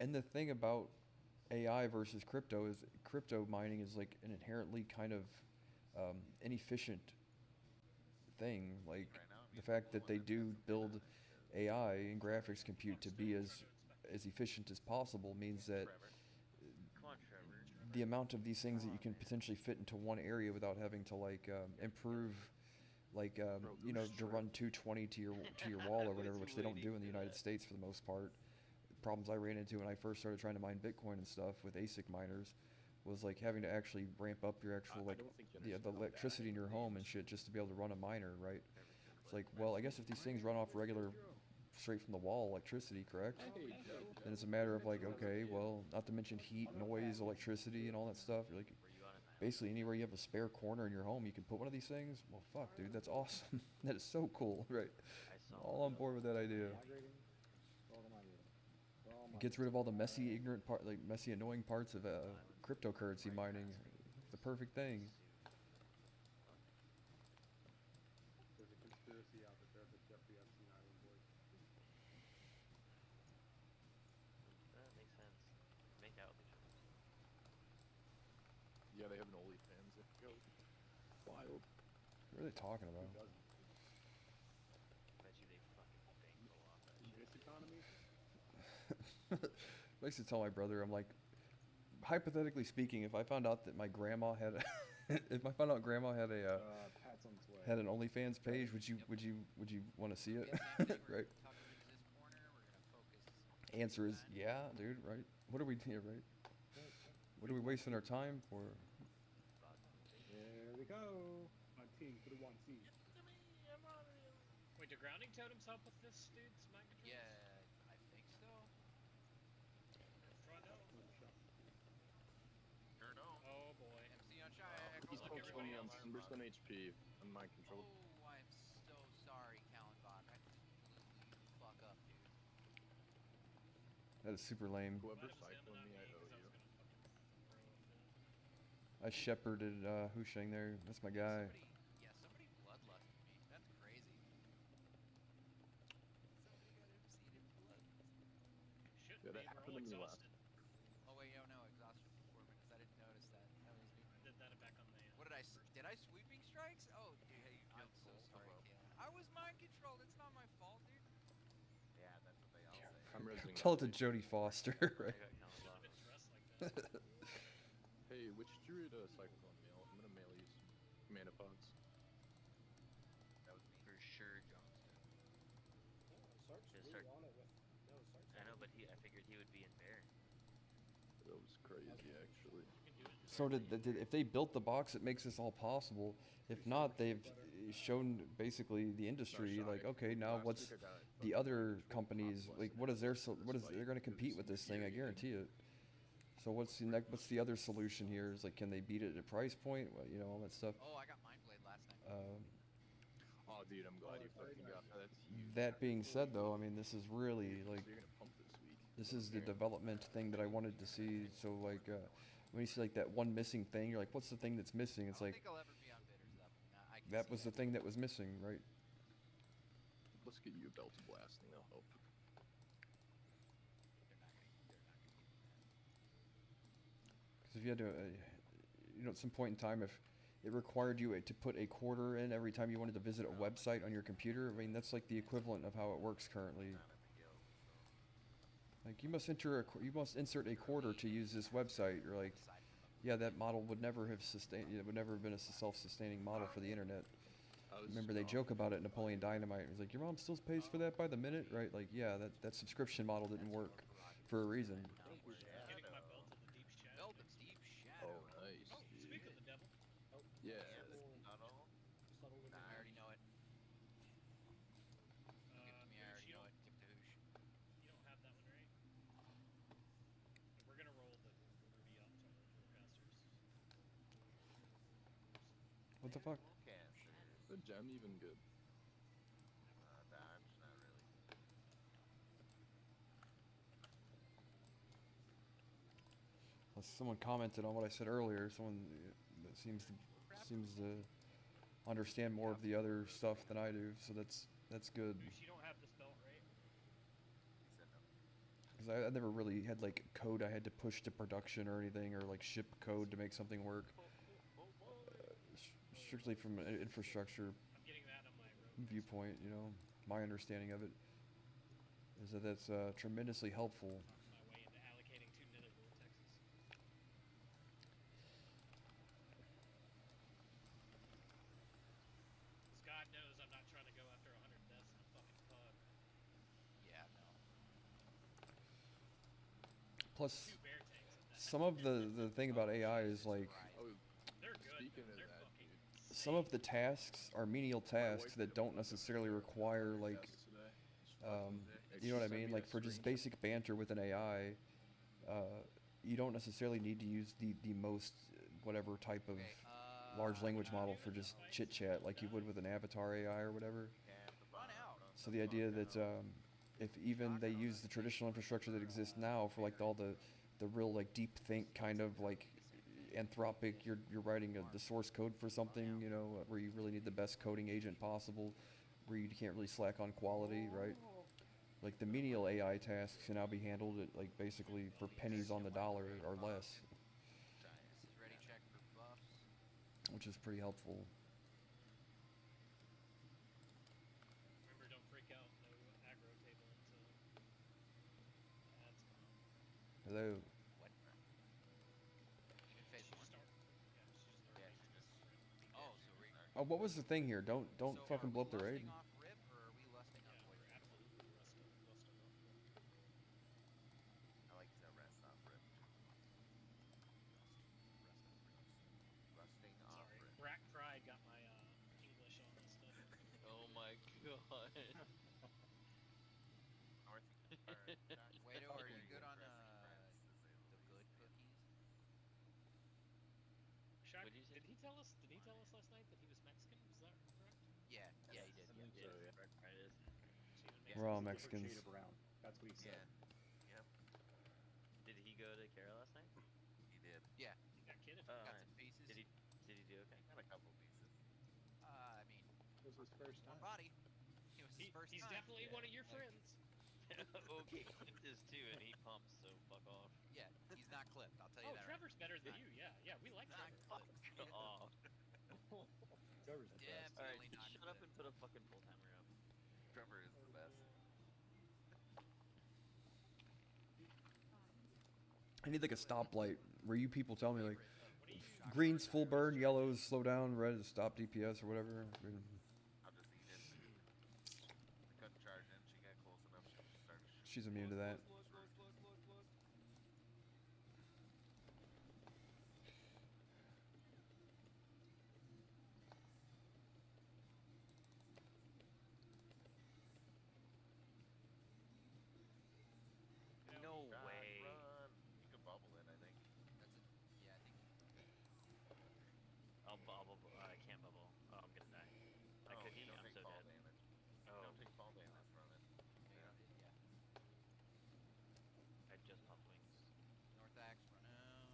S1: And the thing about AI versus crypto is crypto mining is like an inherently kind of inefficient thing. Like the fact that they do build AI and graphics compute to be as efficient as possible means that the amount of these things that you can potentially fit into one area without having to like improve like you know, to run 220 to your wall or whatever, which they don't do in the United States for the most part. Problems I ran into when I first started trying to mine Bitcoin and stuff with ASIC miners was like having to actually ramp up your actual like the electricity in your home and shit just to be able to run a miner, right? It's like, well, I guess if these things run off regular straight from the wall electricity, correct? Then it's a matter of like, okay, well, not to mention heat, noise, electricity, and all that stuff. You're like, basically anywhere you have a spare corner in your home, you can put one of these things. Well, fuck, dude, that's awesome. That is so cool, right? All on board with that idea. It gets rid of all the messy, ignorant part, like messy, annoying parts of cryptocurrency mining. It's the perfect thing.
S4: There's a conspiracy out there that Jeffrey Epstein Island boy.
S2: That makes sense. Make out with each other.
S8: Yeah, they have an OnlyFans. Go. Wild.
S1: What are they talking about?
S2: Bet you they fucking bankroll off that shit.
S4: This economy?
S1: I used to tell my brother, I'm like, hypothetically speaking, if I found out that my grandma had if I found out grandma had a had an OnlyFans page, would you want to see it? Right? Answer is yeah, dude. Right? What are we here? Right? What are we wasting our time for?
S11: There we go. My team for the 1C.
S7: Wait, do grounding totems help with this dude's mind control?
S6: Yeah, I think so.
S7: Oh boy.
S6: MC on Shayak.
S8: He's focusing me on Cumbersome HP and mind control.
S6: Oh, I'm so sorry, Callenbach. I just blew you the fuck up, dude.
S1: That is super lame.
S8: Whoever
S7: Glad it was him and
S8: cycled
S7: not
S8: me, I
S7: me,
S8: owe
S7: 'cause I
S8: you.
S7: was gonna fucking throw a fit.
S1: I shepherded Husheng there. That's my guy.
S6: Somebody bloodlusted me. That's crazy. Somebody got MC'd in bloodlust.
S7: Shouldn't
S8: Yeah,
S7: be,
S8: that
S7: we're
S8: happened
S7: all
S8: to me last.
S7: exhausted.
S6: Oh wait, no, exhaustion for 4 minutes. I didn't notice that. That was me.
S7: Did that back on the
S6: What did I?
S7: first
S6: Did I sweeping strikes? Oh, dude,
S3: Yeah, you
S6: I'm
S3: killed
S6: so
S3: both of
S6: sorry,
S3: them.
S6: Kalen. I was mind controlled. It's not my fault, dude.
S3: Yeah, that's what they all say.
S8: I'm resing
S1: Tell it to
S8: up.
S1: Jodie Foster,
S2: I
S1: right?
S2: got counted
S7: shouldn't
S2: off.
S7: have been dressed like that.
S8: Hey, which druid cycled on mail? I'm gonna mail you some mana pods.
S3: That was me.
S2: For sure, Johnston.
S11: Yeah, Sark's
S2: Yes,
S11: really
S2: sir.
S11: on it with. No, Sark's
S2: I
S11: on
S2: know,
S11: it
S2: but
S11: with-
S2: I figured he would be in bear.
S8: That was crazy, actually.
S7: You can do it.
S1: So if they built the box, it makes this all possible. If not, they've shown basically the industry
S8: Not shy.
S1: like, okay, now
S8: Last
S1: what's
S8: week I got
S1: the
S8: fucking
S1: other
S8: rage with
S1: companies
S8: Populus
S1: like?
S8: and
S1: What is their
S8: everything
S1: what is
S8: for this
S1: they're
S8: fight.
S1: going to
S8: It
S1: compete
S8: was
S1: with this thing? I
S8: infuriating.
S1: guarantee it. So what's the other solution here? Is like, can they beat it at a price point? Well, you know, all that stuff.
S6: Oh, I got Mind Blade last night.
S8: Oh, dude, I'm glad you fucking got that. That's huge.
S1: That being said, though, I mean, this is really
S8: So
S1: like
S8: you're gonna pump this week.
S1: this is the development thing that I wanted to see. So like, when you see like that one missing thing, you're like, what's the thing that's missing? It's
S6: I don't
S1: like
S6: think I'll ever be on Bitter's level. I can
S1: that
S6: see
S1: was the thing that was missing, right?
S8: Let's get you a belt of blasting. That'll help.
S6: They're not gonna give me that.
S1: Because if you had to, you know, at some point in time, if it required you to put a quarter in every time you wanted to visit a website on your computer, I mean, that's like the equivalent of how it works currently.
S3: Kind of a guild, so.
S1: Like you must insert a quarter to use this website. You're like, yeah, that model would never have sustained. It would never have been a self-sustaining model for the internet. Remember, they joke about it in Napoleon Dynamite. It's like, your mom still pays for that by the minute, right? Like, yeah, that subscription model didn't work for a reason.
S7: Getting my belt of the deep shadow.
S6: Belt of Deep Shadow.
S8: Oh, nice,
S7: Oh,
S8: dude.
S7: speak of the devil.
S11: Oh,
S8: Yeah.
S3: Yeah, the tunnel.
S11: subtle in
S6: I already know it. Give it to me. I already know it. Give it to Hoosh.
S7: You don't have that one, right? We're gonna roll the Ruby up to our forecasters.
S1: What the fuck?
S3: Cancer.
S8: The gem even good.
S3: Dodge, not really.
S1: Someone commented on what I said earlier. Someone that seems to understand more of the other stuff than I do. So that's good.
S7: Goose, you don't have this belt, right?
S3: He said no.
S1: Because I never really had like code I had to push to production or anything, or like ship code to make something work. Strictly from an infrastructure
S7: I'm getting that on my road.
S1: viewpoint, you know, my understanding of it is that that's tremendously helpful.
S7: My way into allocating 2 nether vortexes. God knows I'm not trying to go after 100 deaths in a fucking pug.
S6: Yeah, no.
S1: Plus,
S7: 2 bear tanks at that.
S1: some of the thing about AI is like
S8: Oh,
S7: They're good.
S8: speaking
S7: though.
S8: of
S7: They're
S8: that,
S7: fucking
S8: dude.
S1: some of the tasks are menial tasks that don't necessarily require like
S8: Yesterday.
S1: you know what I mean? Like for just basic banter with an AI, you don't necessarily need to use the most whatever type of large language model for just chit chat like you would with an avatar AI or whatever.
S6: Run out.
S1: So the idea that if even they use the traditional infrastructure that exists now for like all the real like deep think kind of like anthropic, you're writing the source code for something, you know, where you really need the best coding agent possible, where you can't really slack on quality, right? Like the menial AI tasks can now be handled at like basically for pennies on the dollar or less,
S6: This is ready check for buffs.
S1: which is pretty helpful.
S7: Remember, don't freak out. No aggro table until ads come on.
S1: Hello.
S6: What? Even phase
S7: She
S6: 1?
S7: start. Yeah, she just started.
S3: Yeah, she just.
S6: Oh, so we.
S1: Oh, what was the thing here? Don't
S6: So
S1: fucking blow up the
S6: are
S1: raid.
S6: we lusting off Rip or are we lusting
S7: Yeah,
S6: on
S7: we're
S6: Poison?
S7: absolutely rusting off.
S3: I like the rest off rip. Rusting off
S7: Sorry.
S3: rip.
S7: Brack Pride got my English on this stuff.
S2: Oh my god.
S3: North.
S6: Wait, are you good on the good cookies?
S7: Shaq,
S2: What'd you say?
S7: did he tell us? Did he tell us last night that he was Mexican? Was that correct?
S6: Yeah, yeah, he did.
S8: I think so, yeah.
S7: So he would make
S1: We're all
S7: sense.
S1: Mexicans.
S4: Shade of brown. That's what he said.
S3: Yeah. Yep.
S5: was his first
S6: One
S5: time.
S6: body. It was his first
S7: He's
S6: time.
S7: definitely one of your friends.
S2: Okay, Clint is too, and he pumps, so fuck off.
S6: Yeah, he's not clipped. I'll tell you
S7: Oh,
S6: that.
S7: Trevor's better than
S6: Not-
S7: you. Yeah, yeah, we like
S6: not
S7: Trevor.
S6: clipped.
S2: Fuck off.
S5: Trevor's the best.
S2: Alright,
S6: Definitely not
S2: shut up
S6: clipped.
S2: and put a fucking full timer up.
S3: Trevor is the best.
S1: I need like a stoplight where you people tell me like
S7: What do you?
S1: green's full burn, yellow's slow down, red is stop DPS or whatever.
S3: I'll just eat it. I couldn't charge in. She got close enough. She just started shooting.
S1: She's immune to that.
S2: No
S3: Run,
S2: way.
S3: run. You can bubble it, I think.
S6: That's it. Yeah, I think.
S2: I'll bubble. I can't bubble. Oh, I'm gonna die. I
S3: Oh,
S2: could
S3: you
S2: eat.
S3: don't
S2: I'm
S3: take
S2: so
S3: fall
S2: dead.
S3: damage.
S2: Oh,
S3: Don't take fall damage from it.
S6: Yeah.
S2: I just popped wings.
S6: North axe, run out.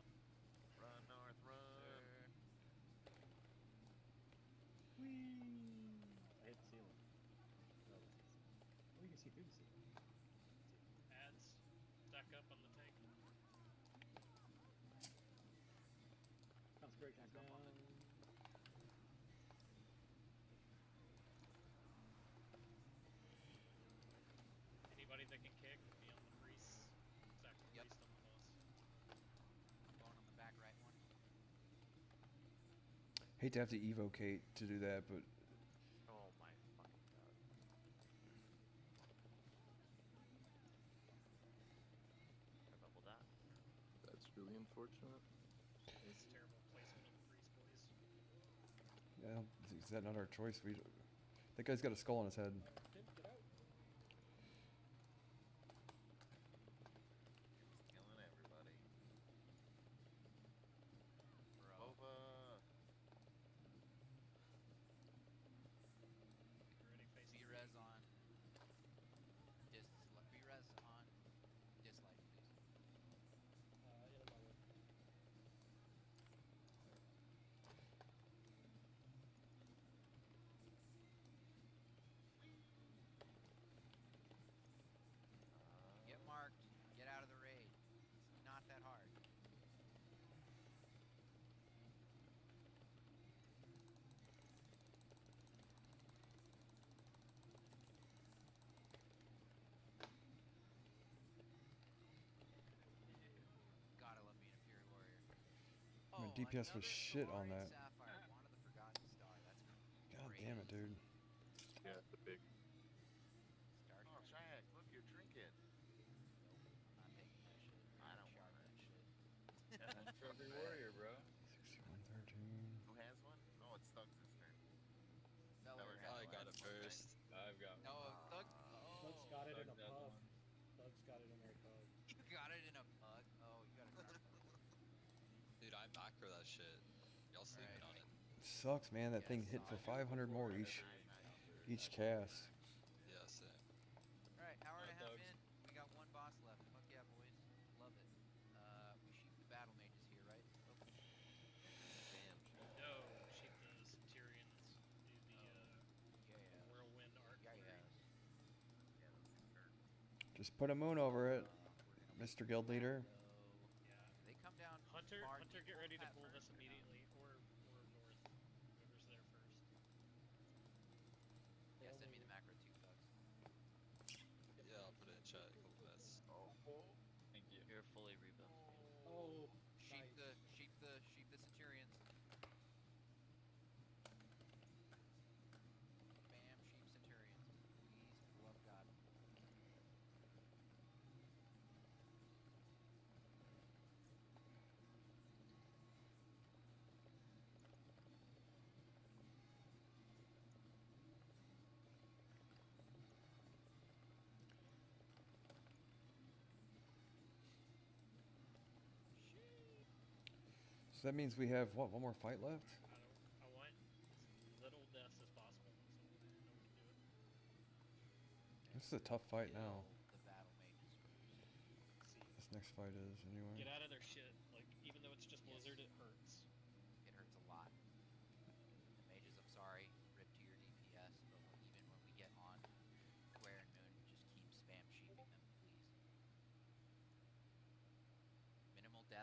S3: Run, North, run.
S6: Sir.
S5: Whee! I hit the ceiling. No, that's the ceiling. Oh, you can see through the ceiling.
S7: Ads. Stack up on the tank.
S5: Consecration's down.
S7: Anybody that can kick, be on the priest. Sack the
S6: Yep.
S7: priest on the boss.
S6: Going on the back right one.
S1: Hate to have to evocate to do that, but
S2: Oh my fucking god. I bubbled that.
S8: That's really unfortunate.
S7: It's a terrible placement on the priest, boys.
S1: yeah, is that not our choice? That guy's got a skull on his head.
S11: Tim, get out.
S3: Killing everybody.
S6: Bro.
S3: Boba.
S7: Already facing.
S6: B-res on. B-res on. Dislike, please.
S11: In my way.
S6: Get marked. Get out of the raid. It's not that hard. Gotta love being a Fury Warrior.
S1: I mean, DPS was
S6: another
S1: shit on
S6: Galarian
S1: that.
S6: Sapphire. Wanted the Forgotten Star. That's
S1: God
S6: great.
S1: damn it, dude.
S8: Yeah, the big.
S6: Star
S3: Oh,
S6: Trek.
S3: Shaq, look, your trinket.
S6: Nope. I'm not taking that shit.
S3: I don't
S6: Sharp
S3: want it.
S6: that shit.
S3: I'm
S5: Treasure warrior, bro.
S1: 6113.
S3: Who has one? Oh, it's Doug's turn.
S6: Feller
S3: Feller
S6: has
S3: got
S6: one.
S3: it.
S12: got it first.
S5: I've got
S6: No,
S5: one.
S6: Doug.
S11: Doug's got it in a
S5: Doug has
S11: pub.
S5: one.
S11: Doug's got it in a pub.
S6: You got it in a pug. Oh, you got a grab.
S12: Dude, I'm back for that shit. Y'all sleeping
S6: Right.
S12: on it.
S1: Sucks, man. That
S6: Yeah,
S1: thing hit for
S6: solid.
S1: 500 more each cast.
S12: Yeah, same.
S6: Alright, hour and a half
S5: Doug's.
S6: in. We got one boss left. Fuck yeah, boys. Love it. We sheep the battle mages here, right? Oh,
S3: Damn.
S7: No, sheep the Centurions. Do the
S6: yeah.
S7: whirlwind arc.
S6: Yeah,
S7: three.
S6: yeah.
S3: Yeah, those things hurt.
S1: Just put a moon over it,
S6: We're gonna
S1: Mr. Guild Leader.
S7: Yeah.
S6: They come down.
S7: Hunter,
S6: far
S7: Hunter,
S6: deep
S7: get ready to
S6: path
S7: pull
S6: first
S7: this
S6: or not?
S7: immediately, or north, whoever's there first.
S6: Yeah, send me the macro too, folks.
S12: Yeah, I'll put it in chat. Cool, that's.
S3: Oh,
S5: Thank you.
S2: You're fully rebuilt.
S11: Oh,
S6: Sheep
S11: nice.
S6: sheep the centurions. Bam, sheep centurions. Please, for the love of God.
S1: So that means we have, what, one more fight left?
S7: I want as little deaths as possible, so we know we can do it.
S1: This is a tough fight now.
S6: Kill the battle mages first.
S7: See,
S1: This next fight is, anyway.
S7: get out of their shit. Like, even though it's just
S6: Yes.
S7: Blizzard, it hurts.
S6: It hurts a lot. The mages, I'm sorry. Rip to your DPS.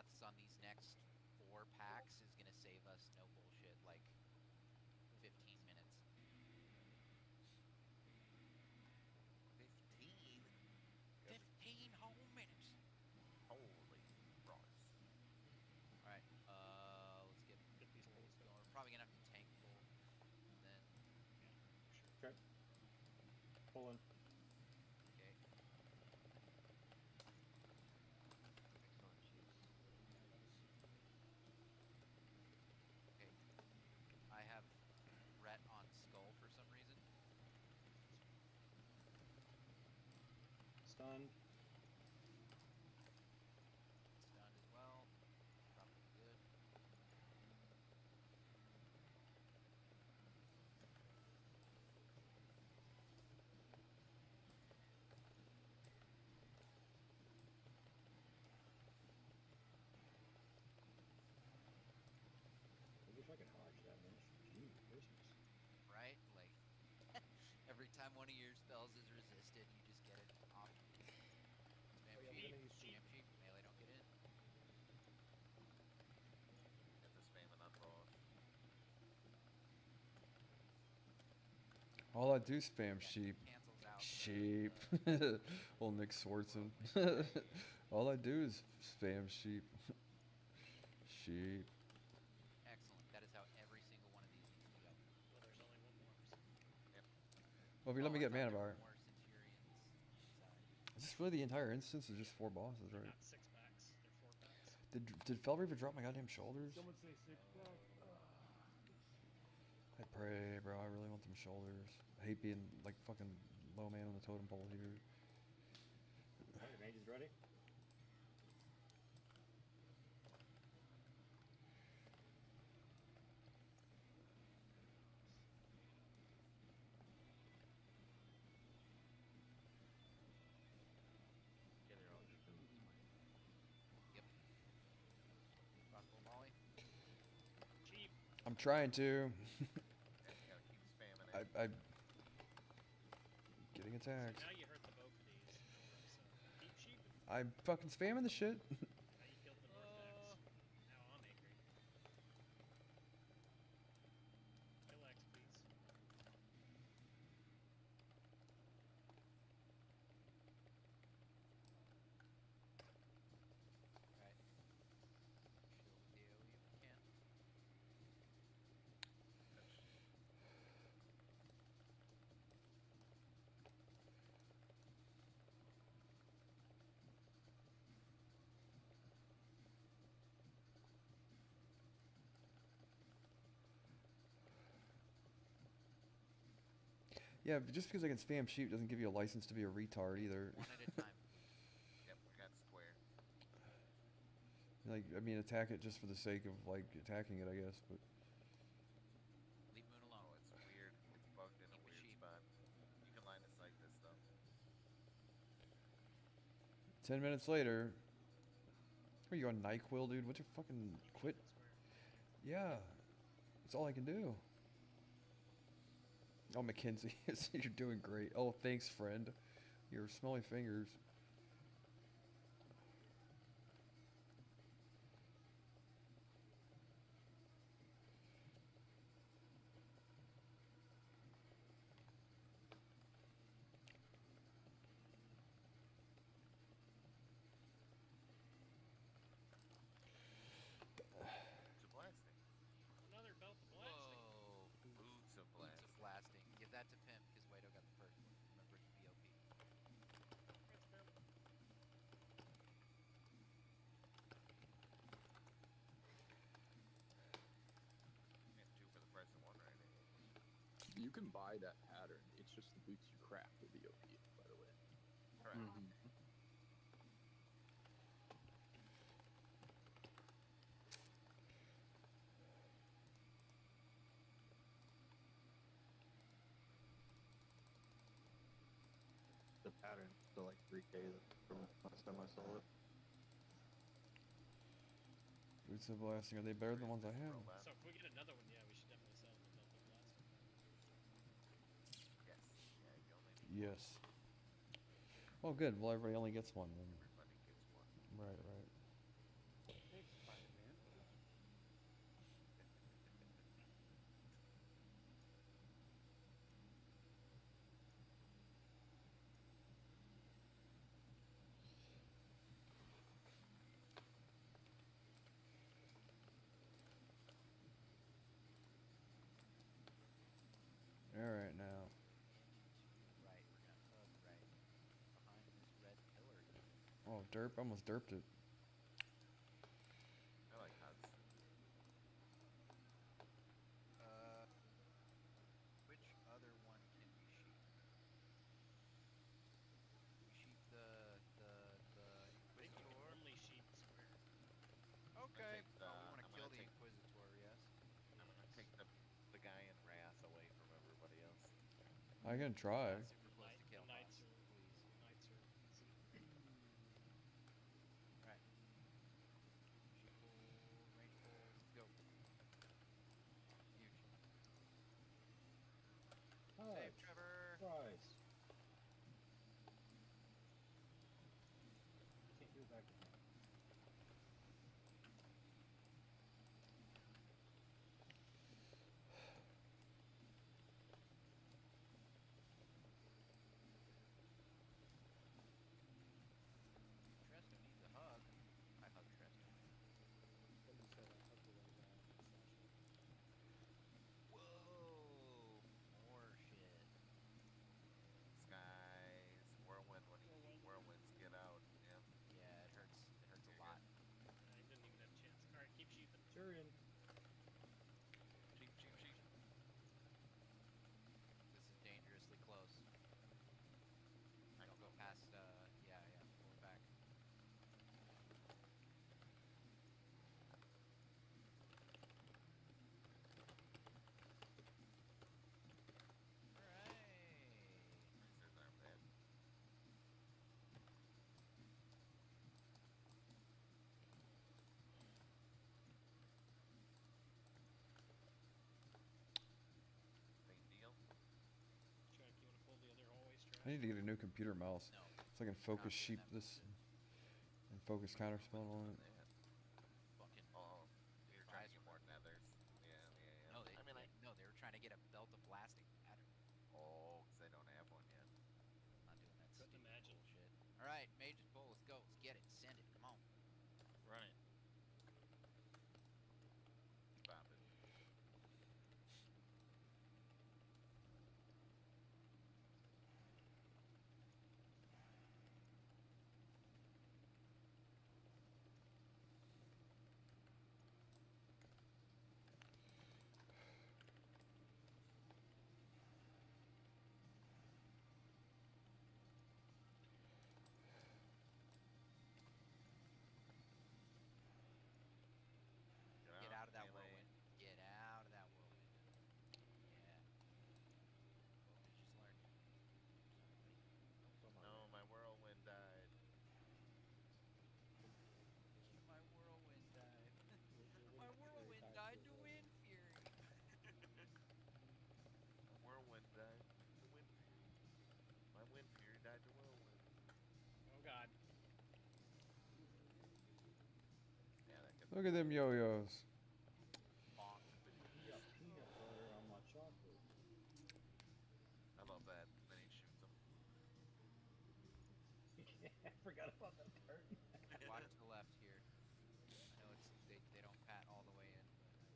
S6: deaths on these next 4 packs is gonna save us no bullshit like 15 minutes.
S3: 15?
S6: 15 whole minutes.
S3: Holy Christ.
S6: Alright, let's get pulls going. We're probably gonna have to tank pull then.
S5: Okay. Pull in.
S6: Okay.
S12: Excellent, jeez.
S6: Okay. I have Rhett on Skull for some reason.
S5: Stunned.
S6: Stunned as well. Probably good.
S5: I wish I could hodge that much. Gee, Christmas.
S6: Right? Like, every time one of your spells is resisted, you just get it off. Spam
S11: Oh, yeah, we're
S6: sheep,
S11: gonna use
S6: spam sheep, melee don't get in.
S3: Get the spam and unboss.
S1: All I do spam sheep.
S6: Cancels out.
S1: Sheep. Old Nick Swartzen. All I do is spam sheep. Sheep.
S6: Excellent. That is how every single one of these needs to go.
S7: Well, there's only one more. So.
S1: Well, if you let me
S6: I
S1: get
S6: thought
S1: mana
S6: there were
S1: bar.
S6: more Centurions inside.
S1: Is this really the entire instance or just 4 bosses, right?
S7: Not 6 packs. They're 4 packs.
S1: Did Felreaver drop my goddamn shoulders?
S11: Someone say 6 pack.
S1: I pray, bro. I really want them shoulders. I hate being like fucking low man on the totem pole here.
S5: Alright, your mage is ready.
S2: Yeah, they're all good.
S6: Yep. Crossbow volley.
S7: Cheap.
S1: I'm trying to.
S3: Yeah, you gotta keep spamming it.
S1: I getting attacked.
S7: Now you hurt the bow for these. So keep sheeping.
S1: I'm fucking spamming the shit.
S7: Now you killed the North X. Now I'm angry. Kill X, please.
S6: Alright. Shield with the AoE if we can.
S1: Yeah, but just because I can spam sheep doesn't give you a license to be a retard either.
S6: One at a time.
S3: Yep, we got square.
S1: Like, I mean, attack it just for the sake of like attacking it, I guess. But
S6: Leave Moon alone.
S3: Oh, it's weird. It's bugged in a
S6: Keep the
S3: weird
S6: sheep.
S3: spot. You can line of sight this stuff.
S1: 10 minutes later, what are you on NyQuil, dude? What's your fucking quit? Yeah, that's all I can do. Oh, Mackenzie, you're doing great. Oh, thanks, friend. Your smelly fingers.
S3: Boots of blasting.
S7: Another belt of blasting.
S6: Whoa.
S3: Boots of
S6: Boots
S3: blasting.
S6: of blasting. Give that to Pimp because Waito got the first one. Remember it's BOP.
S7: That's fair.
S3: And 2 for the price of 1, right?
S8: You can buy that pattern. It's just the boots you craft with the OP, by the way.
S3: Correct.
S12: The pattern, so like 3K from last time I saw it.
S1: Boots of blasting. Are they better than the ones I have?
S3: Robot.
S7: So if we get another one, yeah, we should definitely sell the belt of blasting.
S3: Yes. Yeah, you only need
S1: Yes. Oh, good. Well, everybody only gets one then.
S3: everybody gets one.
S1: Right, right.
S11: Hey,
S1: derp. I almost derped it.
S3: I like huts.
S6: Which other one can we sheep? We sheep the
S7: I think you can
S6: Inquisitor.
S7: only sheep square.
S6: Okay.
S3: take
S6: Oh, we want to
S3: I'm
S6: kill
S3: gonna
S6: the
S3: take
S6: Inquisitor, yes.
S3: I'm gonna take the guy in wrath away from everybody else.
S1: I can try.
S6: Not super close to
S7: The
S6: kill
S7: knights
S6: boss,
S7: are
S6: please.
S7: knights are easy.
S6: Alright. Sheep pulls, range pulls, let's go. Huge. Save
S5: Hush.
S6: Trevor.
S5: Surprise. Can't do it back again.
S6: Tresto needs a hug. I hug Tresto.
S11: When you said I hugged away that slashing.
S6: Whoa! More shit.
S3: Skies, whirlwind when he whirlwinds get out. Yeah.
S6: Yeah, it hurts. It hurts a
S3: You're
S6: lot.
S7: I didn't even have a chance. All right, keep sheeping.
S5: Sure in.
S3: Sheep, sheep, sheep.
S6: This is dangerously close. Don't go past, yeah, pull it back. Alright.
S3: Says I'm dead. Same deal.
S7: Track, you want to pull the other hallway strap?
S1: I need to get a new computer mouse,
S6: No.
S1: so I can focus sheep
S6: that
S1: this and focus counterspell on it.
S6: Fucking
S3: Oh, you're trying to
S6: fries
S3: get
S6: were-
S3: more nethers. Yeah.
S6: No, they
S3: I mean,
S6: no, they were trying to get a belt of blasting pattern.
S3: oh, because I don't have one yet.
S6: Not doing that
S7: Couldn't
S6: stupid
S7: imagine.
S6: bullshit. Alright, mage's pull, let's go. Let's get it. Send it. Come on.
S3: Run it. Stop it.
S6: Get out of that
S3: melee.
S6: whirlwind. Get out of that whirlwind. Yeah. What we just learned.
S3: No, my whirlwind died.
S6: My whirlwind died.
S11: Your
S6: My
S11: wind fury
S6: whirlwind
S11: died
S6: died
S11: to
S6: to
S11: a
S6: wind fury.
S3: My whirlwind died to wind fury. My wind fury died to whirlwind.
S7: Oh God.
S3: Yeah, that could
S1: Look at them yo-yos.
S6: Bonk.
S5: You got peanut butter on my chocolate.
S3: I love that. Then he shoots him.
S5: I forgot about that part.
S6: Watch to the left here. I know it's they don't pat all the way in, but I want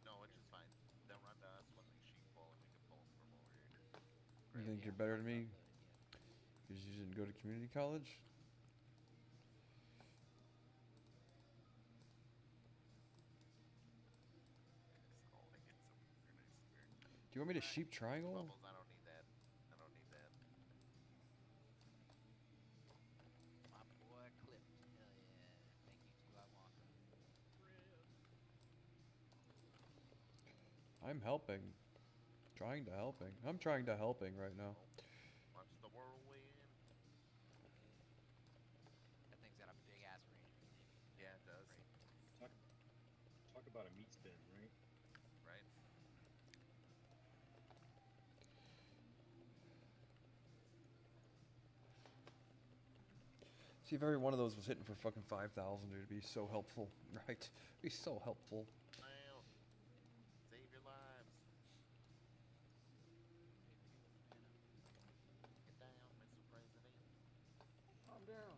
S3: No, which is fine. They'll run to us when they sheep pull, and we can pull them from over here.
S1: You
S6: Great,
S1: think
S6: yeah,
S1: you're better
S6: talk
S1: than me
S6: about the- yeah.
S1: because you didn't go to community college?
S3: It's calling it so weird, I swear.
S1: Do you want me to sheep triangle?
S3: Bubbles, I don't need that. I don't need that.
S6: My boy clipped. Hell yeah. Thank you too, I walk.
S1: I'm helping. Trying to helping. I'm trying to helping right now.
S3: Oh, watch the whirlwind.
S6: That thing's got a big ass range of enemies.
S3: Yeah, it does.
S6: Great.
S5: Talk about a meat spin, right?
S3: Right?
S1: See if every one of those was hitting for fucking 5,000, dude, it'd be so helpful, right? It'd be so helpful.
S3: Well, save your lives. Get down, Mr. President.
S11: I'm down.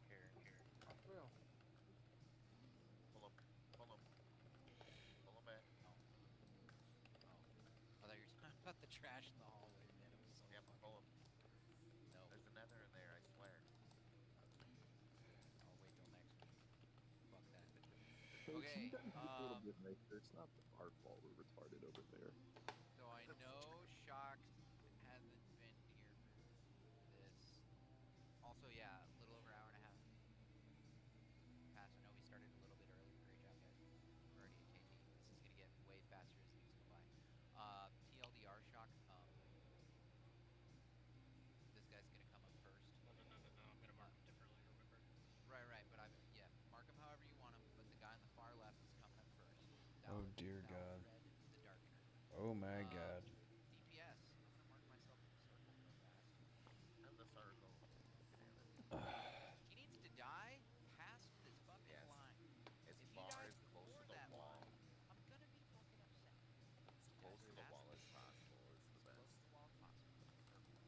S3: Here.
S11: I fell.
S3: Pull him. Pull him. Pull him back.
S6: Oh. I thought you were talking about the trash in the hallway, man. It was so
S3: Yep,
S6: fucking...
S3: pull him.
S6: No.
S3: There's a nether in there, I swear.
S8: you
S6: Okay,
S8: guys be a little bit nicer? It's not our fault we're retarded over there.
S6: so I know Shocked hasn't been here for this. Also, yeah, a little over an hour and a half passed. I know we started a little bit early. Great job, guys. We're already at KT. This is gonna get way faster as the weeks go by. TLDR Shock. This guy's gonna come up first.
S7: No, no, no, no, no. I'm gonna mark them differently. Remember?
S6: Right. But yeah, mark him however you want him. But the guy on the far left is coming up first.
S1: Oh dear God.
S6: Red, the Darkener.
S1: Oh my God.
S6: DPS. I'm gonna mark myself in the circle real fast.
S3: And the circle. Damn it.
S6: He needs to die past this fucking
S3: Yes.
S6: line.
S3: As
S6: If he
S3: far
S6: dies
S3: as close
S6: before
S3: to the
S6: that
S3: wall,
S6: line, I'm gonna be fucking upset.
S3: as
S6: He
S3: close
S6: dies
S3: to the
S6: past
S3: wall as possible is the
S6: as close
S3: best.
S6: to the wall as possible. Perfect.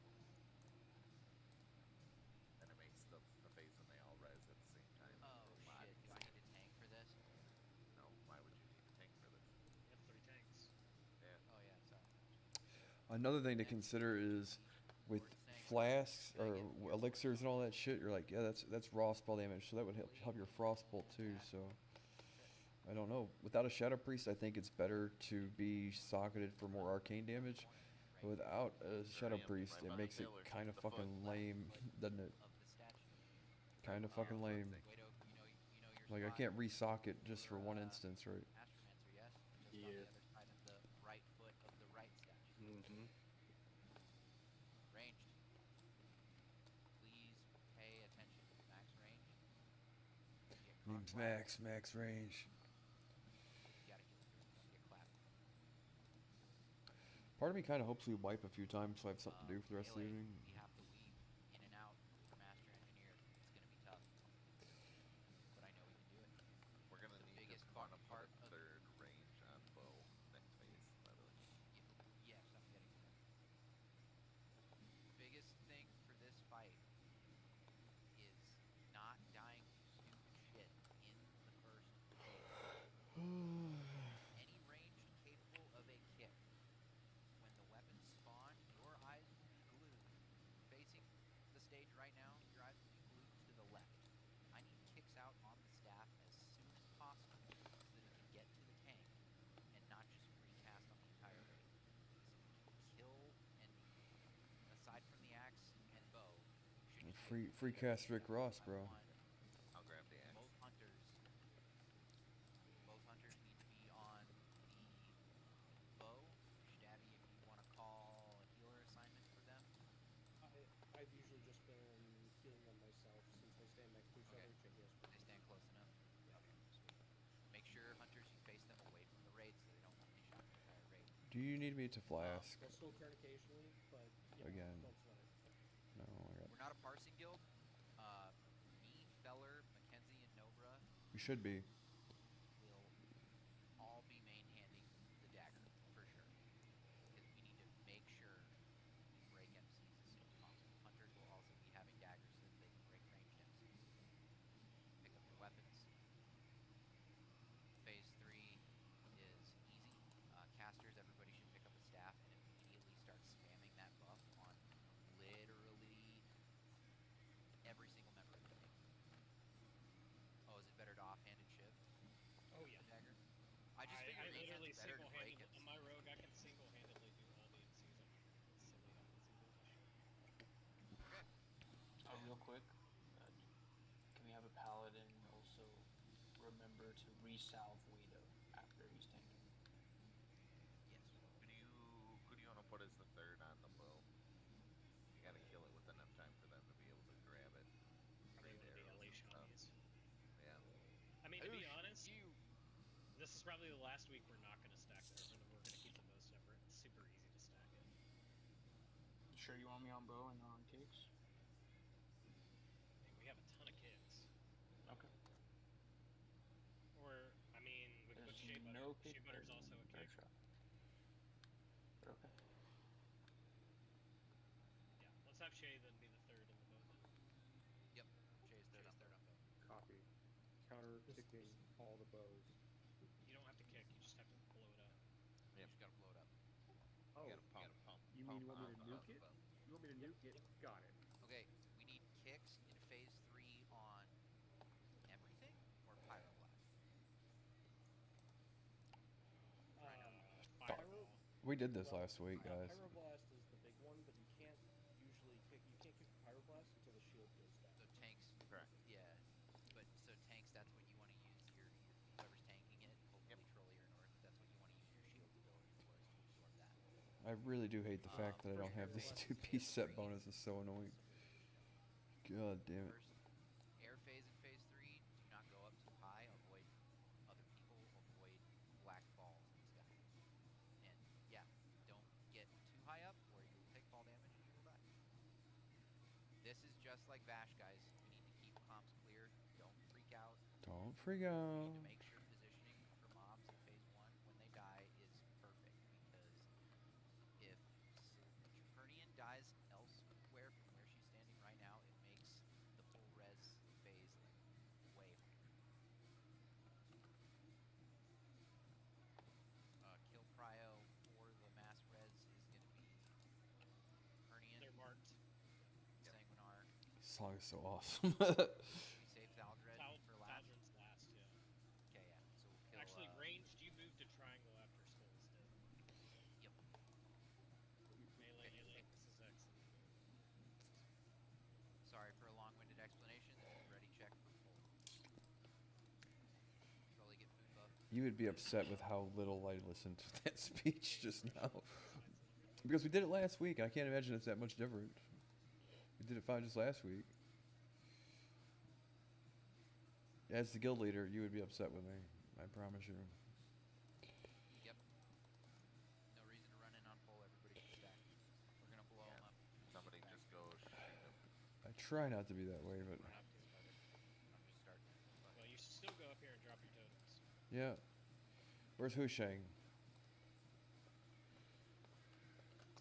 S3: And it makes the phase when they all res at the same time
S6: Oh
S3: a lot
S6: shit, do I
S3: easier.
S6: need to tank for this?
S3: No, why would you need to tank for this?
S7: You have 3 tanks.
S3: Yeah.
S6: Oh yeah, sorry.
S1: Another thing to
S6: Next,
S1: consider is with
S6: Lord's saying,
S1: flasks
S6: can I
S1: or
S6: get 4
S1: elixirs and all that shit, you're like, yeah, that's raw spell damage, so that would
S6: Please.
S1: help your frost bolt too.
S6: That's
S1: So
S6: it.
S1: I don't know. Without a Shadow Priest, I think it's better to be socketed for more arcane damage. But without a Shadow
S3: I am,
S1: Priest,
S3: right
S1: it
S3: behind
S1: makes it
S3: Taylor,
S1: kind of
S3: the foot.
S1: fucking lame, doesn't it?
S6: Of the statue.
S1: Kind of fucking lame.
S6: Wait, you know your
S1: Like I
S6: spot
S1: can't resock it just
S6: for,
S1: for one instance, right?
S6: Astromancer, yes? Just on
S12: Yeah.
S6: the other side of the right foot of the right statue.
S12: Mm-hmm.
S6: Ranged. Please pay attention. Max range. Get caught
S1: Name's
S6: flat.
S1: Max range.
S6: You gotta heal through. Don't get clapped.
S1: Part of me kind of hopes we wipe a few times so I have something to do for the rest of the
S6: Melee,
S1: evening.
S6: we have to weave in and out for Master Engineer. It's gonna be tough. But I know we can do it.
S3: We're gonna
S6: The
S3: need to
S6: biggest
S3: want to
S6: fucking
S3: put
S6: part
S3: a
S6: of
S3: third range on bow next phase, by the way.
S6: Yes, I'm getting to that. Biggest thing for this fight is not dying to stupid shit in the first phase. Any ranged capable of a kick. When the weapons spawn, your eyes will be glued. You're facing the stage right now, your eyes will be glued to the left. I need kicks out on the staff as soon as possible so that it can get to the tank and not just free cast on the entire raid. So we can kill, and aside from the axe and bow, should just be
S1: Free cast Rick Ross, bro.
S3: I'll grab the axe.
S6: both hunters need to be on the bow. Stabby, if you want to call a healer assignment for them.
S11: I've usually just been healing them myself since they stand next to each
S6: Okay.
S11: other.
S6: They stand close enough?
S11: Yeah.
S6: Okay, sweet. Make sure, hunters, you face them away from the raid so they don't multi-shot the entire raid.
S1: Do you need me to flask?
S11: They'll still turn occasionally, but
S1: Again.
S11: don't sweat it.
S1: No, I got.
S6: We're not a parsing guild. Me, Feller, Mackenzie, and Novra
S1: We should be.
S6: will all be main-handing the dagger, for sure. Because we need to make sure we break MCs as soon as possible. Hunters will also be having daggers so that they can break ranged MCs. Pick up your weapons. Phase 3 is easy. Casters, everybody should pick up a staff and immediately start spamming that buff on literally every single member of the team. Oh, is it better to offhanded shiv?
S7: Oh yeah.
S6: The dagger? I just figured
S7: I literally
S6: it's better to break
S7: single-handedly,
S6: it.
S7: on my rogue, I can single-handedly do all the MCs on my rogue. It's silly how easy it is to shit.
S6: Okay.
S12: Real quick, can we have a paladin also remember to resalve Guido after he's tanking?
S6: Yes.
S3: Who do you want to put as the third on the bow? You gotta kill it with enough time for them to be able to grab it.
S7: Probably one of the LA Shawnees.
S3: Yeah.
S7: I mean, to be honest, this is probably the last week we're not going to stack it. We're going to keep them both separate. It's super easy to stack it.
S12: Sure you want me on bow and not on kicks?
S7: I mean, we have a ton of kicks.
S12: Okay.
S7: Or, I mean, we could put Shea Butter.
S12: No kick
S7: Shea Butter's also a kick.
S12: shot. But okay.
S7: Yeah, let's have Shea then be the third in the boat then.
S6: Yep. Shay's third on bow.
S4: Copy. Counter kicking all the bows.
S7: You don't have to kick, you just have to blow it up.
S6: You just gotta blow it up.
S4: Oh,
S3: You gotta pump.
S4: you mean you want me to
S3: pump
S4: nuke it?
S3: the bow.
S4: You want me to nuke it? Got it.
S6: Okay, we need kicks in phase 3 on everything or pyroblast?
S1: We did this
S11: Well,
S1: last week, guys.
S11: Pyroblast is the big one, but you can't usually kick. You can't kick the Pyroblast until the shield goes down.
S6: So tanks,
S3: Correct.
S6: yeah. But so tanks, that's what you want to use your whoever's tanking it. Hopefully trolley or north. That's what you want to use your shield's ability for, is to absorb that.
S1: I really do hate the fact that I don't have these
S11: Pyroblast
S1: 2 piece
S11: is
S1: set
S6: free.
S1: bonuses. So annoying. God damn it.
S6: First air phase and phase 3, do not go up too high. Avoid other people. Avoid black balls in the sky. And yeah, don't get too high up, or you will take fall damage and you will die. This is just like Vash, guys. We need to keep comms clear. Don't freak out.
S1: Don't freak
S6: We
S1: out.
S6: need to make sure positioning for mobs in phase 1 when they die is perfect, because if Capernian dies elsewhere from where she's standing right now, it makes the full res phase way harder. Kill prio for the mass res is going to be Capernian,
S7: They're marked.
S6: Sanguinar.
S1: This song is so awesome.
S6: We save Thaldred for last.
S7: Thaldred's last, yeah.
S6: Okay, yeah. So we'll kill.
S7: Actually, ranged, you moved to triangle after Skulls did.
S6: Yep.
S7: Melee, you think this is excellent.
S6: Sorry for a long-winded explanation. This is ready check for pull. Probably get food buff.
S1: You would be upset with how little I listened to that speech just now. Because we did it last week. I can't imagine it's that much different. We did it fine just last week. As the guild leader, you would be upset with me. I promise you.
S6: Yep. No reason to run in on pull. Everybody can stack. We're gonna blow them up.
S3: Somebody just go shoot him.
S1: I try not to be that way, but
S6: We're not to start it. I'm just starting it. Fuck
S7: Well,
S6: it.
S7: you should still go up here and drop your totems.
S1: yeah. Where's Hushang?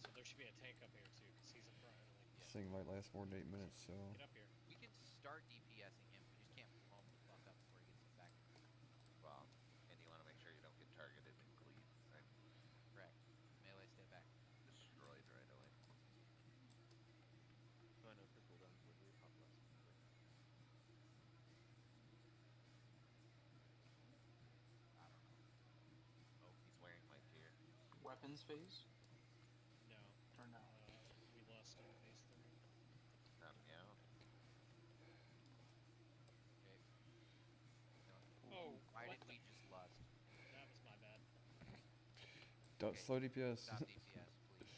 S7: So there should be a tank up here too, because he's a priority.
S6: Yes.
S1: This thing might last more than 8 minutes, so.
S7: Get up here.
S6: We can start DPSing him. We just can't blow him the fuck up before he gets his back.
S3: Well, and you want to make sure you don't get targeted and cleave. Right?
S6: Correct. Melee, stay back.
S3: Destroyed right away.
S2: So I know for cooldowns, would we pop less?
S6: I don't know.
S3: Oh, he's wearing my gear.
S12: Weapons phase?
S7: No.
S12: Or no?
S7: We lost in phase 3.
S3: Not meow.
S6: Okay.
S7: Oh,
S6: Why
S7: what
S6: did we just lust?
S7: That was my bad.
S1: Don't
S6: Okay.
S1: slow DPS.
S6: Stop DPS, please.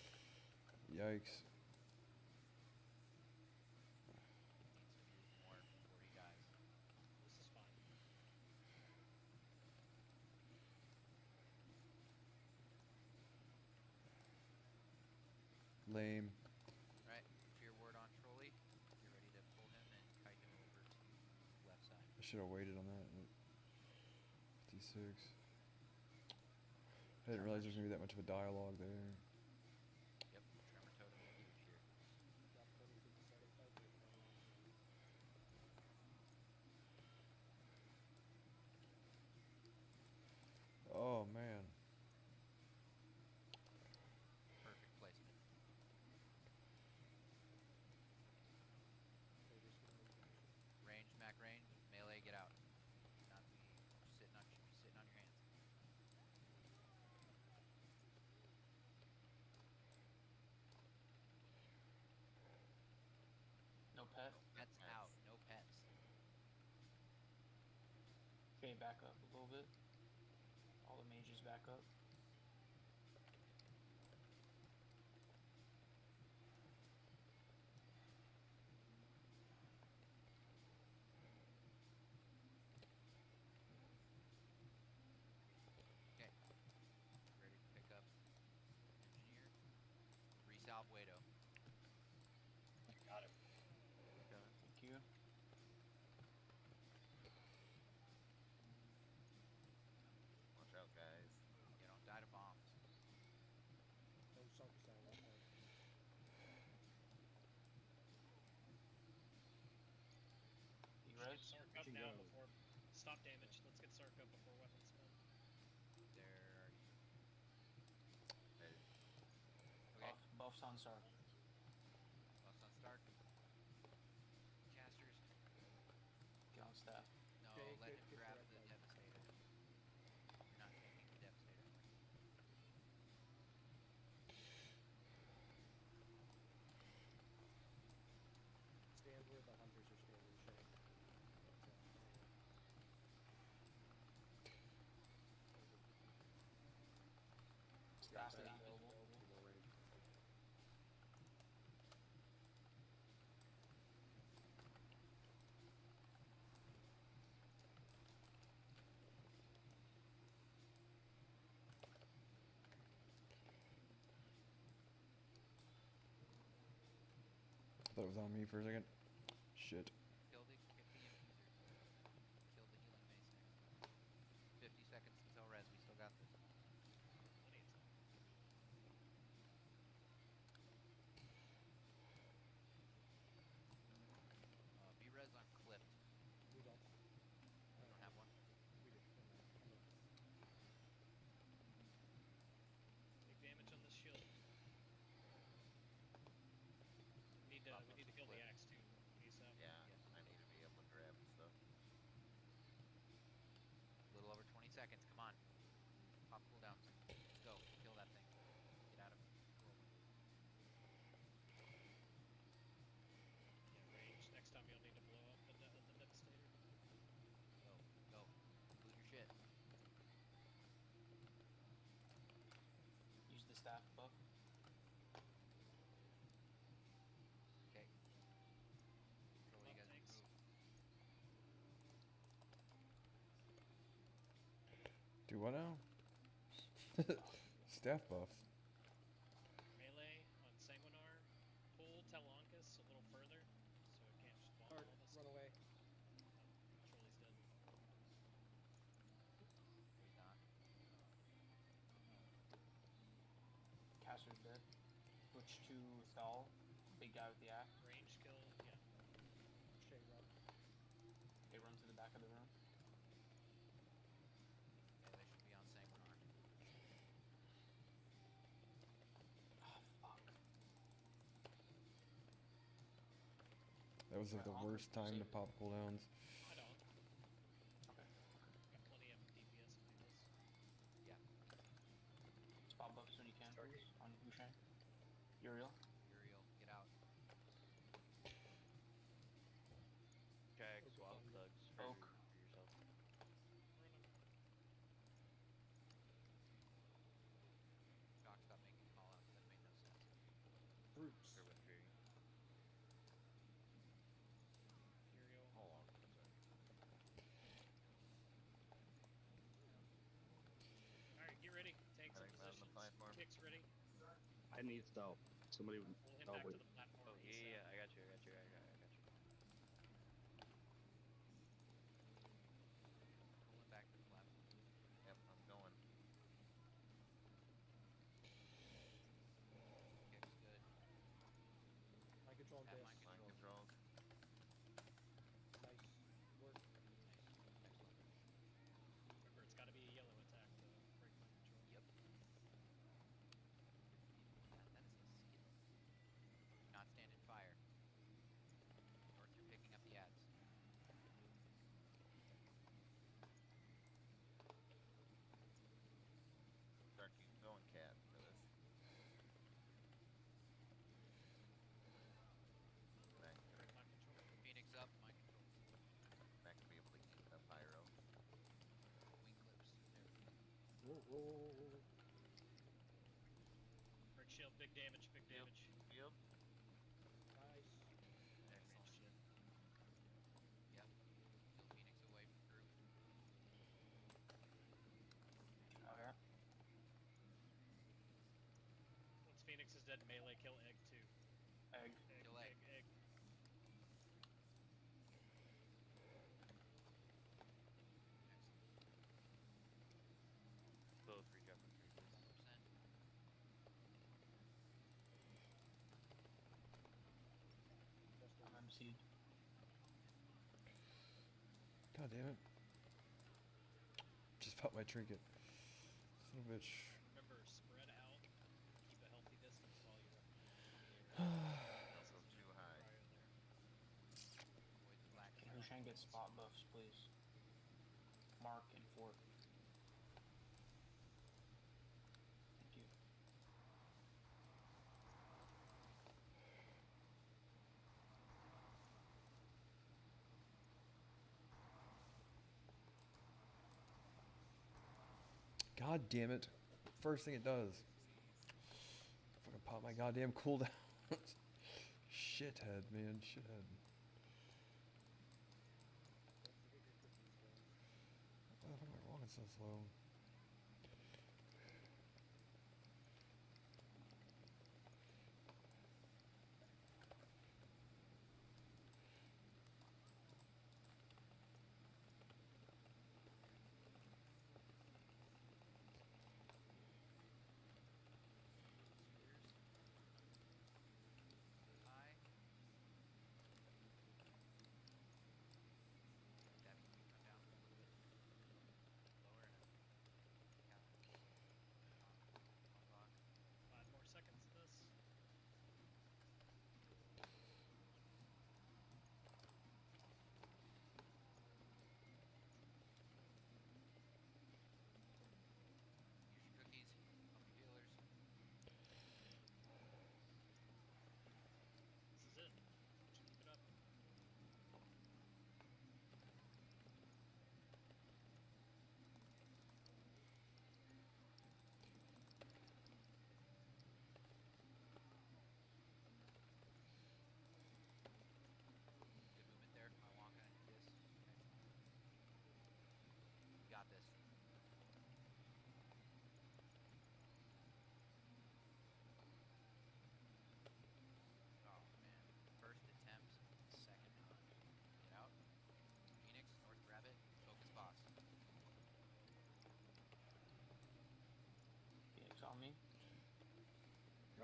S1: Yikes.
S6: Needs to move more before he dies.
S7: This is fine.
S1: Lame.
S6: Right. Fear word on trolley. Get ready to pull him and kite him over to left side.
S1: I should have waited on that. 56. I didn't realize there was going to be that much of a dialogue there.
S6: Yep. Tremor totem is huge here.
S11: Drop totems at the start of the fight, but it's not long.
S1: Oh, man.
S6: Perfect placement. Range, Mac range, melee, get out. Not be sitting on, should be sitting on your hands.
S12: No pet?
S6: Pets out, no pets.
S12: Okay, back up a little bit. All the mages back up.
S6: Okay. Ready to pick up engineer. Resolve Wado.
S5: Got it.
S12: Thank you.
S3: Watch out, guys.
S6: Yeah, don't die to bombs.
S11: No Sarkis on that part.
S12: You
S7: Get
S12: res?
S7: Sark
S5: Where'd
S7: up
S5: you
S7: now
S5: go?
S7: before. Stop damage. Let's get Sark up before weapons spin.
S6: There are you.
S3: Hey,
S6: Okay.
S12: Buffs on Sark.
S6: Buffs on Stark. Casters.
S12: Get on staff.
S6: No,
S11: Okay,
S6: let
S11: good,
S6: him
S11: good
S6: grab
S11: for
S6: the
S11: that fight.
S6: Devastator. You're not taking the Devastator.
S11: Good.
S1: Thought it was on me for a second. Shit.
S6: Kill the infuser. Kill the healing mace next. 50 seconds until res. We still got this.
S7: Plenty of time.
S6: Be res on clipped.
S11: We don't.
S6: We don't have one.
S11: We do. Never mind. I'm looking.
S7: Big damage on this shield. We need to kill the axe too. ASAP.
S3: Yeah,
S6: Yes.
S3: I need to be able to grab stuff.
S6: A little over 20 seconds. Come on. Pop cooldowns. Let's go. Kill that thing. Get out of whirlwind.
S7: Yeah, range. Next time you'll need to blow up the devastator.
S6: Go. Go. Loot your shit.
S12: Use the staff buff.
S6: Okay. Control you guys
S7: Thanks.
S6: move.
S1: Do what now? Staff buff.
S7: Melee on Sanguinar. Pull Telonkus a little further so it can't just bomb
S11: Hard.
S7: all of us.
S11: Run away.
S7: Trolley's dead.
S6: He's not.
S12: Caster's dead. Switch to Thal, big guy with the axe.
S7: Range kill. Yeah.
S11: Shay, run.
S12: They run to the back of the room.
S6: Yeah, they should be on Sanguinar.
S12: Ah, fuck.
S1: That was like the worst time to pop cooldowns.
S7: I don't.
S12: Okay.
S7: Got plenty of DPS to do this.
S6: Yeah.
S12: Spot buffs when you can, please, on Hushan. Uriel.
S6: Uriel, get out.
S2: Jag,
S11: Okay,
S2: swap,
S11: fine.
S2: thugs,
S12: Oak.
S2: for yourself.
S6: Shock, stop making call outs. That made no sense.
S11: Brutes.
S2: Or with Fury.
S7: Imperial.
S3: Hold on for a second.
S7: Alright, get ready. Tanks
S3: I
S7: in
S3: think that's
S7: position.
S3: the platform.
S7: Kicks ready.
S4: I need stealth. Somebody would.
S7: Pull him
S4: Oh,
S7: back
S4: wait.
S7: to the platform.
S2: Oh,
S7: ASAP.
S2: yeah, I got you.
S6: Pull him back to the platform.
S3: Yep, I'm going.
S6: Kick's good.
S11: Mind control and
S6: Have
S11: this.
S6: mind
S3: Mind
S6: control.
S3: controls.
S11: Nice work.
S6: Nice. Excellent.
S7: Remember, it's got to be a yellow attack to break mind control.
S6: Yep. That is a skill. Do not stand in fire. North, you're picking up the ads.
S3: Start keep going, cat, for this. Back,
S7: Break mind control.
S6: Phoenix up, mind controls.
S3: back to be able to eat a pyro.
S6: Wing clips. There.
S11: Whoa, whoa, whoa, whoa, whoa.
S7: Break shield. Big damage. Big
S3: Shield.
S7: damage.
S3: Shield.
S11: Nice.
S7: Excellent shit.
S6: Yep. Kill Phoenix away from group.
S12: Okay.
S7: Once Phoenix is dead, melee kill egg 2.
S12: Egg.
S6: Kill egg.
S7: Egg.
S6: Excellent.
S2: Both rejump and 3 please.
S6: 1%.
S11: Just
S12: I'm MC'd.
S1: God damn it. Just popped my trinket. Son of a bitch.
S7: Remember, spread out. Keep a healthy distance while you're up.
S3: Don't go too high.
S6: Avoid the black
S12: Can
S6: zone.
S12: Hushan get spot buffs, please? Mark and Fort. Thank you.
S1: God damn it. First thing it does. Fucking pop my goddamn cooldown. Shithead, man. Shithead. Why the fuck am I walking so slow?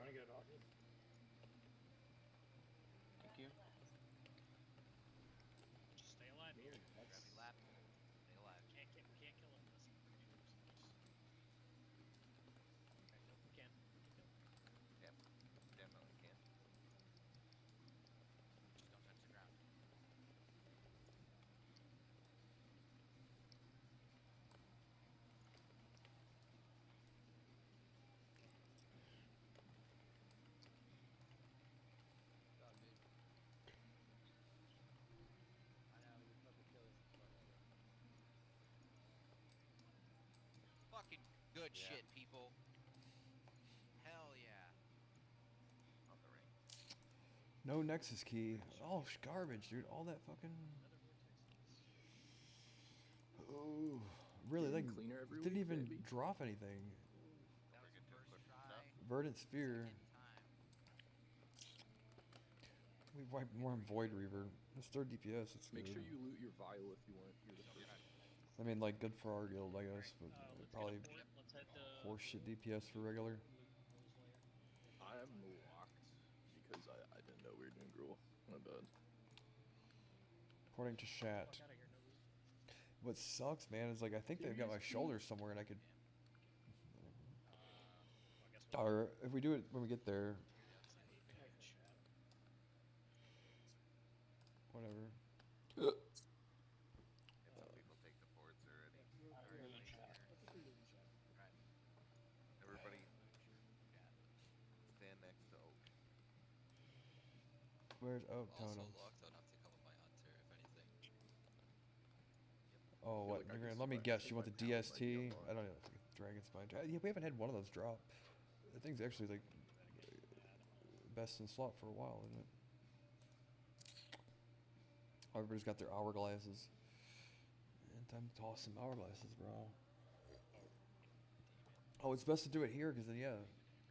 S5: trying to get it off you.
S12: Thank you.
S7: Just stay alive here.
S6: Grab your lap. Stay alive.
S7: Can't kill him unless he regenerates. Okay, nope, we can. Keep going.
S3: Yep. Definitely can.
S6: Just don't touch the ground.
S11: God, dude. I know, you're fucking killing some fuck out there.
S6: Fucking good
S3: Yeah.
S6: shit, people. Hell yeah.
S3: On the ring.
S1: No Nexus key. Oh, garbage, dude. All that fucking.
S7: Another vortex.
S1: Oh, really?
S8: Getting
S1: Like,
S8: cleaner every
S1: didn't
S8: week,
S1: even
S8: baby.
S1: drop anything.
S6: That was
S3: Bring it to
S6: first
S3: equip
S6: try.
S3: stuff.
S1: Verdant Sphere.
S6: Second time.
S1: We wiped more than Void Reaver. It's 3rd DPS. It's
S8: Make
S1: good.
S8: sure you loot your vial if you want. You're the first.
S1: I mean, like, good for our guild, I guess, but
S7: Let's
S1: probably
S7: get a port. Let's head to
S1: horseshit DPS for regular.
S7: Rose Lair.
S8: I'm locked because I didn't know we were doing gruel. My bad.
S1: According to Shat.
S7: Fuck out of here, no loot.
S1: What sucks, man, is like I think they've got my shoulder somewhere, and I could.
S7: Well, I guess we'll
S1: Or if we do it when we get there,
S7: check chat.
S1: whatever.
S3: And some people take the ports already.
S11: We're
S12: Alright,
S11: in
S12: really
S11: chat.
S12: chat.
S11: I think we're in chat.
S6: Right.
S3: Everybody
S6: Chat.
S3: stand next to Oak.
S1: Where's Oak
S13: Also
S1: Totems?
S13: locked on have to come with my hunter if anything.
S1: Oh, what?
S8: like I
S1: You're
S8: can
S1: gonna, let me
S8: select
S1: guess.
S8: if
S1: You want
S8: my
S1: the
S8: palette might be
S1: DST?
S8: unlocked.
S1: I don't know. Dragon Spine. Yeah, we haven't had one of those drop. That thing's actually like best in slot for a while, isn't it? Everybody's got their hourglasses. And time to toss some hourglasses, bro. Oh, it's best to do it here because then, yeah,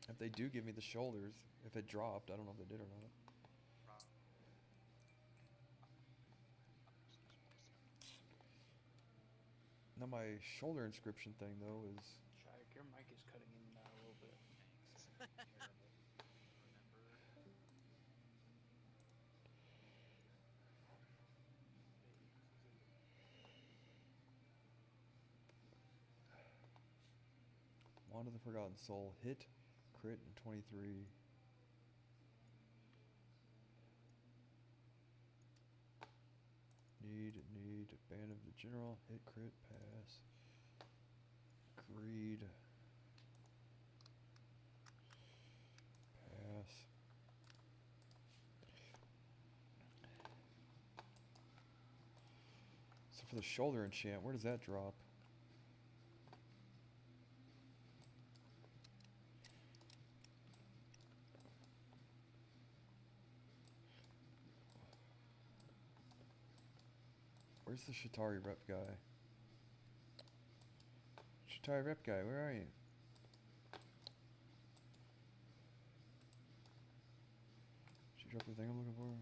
S1: if they do give me the shoulders, if it dropped, I don't know if they did or not. Now my shoulder inscription thing though is
S12: Shaq, your mic is cutting in and out a little bit.
S6: Thanks. Terrible. Remember.
S1: Wand of the Forgotten Soul. Hit, crit, and 23. Need, Band of the General. Hit, crit, pass. Greed. Pass. So for the shoulder enchant, where does that drop? Where's the Shatari rep guy? Shatari rep guy, where are you? Did you drop the thing I'm looking for?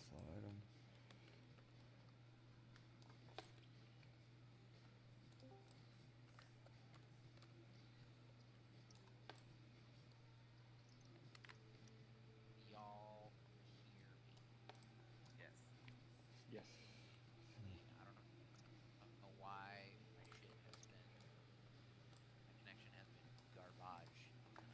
S1: Slide him.
S6: Y'all hear me?
S3: Yes.
S12: Yes.
S6: I don't know why my shit has been, my connection has been garbage tonight.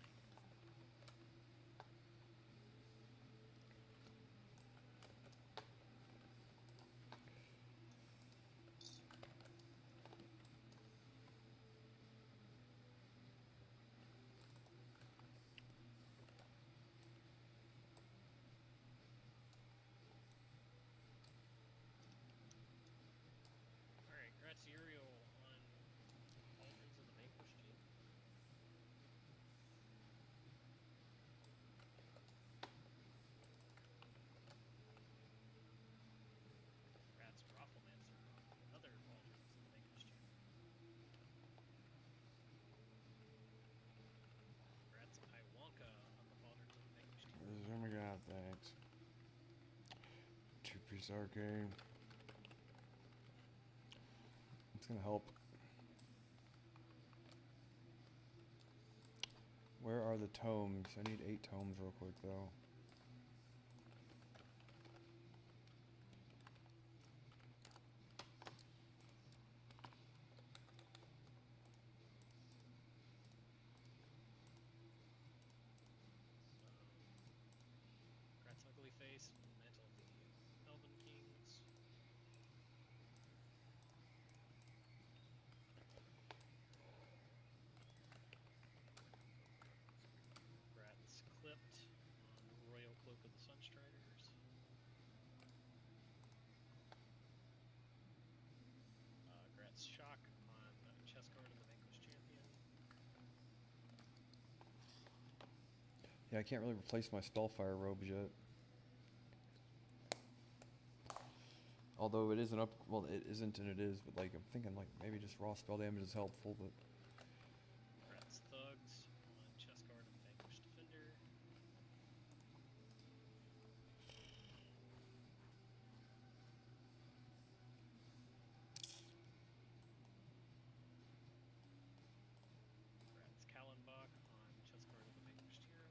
S7: Alright, Grazierial on Cauldrons of the Vanquished team. Rat's Rafflemancer on another Cauldrons of the Vanquished team. Rat's Iwonka on the Cauldrons of the Vanquished team.
S1: Oh my god, thanks. 2-piece arcane. It's gonna help. Where are the tomes? I need 8 tomes real quick though.
S7: Grat's ugly face, mantle of the Elven Kings. Grat's clipped on Royal Cloak of the Sunstriders. Grat's shock on Chessguard of the Vanquished Champion.
S1: Yeah, I can't really replace my Spellfire robes yet. Although it isn't up, well, it isn't and it is, but like I'm thinking like maybe just raw spell damage is helpful, but
S7: Grat's thugs on Chessguard of the Vanquished Defender. Grat's Kallenbach on Chessguard of the Vanquished Hero.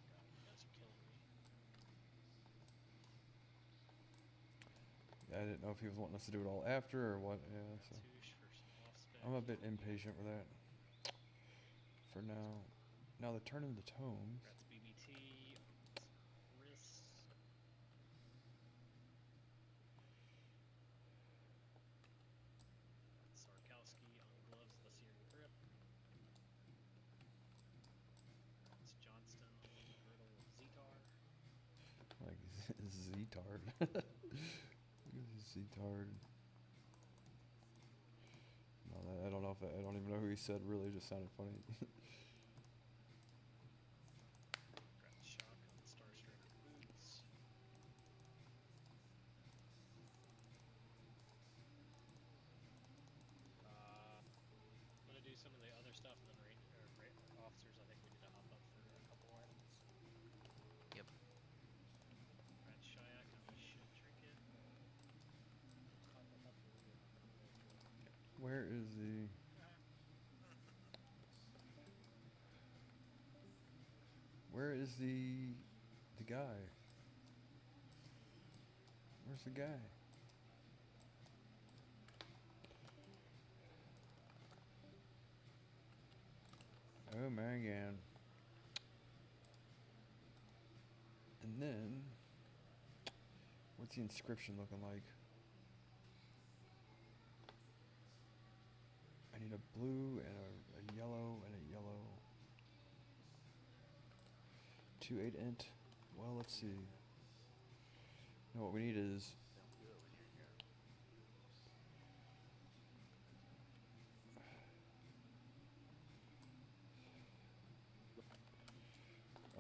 S7: God, you guys are killing me.
S1: I didn't know if he was wanting us to do it all after or what. Yeah, so
S7: Touche for some off-spec.
S1: I'm a bit impatient with that. For now. Now the turn of the tomes.
S7: Grat's BBT on wrists. Sarkowski on gloves of the Searing Grip. Grat's Johnston on the girdle of Zetar.
S1: Like Zetard. Zetard. No, I don't know if I don't even know who he said. Really, just sounded funny.
S7: Grat's shock on the Star Striker boots. I'm gonna do some of the other stuff, and then officers. I think we need to hop up for a couple items.
S6: Yep.
S7: Grat's Shayak on the Shield Trinket.
S1: Where is the? Where is the guy? Where's the guy? Oh my god. And then, what's the inscription looking like? I need a blue and a yellow and a yellow. 2 8-int. Well, let's see. No, what we need is
S2: Don't do it when you're here.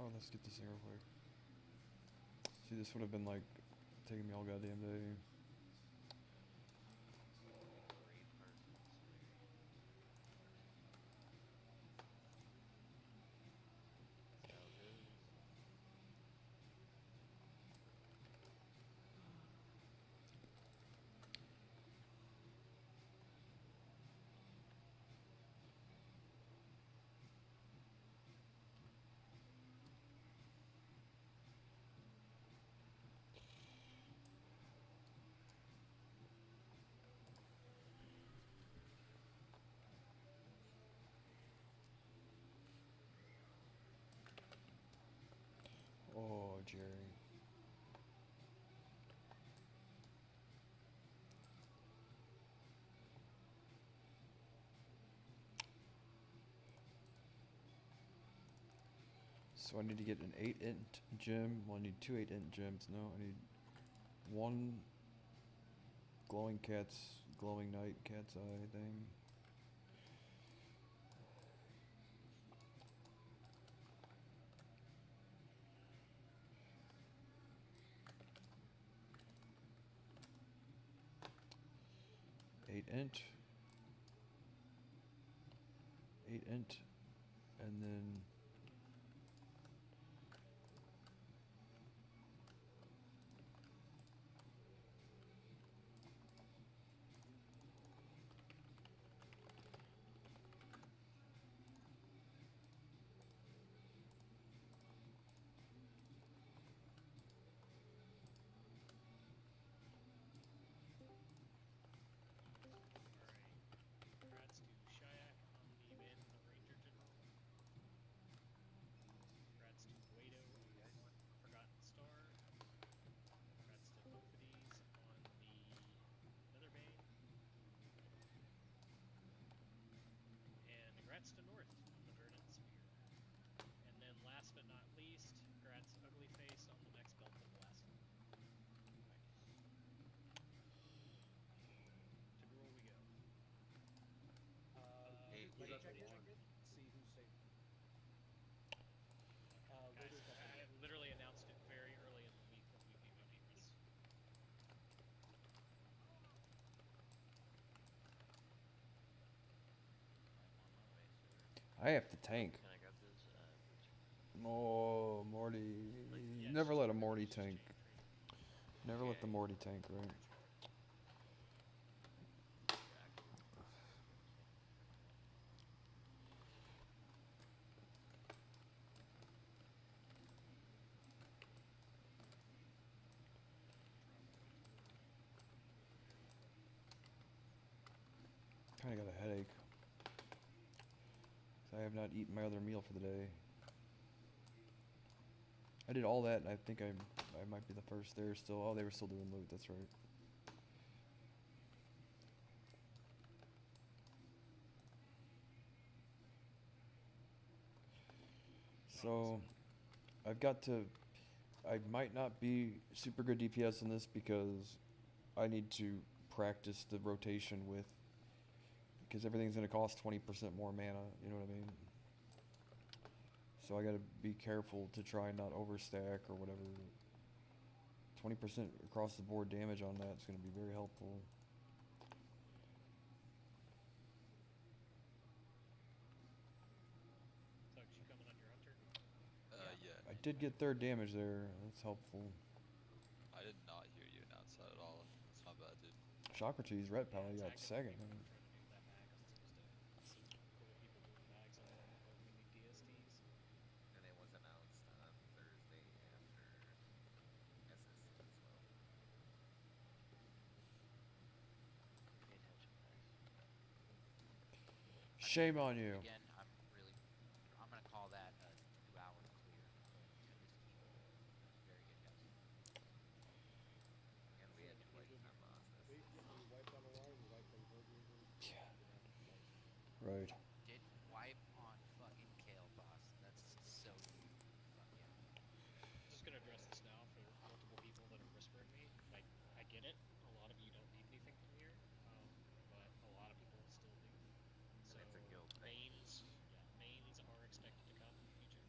S1: oh, let's get this thing real quick. See, this would have been like taking me all goddamn day.
S2: Great person, That's how it goes.
S1: Oh, Jerry. So I need to get an 8-int gem. Well, I need 2 8-int gems. No, I need 1 glowing night cat's eye thing. Eight int, and then I have to tank.
S2: Can I grab those boots?
S1: Oh, Morty.
S7: Yeah,
S1: Never
S7: it's
S1: let a
S7: just
S1: Morty
S7: it's just
S1: tank.
S7: chain 3.
S1: Never let the
S2: Okay.
S1: Morty tank, right?
S2: Exactly.
S1: Kind of got a headache. I have not eaten my other meal for the day. I did all that, and I think I might be the first there still. Oh, they were still doing loot. That's right. So, I've got to. I might not be super good DPS in this because I need to practice the rotation with. Because everything's going to cost 20% more mana. You know what I mean? So I got to be careful to try and not overstack or whatever. 20% across the board damage on that is going to be very helpful.
S7: So, you coming on your hunter?
S13: Yeah.
S1: I did get third damage there. That's helpful.
S13: I did not hear you announce that at all. That's not bad, dude.
S1: Socrates, Red Pal,
S7: Yeah,
S1: got
S7: tagged a couple
S1: second.
S7: people that were trying to do that mag. I was supposed to see cool people doing mags on there, but we need DSTs.
S3: And it was announced on Thursday after SSC as well.
S2: Pay attention, guys.
S1: Shame on you.
S6: Again, I'm gonna call that a 2-hour clear of Tempest Keep. Very good, guys.
S3: And we had 2 wipes on bosses.
S11: We wiped on Alarm, we wiped on Horde Weaver.
S1: Right.
S6: Did wipe on fucking Kael'thas. That's so easy. Fuck yeah.
S7: Just gonna address this now for multiple people that are whispering me. Like, I get it. A lot of you don't need anything from here, but a lot of people still do.
S3: And
S7: So
S3: it's a guild thing.
S7: mains are expected to come in the future.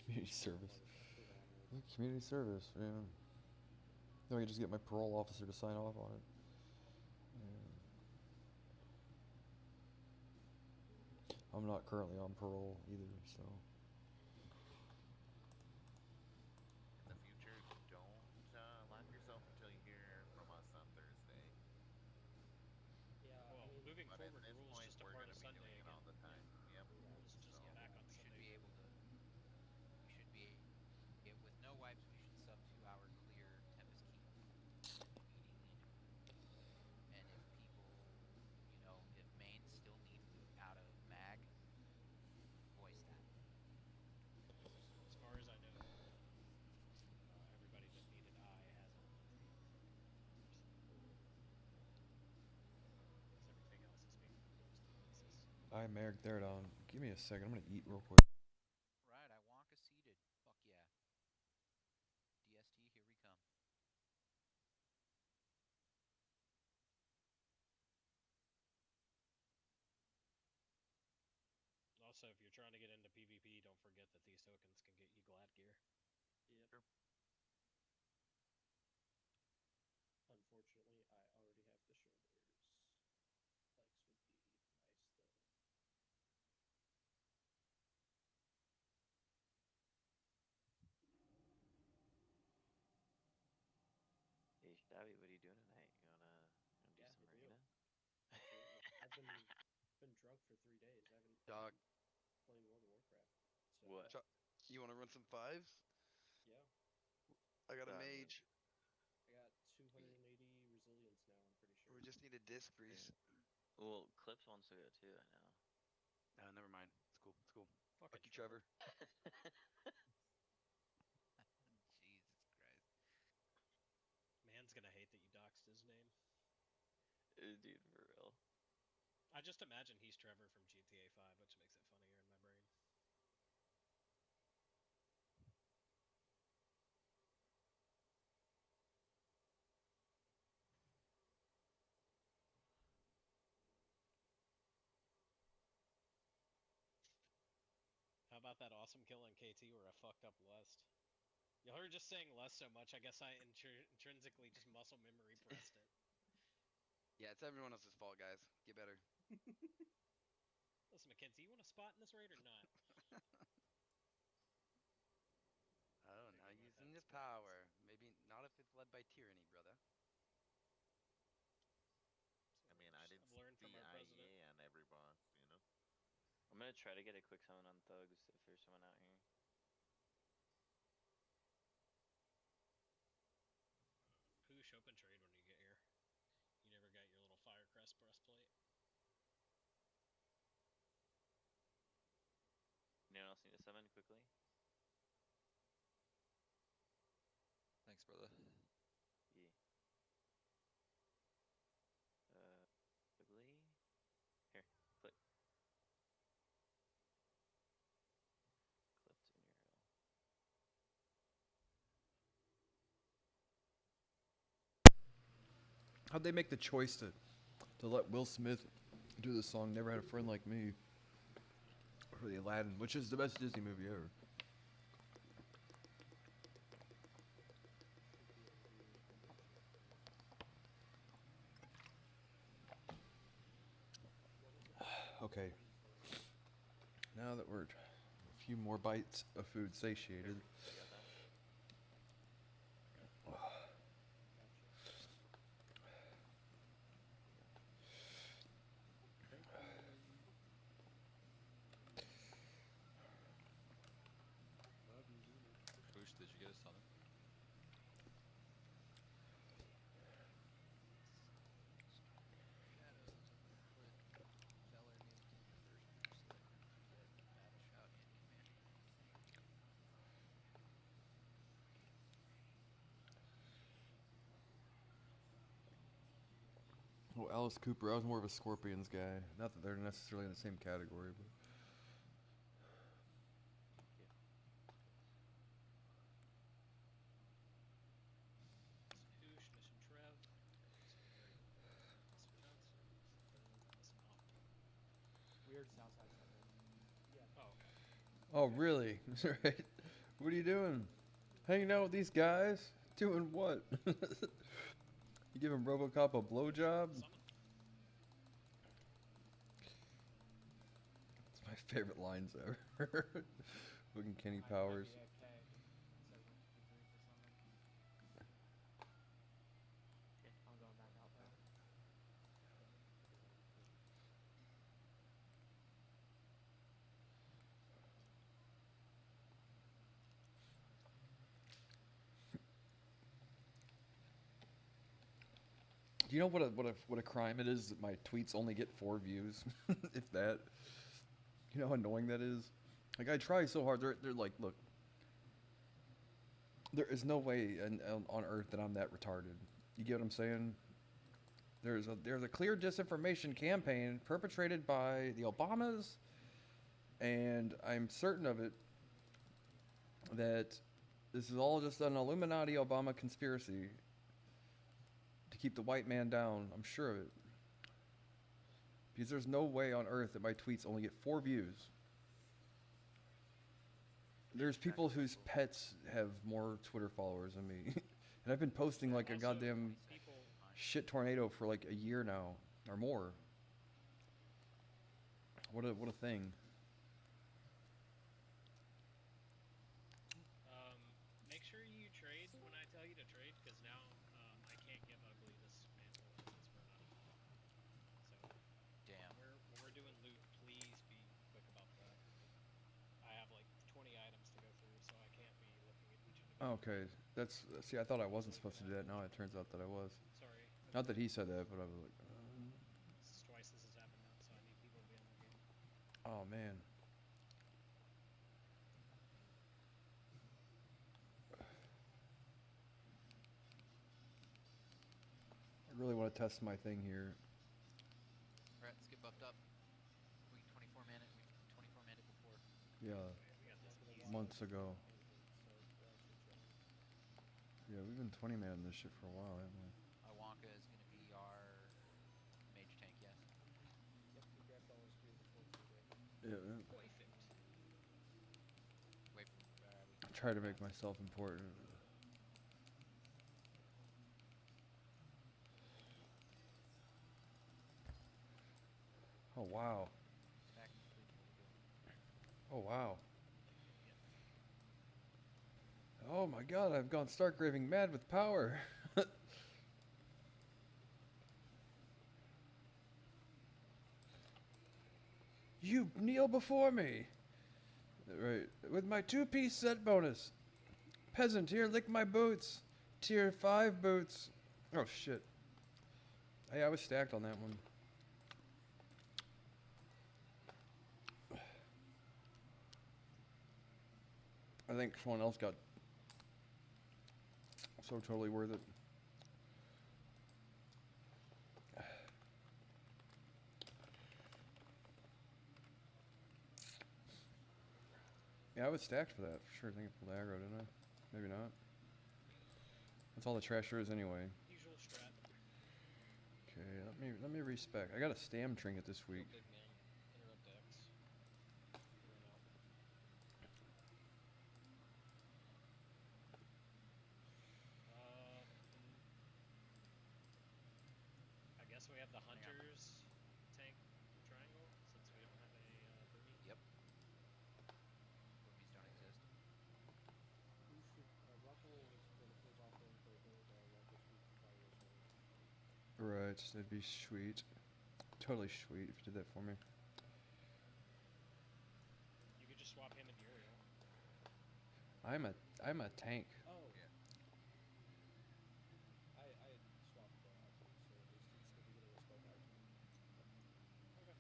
S1: Community service. Community service, yeah. Then I can just get my parole officer to sign off on it. Yeah. I'm not currently on parole either, so.
S3: In the future, don't lock yourself until you hear from us on Thursday.
S11: Yeah,
S7: Well, moving
S3: But at
S7: forward,
S3: this
S7: rules
S3: point,
S7: just a
S3: we're
S7: part
S3: going
S7: of
S3: to be doing
S7: Sunday
S3: it
S7: again.
S3: all the time. Yep.
S7: Rules just
S3: So
S7: back on
S6: We should
S7: Sunday.
S6: be able to. With no wipes, we should sub 2-hour clear Tempest Keep immediately. And if people, if mains still need loot out of mag, voice that.
S7: As far as I know, everybody that needed eye has it. Because everything else is being moved to Oasis.
S1: I Merrick there down. Give me a second. I'm gonna eat real quick.
S6: Right, I Wonka seated. Fuck yeah. DST, here we come.
S7: Also, if you're trying to get into PvP, don't forget that these tokens can get you glad gear.
S11: Yep. Sure. Unfortunately, I already have the shoulders. Legs would be nice though.
S2: Hey, Stabby, what are you doing tonight? You wanna do some arena?
S11: Absolutely. I've been drunk for 3 days. I haven't
S14: Doc.
S11: playing World of Warcraft. So
S2: What?
S14: You want to run some fives?
S11: Yeah.
S14: I got a mage.
S11: I got 280 resilience now, I'm pretty sure.
S14: We just need a disc grease.
S2: Well, Clips wants to go too, I know.
S14: No, never mind. It's cool. It's cool.
S7: Fuck
S14: you, Trevor.
S6: Jesus Christ.
S7: Man's gonna hate that you doxed his name.
S2: Dude, for real.
S7: I just imagine he's Trevor from GTA 5, which makes it funnier in my brain. got that awesome kill on KT where I fucked up Lust. Y'all are just saying Lust so much, I guess I intrinsically just muscle memory pressed it.
S14: Yeah, it's everyone else's fault, guys. Get better.
S7: Listen, Mackenzie, you want a spot in this raid or not?
S14: Oh,
S7: Think
S14: now
S7: you might
S14: using
S7: have
S14: your
S7: a spot.
S14: power. Maybe not if it's led by tyranny, brother.
S3: I mean, I didn't
S7: I've learned from
S3: see
S7: our president.
S3: IEA on every boss, you know?
S2: I'm gonna try to get a quick summon on thugs if there's someone out here.
S7: Poosh, open trade when you get here. You never got your little Firecrest breastplate.
S2: Anyone else need to summon quickly?
S13: Thanks, brother.
S2: Yeah. Quickly. Here, click. Clipped in your.
S1: How'd they make the choice to let Will Smith do the song "Never Had a Friend Like Me" for the Aladdin, which is the best Disney movie ever? Okay. Now that we're a few more bites of food satiated.
S2: You got that?
S11: Love you, Luna.
S13: Poosh, did you get a summon?
S6: Shadows. I'm gonna put Feller near the king first boost so that you can get battle shout and command.
S1: Well, Alice Cooper, I was more of a Scorpions guy. Not that they're necessarily in the same category, but.
S2: Yeah.
S7: Poosh, Mission Trev. Very mispronounced. Misnopped.
S11: Weird Southside suburb. Yeah.
S7: Oh, okay.
S1: Oh, really? Right? What are you doing? Hanging out with these guys? Doing what? You giving RoboCop a blowjob?
S7: Summon.
S1: It's my favorite lines ever. Fucking Kenny Powers.
S11: I might be AK. Said 1, 2, 3 for summon.
S2: Okay.
S11: I'm going back out though.
S1: Do you know what a crime it is that my tweets only get 4 views, if that? You know how annoying that is. Like I try so hard. They're like, look, there is no way on earth that I'm that retarded. You get what I'm saying? There's a clear disinformation campaign perpetrated by the Obamas, and I'm certain of it that this is all just an Illuminati Obama conspiracy to keep the white man down. I'm sure of it. Because there's no way on earth that my tweets only get 4 views. There's people whose pets have more Twitter followers than me. And I've been posting like a
S7: Also,
S1: goddamn
S7: people.
S1: shit tornado for like a year now or more. What a thing.
S7: Make sure you trade when I tell you to trade, because now I can't give Ugly this mantle since we're not in loot. So,
S6: Damn.
S7: when we're doing loot, please be quick about that. I have like 20 items to go through, so I can't be looking at each individual.
S1: Okay, that's see. I thought I wasn't supposed to do that. Now it turns out that I was.
S7: Sorry.
S1: Not that he said that, but I was like,
S7: This is twice this has happened now, so I need people to be on their game.
S1: oh man. I really want to test my thing here.
S6: Alright, let's get buffed up. We 24 man it. We've 24 man it before.
S1: Yeah,
S7: We got this
S11: For the
S7: easy.
S1: months ago.
S11: So we're actually chilling.
S1: Yeah, we've been 20 man this shit for a while, haven't we?
S6: Iwanka is going to be our mage tank, yes?
S11: Yep, we grabbed all his gear before 2 day.
S1: Yeah.
S7: Perfect.
S1: try to make myself important. Oh wow.
S6: Stack complete.
S1: Oh wow. Oh my god, I've gone stark raving mad with power. You kneel before me. Right. With my 2-piece set bonus. Peasant, here, lick my boots. Tier 5 boots. Oh shit. Hey, I was stacked on that one. I think someone else got so totally worth it. Yeah, I was stacked for that. For sure, I think I pulled aggro, didn't I? Maybe not. That's all the trash there is anyway.
S7: Usual strat.
S1: Okay, let me respec. I got a stam trinket this week.
S7: Big man. Interrupt X. Run out. I guess we have the hunters tank triangle since we don't have a Burmy.
S6: Yep. Burmies don't exist.
S11: We should, Russell is going to close off room for a thing Russell speak to fire this one.
S1: Right, that'd be sweet. Totally sweet if you did that for me.
S7: You could just swap him and Uriel.
S1: I'm a tank.
S11: Oh.
S3: Yeah.
S11: I had swapped items, so at least it's the beginning of spell item.
S7: Okay.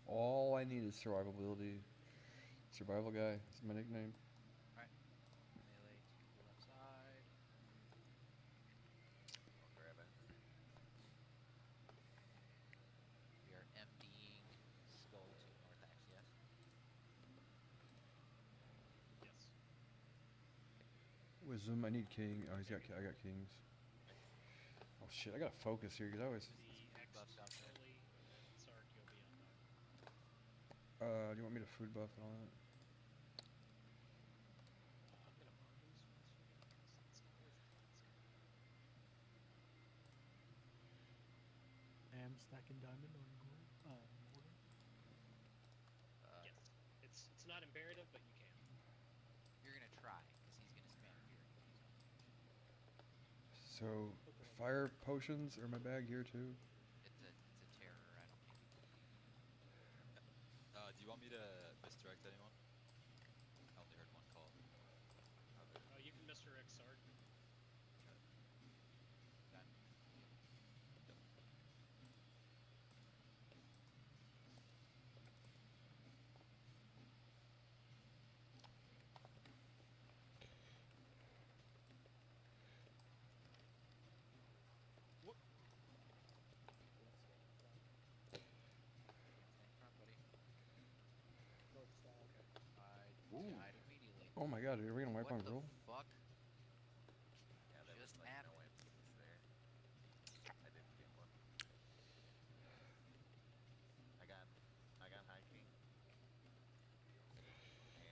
S1: All I need is survival ability. Survival guy is my nickname.
S6: Alright. Melee to the left side.
S3: I'll grab it.
S6: We are emptying skull to north axe, yes?
S7: Yes.
S1: Wisdom, I need king. Oh, I got kings. Oh shit, I gotta focus here because I always.
S7: The X
S6: buffs out there.
S7: slowly, and then Sark, you'll be on top.
S1: Do you want me to food buff and all that?
S7: I'm gonna mark these ones for you because it's not worth it.
S5: I am stacking diamond on gold. Mortar.
S7: Yes. It's not imperative, but you can.
S6: You're gonna try, because he's gonna spam fury if he's on.
S1: So, fire potions are my bag here too.
S6: It's a terror. I don't think you can.
S13: Do you want me to misdirect anyone? I only heard one call.
S7: You can misdirect Sark.
S6: Done. Stay in front, buddy.
S11: North side.
S6: I died immediately.
S1: Oh my god, are we gonna wipe on
S6: What the
S1: girl?
S6: fuck?
S3: Yeah, there was
S6: Just
S3: like no
S6: happened.
S3: MPs there. I didn't get one. I got High King.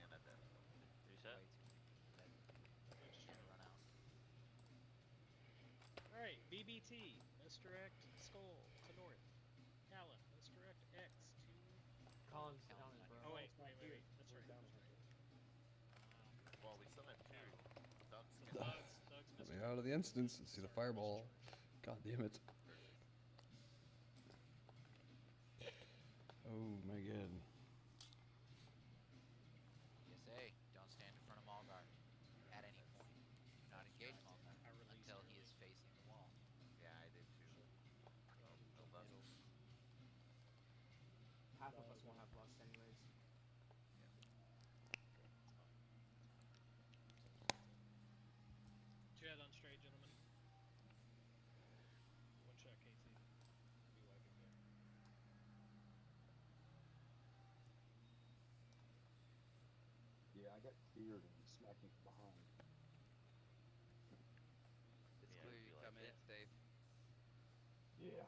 S3: And a death.
S2: Reset.
S6: Way too dead.
S7: I'm just
S6: Gonna run out.
S7: Alright, BBT. Misdirect skull to north. Talon. Misdirect X to.
S5: Colin's
S6: Colin's
S5: down
S6: not
S5: bro.
S6: here.
S7: Oh wait. That's
S11: We're
S7: right.
S11: down
S7: That's
S11: here.
S7: right.
S3: Well, we still have two. Doug's
S7: So
S3: gonna
S7: Doug's
S1: Let me
S7: misdirect.
S1: out of the instance. See the fireball. God damn it. Oh my god.
S6: PSA, don't stand in front of Malgar at any point. Do not engage Malgar
S7: I released
S6: until he
S7: early.
S6: is facing the wall.
S3: Yeah, I did too. Oh, hold on.
S6: Middle.
S5: Half of us won't have lust anyways.
S7: Two head on straight, gentlemen. One shot, KT. I'll be wiping there.
S4: Yeah, I got cleared and smacked me from behind.
S14: It's
S2: Yeah,
S14: clear
S2: I
S14: you
S2: feel
S14: come
S2: like
S14: in,
S2: it.
S14: Dave.
S4: Yeah.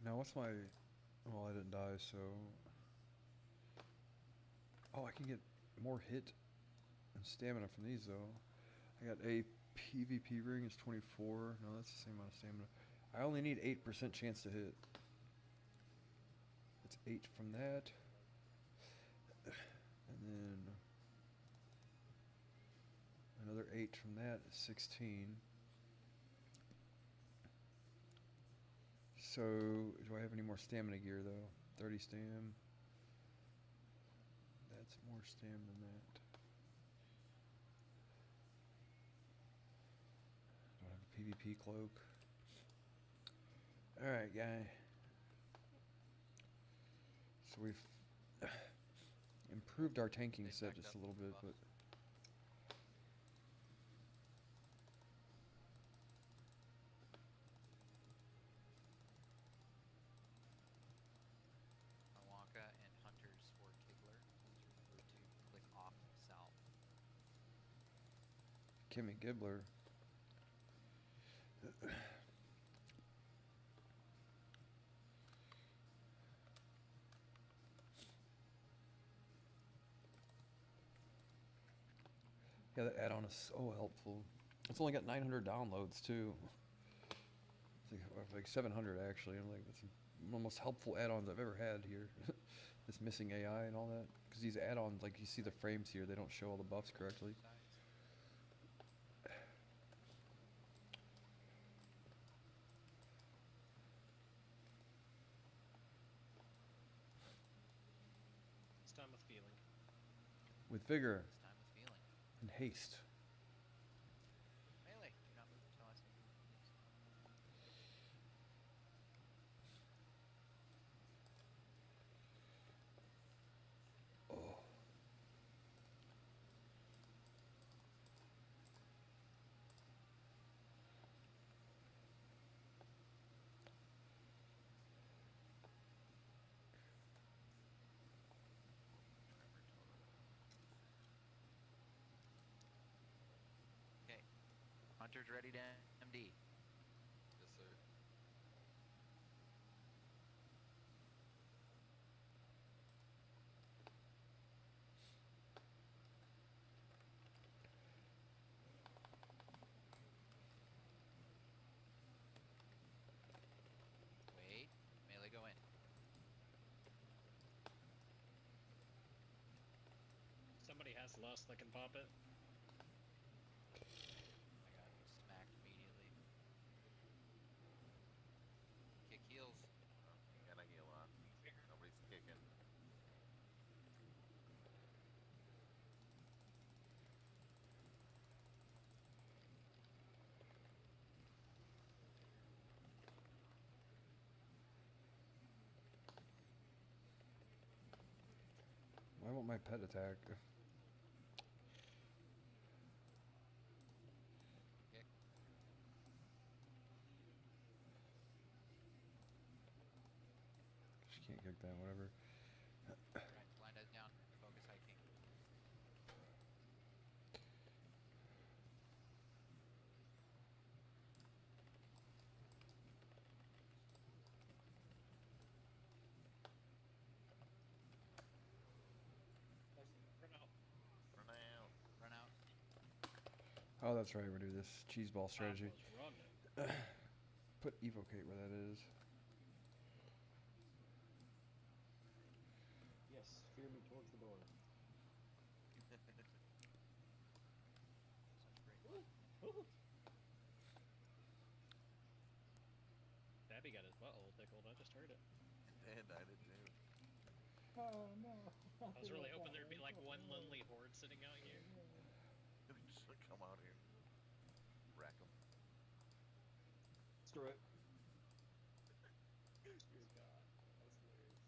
S1: Now what's my? Well, I didn't die, so. Oh, I can get more hit and stamina from these though. I got a PvP ring is 24. No, that's the same amount of stamina. I only need 8% chance to hit. It's 8 from that. And then another 8 from that is 16. So, do I have any more stamina gear though? 30 stam. That's more stam than that. Do I have a PvP cloak? Alright, guy. So we've improved our tanking set just a little bit, but
S6: Mawaka and hunters for Kibler. Please remember to click off south.
S1: Kimmy Gibbler. Yeah, the add-on is so helpful. It's only got 900 downloads too. It's like 700 actually. I'm like, that's one of the most helpful add-ons I've ever had here. This missing AI and all that. Because these add-ons, like you see the frames here, they don't show all the buffs correctly.
S7: It's time with feeling.
S1: With vigor
S6: It's time with feeling.
S1: and haste.
S6: Melee, do not move until I say move, please.
S1: Oh.
S6: Okay. Hunters ready to MD.
S13: Yes, sir.
S6: Wait. Melee, go in.
S7: Somebody has lust that can pop it.
S6: I got smacked immediately. Kick heals.
S3: You gotta heal on. Nobody's kicking.
S1: Why won't my pet attack?
S6: Kick.
S1: She can't kick that, whatever.
S6: Alright, blind eyes down. Focus high king.
S7: Run out.
S3: Run out.
S6: Run out.
S1: Oh, that's right, we're doing this cheese ball strategy.
S7: Was running.
S1: Put evocate where that is.
S5: Yes, steer me towards the door.
S6: Such great luck.
S7: Dabby got his butthole tickled. I just heard it.
S3: And I did too.
S5: Oh no.
S7: I was really hoping there'd be like one lonely horde sitting out here.
S3: Just like, come out here. Wreck them.
S5: Screw it.
S11: Dear God, that's hilarious.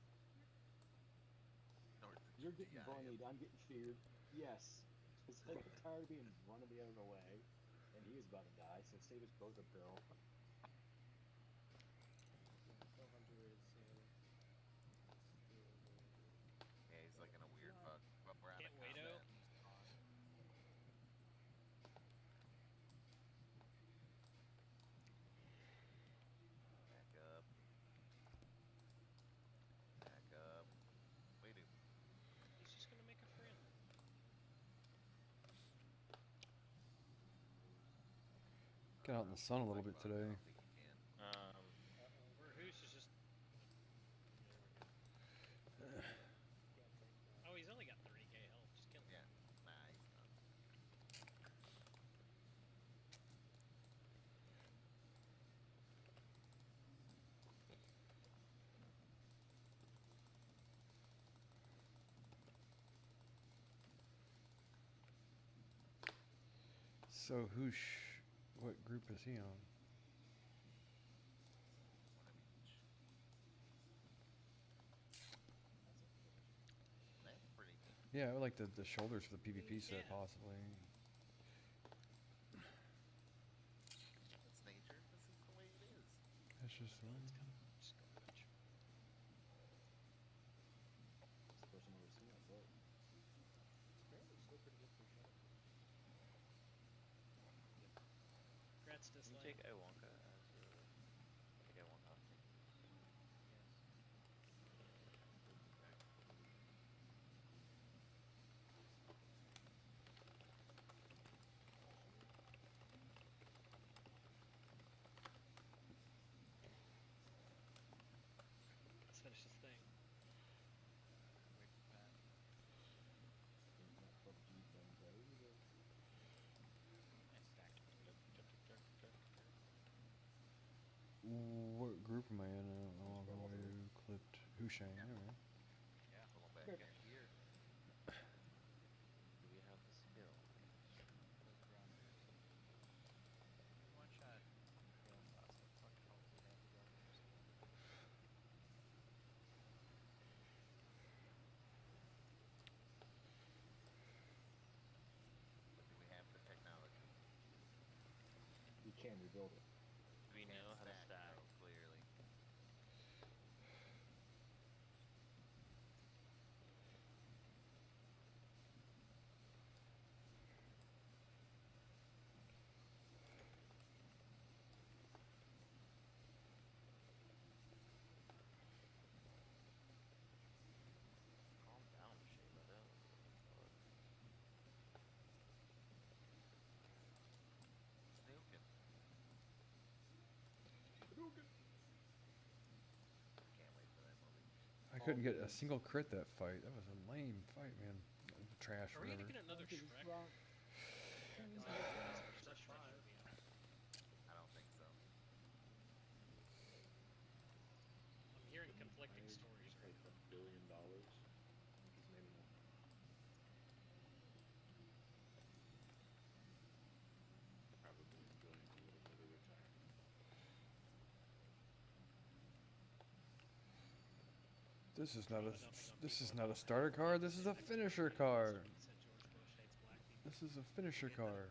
S5: You're getting bunnied, I'm getting feared. Yes. It's like I'm tired of being running the other way. And he was about to die, so save us both a bill.
S11: Yeah, Phil Hunter is still
S3: Yeah, he's like in a weird bug. But we're out of
S7: Can't wait out.
S3: combat. Back up.
S1: Get out in the sun a little bit today.
S3: I don't think you can.
S7: Verhoos is just. There we go. Oh, he's only got 30k health. Just kill him.
S3: Yeah. Nah, he's not.
S1: So Hoosh, what group is he on?
S3: One of each. That's pretty neat.
S1: Yeah, I would like the shoulders for the PvP set,
S7: Yeah.
S1: possibly.
S3: That's nature. This is the way it is.
S1: That's just the way.
S7: It's kind of just garbage.
S5: It's the first time I've ever seen that boat.
S11: Apparently still pretty good for shot.
S7: Grats
S2: Can you
S7: dislike.
S2: take Iwonka as take Iwonka off me?
S7: Let's finish this thing.
S6: Wait for Pat.
S5: Think that PUBG thing's over.
S6: Nice stack.
S1: What group am I in? I don't know. I've already clipped Hushang.
S3: Yeah.
S1: Anyway.
S6: Yeah.
S3: Going back in here.
S2: Do we have the skill?
S6: Those grounders. One shot. Kill lots of fuck. Hopefully they have the grounders.
S3: But do we have the technology?
S5: You can rebuild it.
S2: Do we know how to stack?
S3: though, clearly.
S2: Calm down, Shayla.
S3: Snookin'. Can't wait for that movie.
S1: I couldn't get a single crit that fight. That was a lame fight, man. Trash,
S7: Are we
S1: whatever.
S7: gonna get another
S5: Because
S7: Shrek?
S5: it's wrong.
S3: I don't think so.
S7: I'm hearing conflicting stories right
S9: Like
S7: now.
S9: $1 billion. I think he's maybe not. Probably $1 billion a little bit at a time.
S1: This is not a.
S7: Nothing on
S1: This is
S7: people.
S1: not a starter card. This is a finisher card.
S7: Somebody said George Bush hates black people.
S1: This is a finisher card.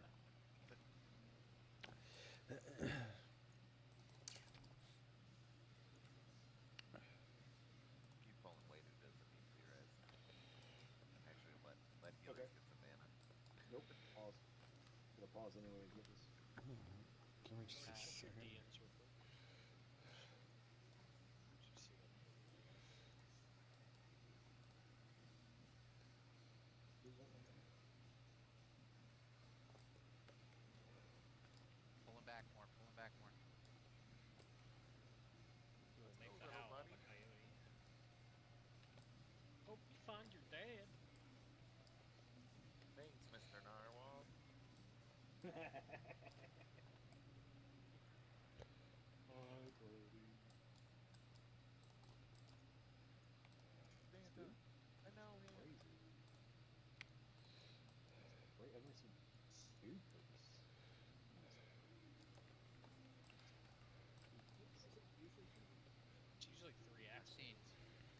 S3: Keep pulling weight, it doesn't need to be res. Actually, let healers
S5: Okay.
S3: get some mana.
S5: Nope. Pause. Gonna pause anyway. Get this.
S1: Give me just a
S7: Check your
S1: second.
S7: DMs real quick. Should see that.
S6: Pulling back more. Pulling back more.
S7: Make
S3: Those
S7: the
S3: little
S7: howl of
S3: buddy.
S7: a coyote. Hope you find your dad.
S3: Thanks, Mr. Narwhal.
S9: Hi, buddy.
S3: Santa, I know him.
S5: Crazy. Wait, I've never seen Stu face.
S7: It's usually 3
S6: I've
S7: axes.
S6: seen.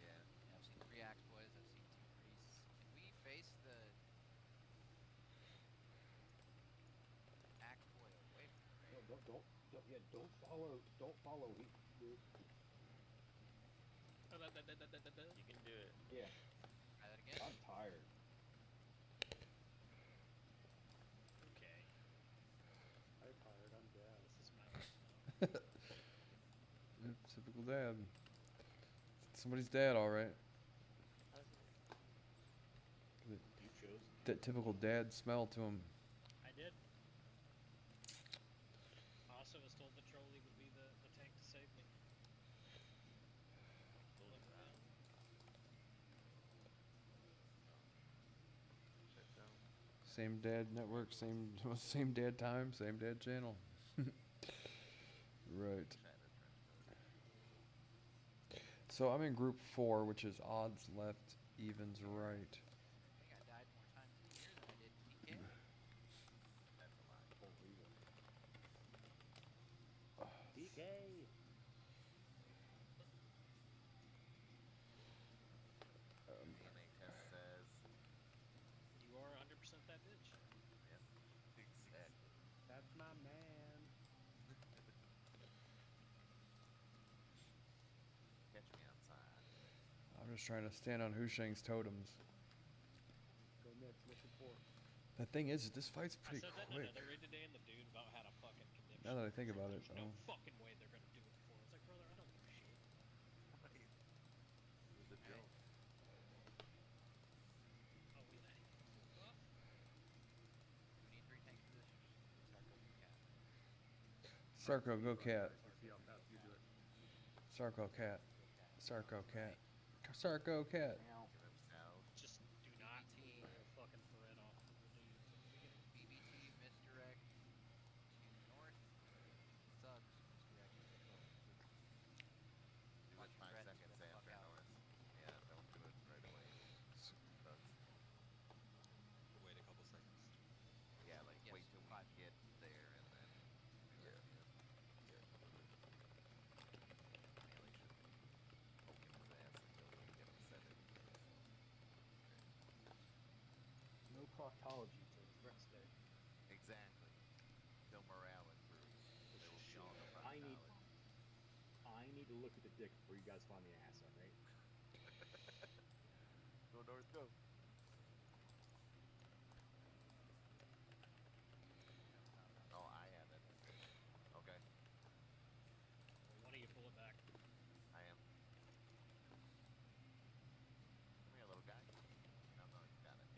S3: Yeah.
S6: Yeah, I've seen 3 axe boys. I've seen 2 priests. Can we face the axe boy away from the
S5: No,
S6: raid?
S5: don't follow.
S2: You can do it.
S5: Yeah,
S6: Try that again.
S5: I'm tired.
S7: Okay.
S4: I'm tired, I'm dead.
S7: This is my life now.
S1: Yep, typical dad. Somebody's dad, all right.
S9: You chose.
S1: That typical dad smell to him.
S7: I did.
S1: Same dad network, same same dad time, same dad channel. Right. So I'm in group 4, which is odds left, evens right.
S6: I think I died more times in here than I did in PK.
S3: That's a lie.
S5: PK!
S3: DNA test says,
S7: You are 100% that bitch.
S3: yep, exactly.
S4: That's my man.
S3: Catch me outside.
S1: I'm just trying to stand on Husheng's totems.
S4: Go Knicks, mission 4.
S1: The thing is, this fight's
S7: I
S1: pretty
S7: said that in
S1: quick.
S7: another raid today, and the dude about had a fucking conviction.
S1: Now that I think about it,
S7: There's no
S1: though.
S7: fucking way they're gonna do it for us. Like, brother, I don't give a shit.
S3: Right. It was a joke.
S7: Oh, we let him fuck off?
S6: Do we need 3 tanks for this, or should
S1: Sarko,
S6: Sarko go cat?
S1: go cat.
S4: See how fast you do it.
S1: Sarko cat. Sarko cat. Sarko cat.
S5: Now,
S3: Give him south.
S7: Just do not
S6: BBT.
S7: pull a fucking thread off of the dudes at the beginning.
S6: BBT misdirect to north. Thugs misdirect to forward.
S3: Do
S6: Watch
S3: it
S6: your
S3: 5
S6: friends,
S3: seconds
S6: get the fuck
S3: after
S6: out.
S3: north. Yeah, don't do it right away. Thugs.
S13: Wait a couple seconds.
S3: Yeah, like
S6: Yes,
S3: wait till we
S6: 5.
S3: get there and then do that again. Melee should be poking his ass until we get him set in place.
S5: no proctology till threat stay.
S3: Exactly. Till morale improves. There will be all the
S5: I need-
S3: knowledge.
S5: I need to look at the dick before you guys find the ass, alright?
S3: Go north, go. Oh, I have it. Okay,
S7: Well, why don't you pull it back?
S3: I am. Come here, little guy. No, no, you got it.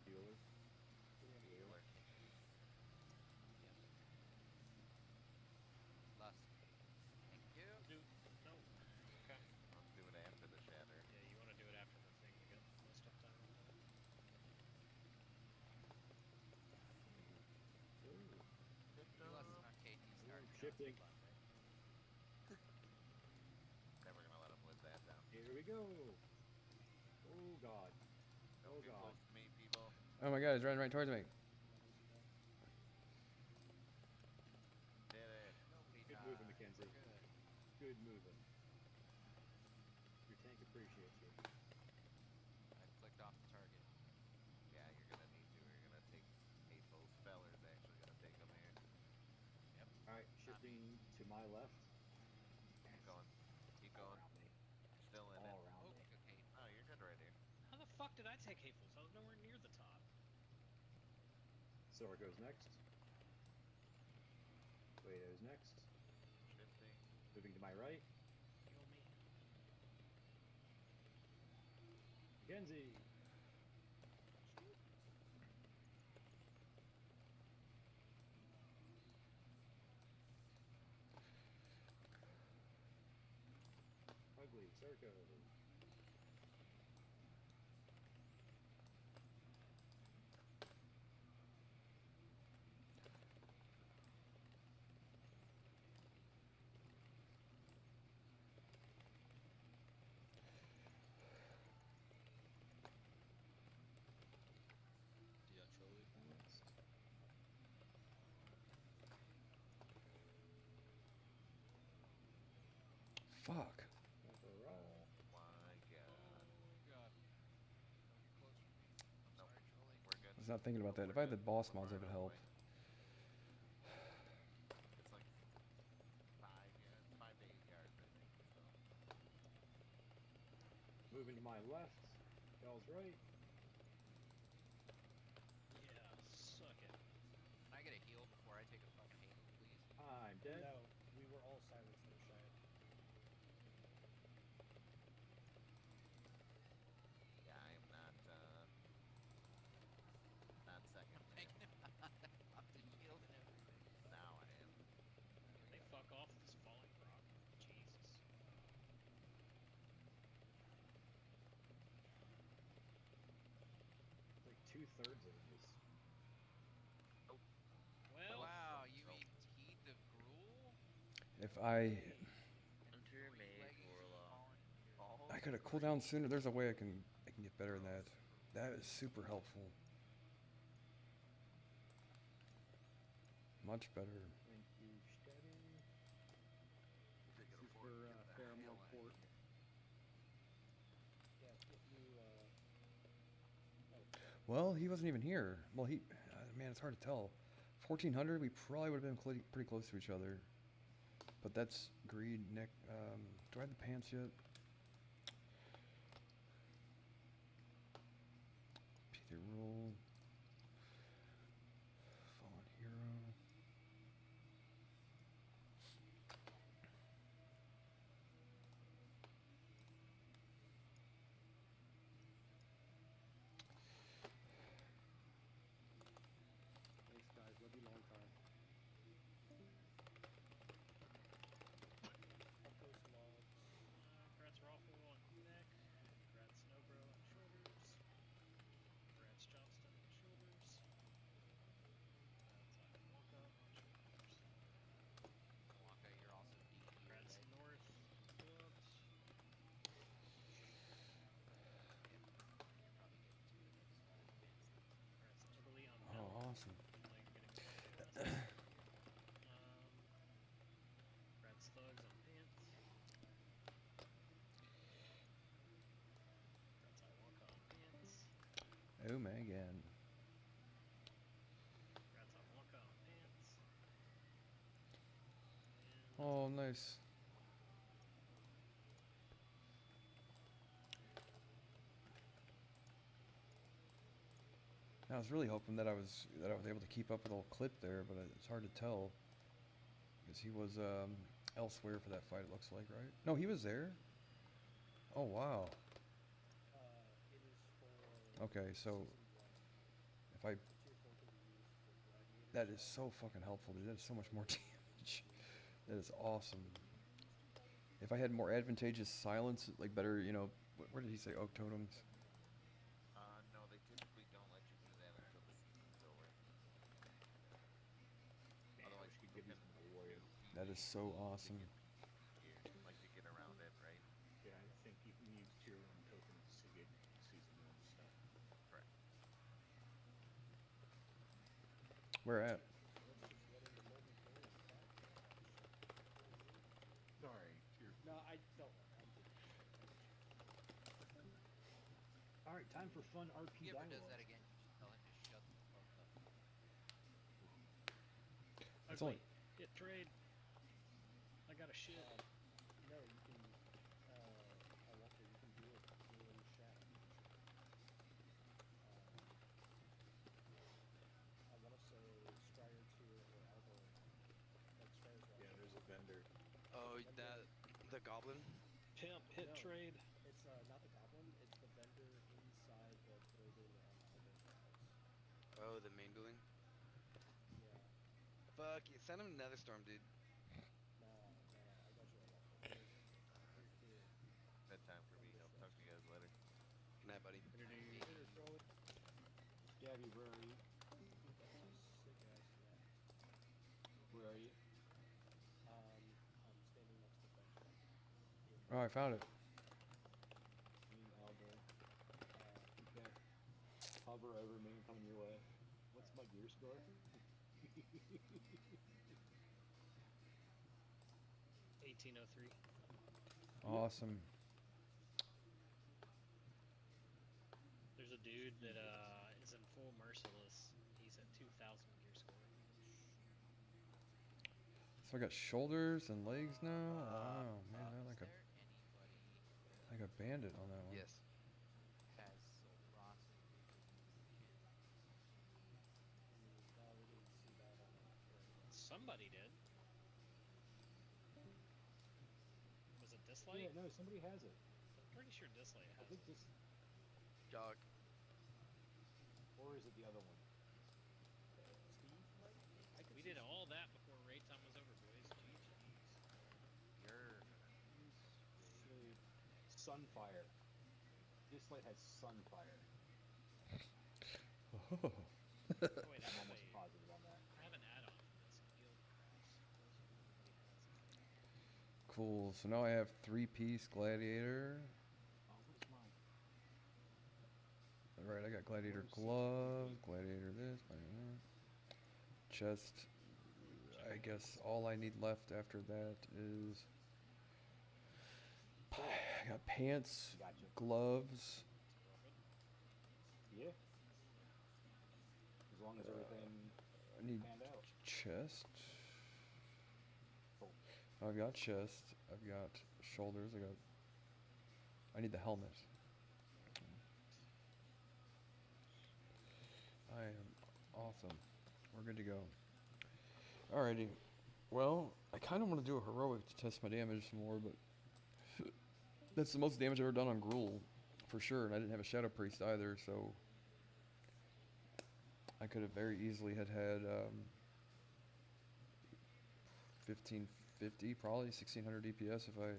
S5: Bueller.
S3: Healer.
S6: Lust. Thank you.
S7: Do no. Okay.
S3: Let's do it after the shatter.
S7: Yeah, you want to do it after the thing to get most uptime on that.
S6: You lust on KT start.
S5: Shifting.
S3: Never gonna let him live that down.
S5: Here we go. Oh god.
S3: Don't
S5: Oh
S3: get
S5: god.
S3: close to me, people.
S1: Oh my god, he's running right towards me.
S3: Did it.
S6: Nobody
S5: Good
S6: died.
S5: moving, Mackenzie.
S6: We're good.
S5: Good moving. Your tank appreciates you.
S6: I flicked off the target.
S3: Yeah, you're gonna need to. You're gonna take. Hey, those fellers actually gonna take them here.
S5: Alright, shifting to my left.
S3: Keep going. Keep
S5: All
S3: going.
S5: around me.
S3: Still in
S5: All
S3: it.
S5: around
S6: Oh,
S5: me.
S6: okay.
S3: Oh, you're good right here.
S7: How the fuck did I take Hateful? I was nowhere near the top.
S5: Silver goes next. Toledo's next.
S3: Shifting.
S5: Moving to my right.
S7: Heal me.
S5: Mackenzie. Ugly, Circo.
S13: Dion Trolley.
S5: Next.
S1: Fuck.
S5: Alright.
S3: My god.
S6: God. Don't get close to me. I'm
S3: Nope.
S6: sorry, Trolley.
S3: We're good.
S1: I was not thinking about that.
S3: We're
S1: If I had
S3: good.
S1: the boss
S3: We're
S1: mods,
S3: far
S1: it would
S3: enough
S1: help.
S3: away. It's like 5 to 8 yards, I think. So.
S5: Moving to my left. Y'all's right.
S7: Yeah, suck it.
S6: Can I get a heal before I take a fucking hateful, please?
S5: I'm dead.
S11: No, we were all silenced in the shed.
S3: Yeah, I am not second there.
S6: Taking him out. Off the shield and everything.
S3: Now I am.
S7: Can they fuck off with this falling rock? Jesus.
S5: 2/3 of it is.
S7: Well,
S6: Wow, you mean Teeth of Gruul?
S1: If I
S2: Hunter, mage, warlock. All
S1: could have cooled down sooner. There's a way I can get better than that. That is super helpful. Much better.
S5: Thank you, Stabby.
S3: Take it
S4: This is
S3: a fork,
S4: for
S3: get the
S4: Fairmore
S3: hell outta
S4: Port.
S3: here.
S11: Yeah, if you
S1: Well, he wasn't even here. Well, man, it's hard to tell. 1400, we probably would have been pretty close to each other. But that's greed, Nick. Do I have the pants yet? Peter Rule. Fallen Hero.
S4: Thanks, guys. Love you long time.
S11: Outpost logs.
S7: Congrats Raffle on neck. Congrats Snowbro on shoulders. Congrats Johnston on shoulders. Congrats Wonka on shoulders.
S6: Wonka, you're also DE,
S7: Congrats
S6: right?
S7: North gloves.
S6: Probably get to it. I just want to advance them.
S7: Congrats Ugly on
S1: Oh,
S7: belt.
S1: awesome.
S7: Like getting the quest. Congrats Thugs on pants. Congrats Wonka on pants.
S1: Oh, man, again.
S7: Congrats Wonka on pants.
S1: Oh, nice. I was really hoping that I was able to keep up with the whole clip there, but it's hard to tell because he was elsewhere for that fight. It looks like, right? No, he was there. Oh wow.
S11: It is for
S1: Okay, so
S11: season 1.
S1: if I
S11: The tier 4 can be used for gladiators.
S1: that is so fucking helpful, dude. That is so much more damage. That is awesome. If I had more advantageous silence, like better, where did he say oak totems?
S3: No, they typically don't let you do that until the season's over.
S5: Man, I
S3: Otherwise,
S5: wish you
S3: people
S5: could give
S3: can
S5: me some
S3: do
S5: warrior.
S1: That is so awesome.
S3: like to get around it, right?
S5: Yeah, I think you can use tier 1 tokens to get season 1 stuff.
S3: Correct.
S1: Where at?
S11: So let's just let in the molten core and fight.
S5: Sorry, tier 4.
S11: No, I don't worry. I'm good.
S5: Alright, time for fun RP
S6: If he ever does
S5: dialogue.
S6: that again, you should tell him to shut the fuck up.
S1: It's
S7: Ugly.
S1: only-
S7: Hit trade. I got a shit.
S11: No, you can. I want to. You can do it in chat. I want to say Strider tier or Alvo. Like Strider's
S5: Yeah, there's a vendor.
S14: Oh, the goblin.
S7: Pimp. Hit
S11: No.
S7: trade.
S11: It's not the goblin. It's the vendor inside the building on Alvo's house.
S14: Oh, the main building.
S11: Yeah.
S14: Fuck you. Send him another storm, dude.
S11: No. I got you. You're here.
S3: Bedtime for me. I'll talk to you guys later.
S14: Good night, buddy.
S11: Later, Crowley.
S5: Gabby, where are you?
S11: That was a sick ass net.
S5: Where are you?
S11: I'm standing next to Benjamin.
S1: Oh, I found it.
S5: Me and Alvo. Okay. Hover over me, coming your way. What's my gear score?
S7: 1803.
S1: Awesome.
S7: There's a dude that is in full merciless. He's at 2,000 gear score.
S1: So I got shoulders and legs now. Wow, man,
S6: Is
S1: I'm like
S6: there anybody
S1: a bandit on that one.
S14: Yes.
S6: has Soul Frost in chin?
S11: No, we didn't see that on the
S7: Somebody did. Was it Dislike?
S5: Yeah, no, somebody has it.
S7: I'm pretty sure Dislike
S5: I
S7: has
S5: think
S7: it.
S5: this,
S14: Jog.
S5: or is it the other one?
S11: Steve, Mike? I could
S7: We
S11: see
S7: did
S11: Steve.
S7: all that before raid time was over, boys. GG's.
S5: Sweet. Sunfire. This light has Sunfire.
S7: Oh wait, I
S5: I'm
S7: have
S5: almost
S7: a
S5: positive on that.
S7: I have an add-on for this. Field Grass. Somebody has it.
S1: Cool. So now I have 3-piece gladiator.
S5: Oh, what is mine?
S1: All right, I got gladiator
S5: Low
S1: glove,
S5: 63.
S1: gladiator this, gladiator that. Chest. I guess all I need left after that is I got pants,
S5: Gotcha.
S1: gloves.
S5: Yeah. As long as everything
S1: I need
S5: panned out.
S1: chest.
S5: Cool.
S1: I've got chest. I've got shoulders. I need the helmet. I am awesome. We're good to go. Alrighty. Well, I kind of want to do a heroic to test my damage some more, but that's the most damage I've ever done on Gruul, for sure. And I didn't have a Shadow Priest either, so I could have very easily had 1550, probably 1600 DPS if I.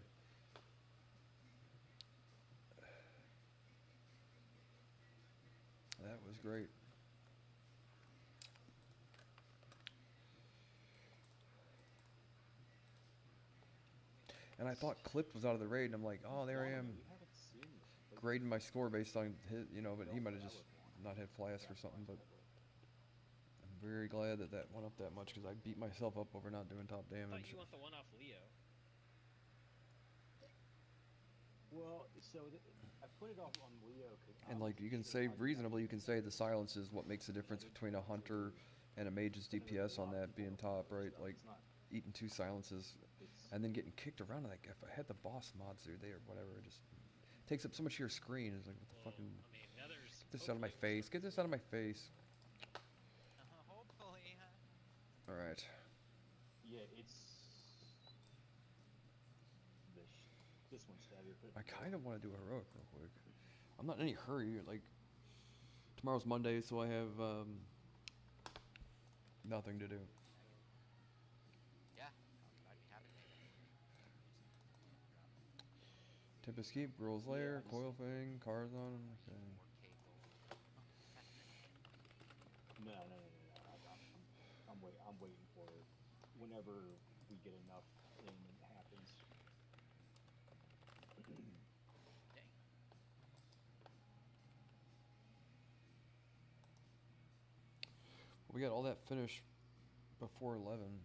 S1: That was great. And I thought Clipped was out of the raid, and I'm like, oh, there I am,
S5: We haven't seen like,
S1: grading my score based on his, but he
S5: Well,
S1: might have
S5: that
S1: just
S5: was one.
S1: not had flask or something. But
S5: Whatever.
S1: I'm very glad that went up that much because I beat myself up over not doing top
S7: I thought
S1: damage.
S7: you want the one off Leo.
S5: Well, so I put it off on Leo.
S1: And like you can say reasonably, you can say the silence is what makes the difference between a hunter and a mage's DPS on that being top, right? Like eating 2 silences and then getting kicked around. Like if I had the boss mods through there or whatever, it just takes up so much of your screen. It's like what the fucking.
S7: I mean, others.
S1: Get this out of my face. Get this out of my face.
S6: Hopefully.
S1: All right.
S5: Yeah, it's this one's heavier.
S1: I kind of want to do a heroic real quick. I'm not in any hurry. Like tomorrow's Monday, so I have nothing to do.
S6: Yeah, I'd be happy to make it.
S1: Tempest Keep, Girl's Lair, Coil Fang, Carzon. Okay.
S6: 4K gold.
S5: No. I'm waiting for it. Whenever we get enough in, it happens.
S6: Dang.
S1: We got all that finished before 11.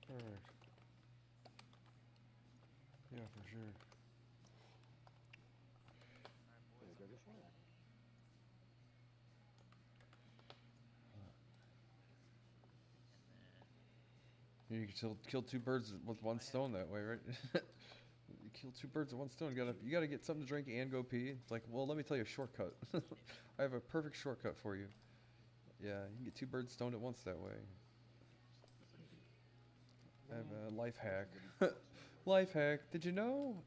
S1: All right. Yeah, for sure.
S5: There we go, this one.
S1: You can kill 2 birds with 1 stone that way, right? You kill 2 birds with 1 stone. You gotta get something to drink and go pee. It's like, well, let me tell you a shortcut. I have a perfect shortcut for you. Yeah, you can get 2 birds stoned at once that way. I have a life hack. Life hack. Did you know?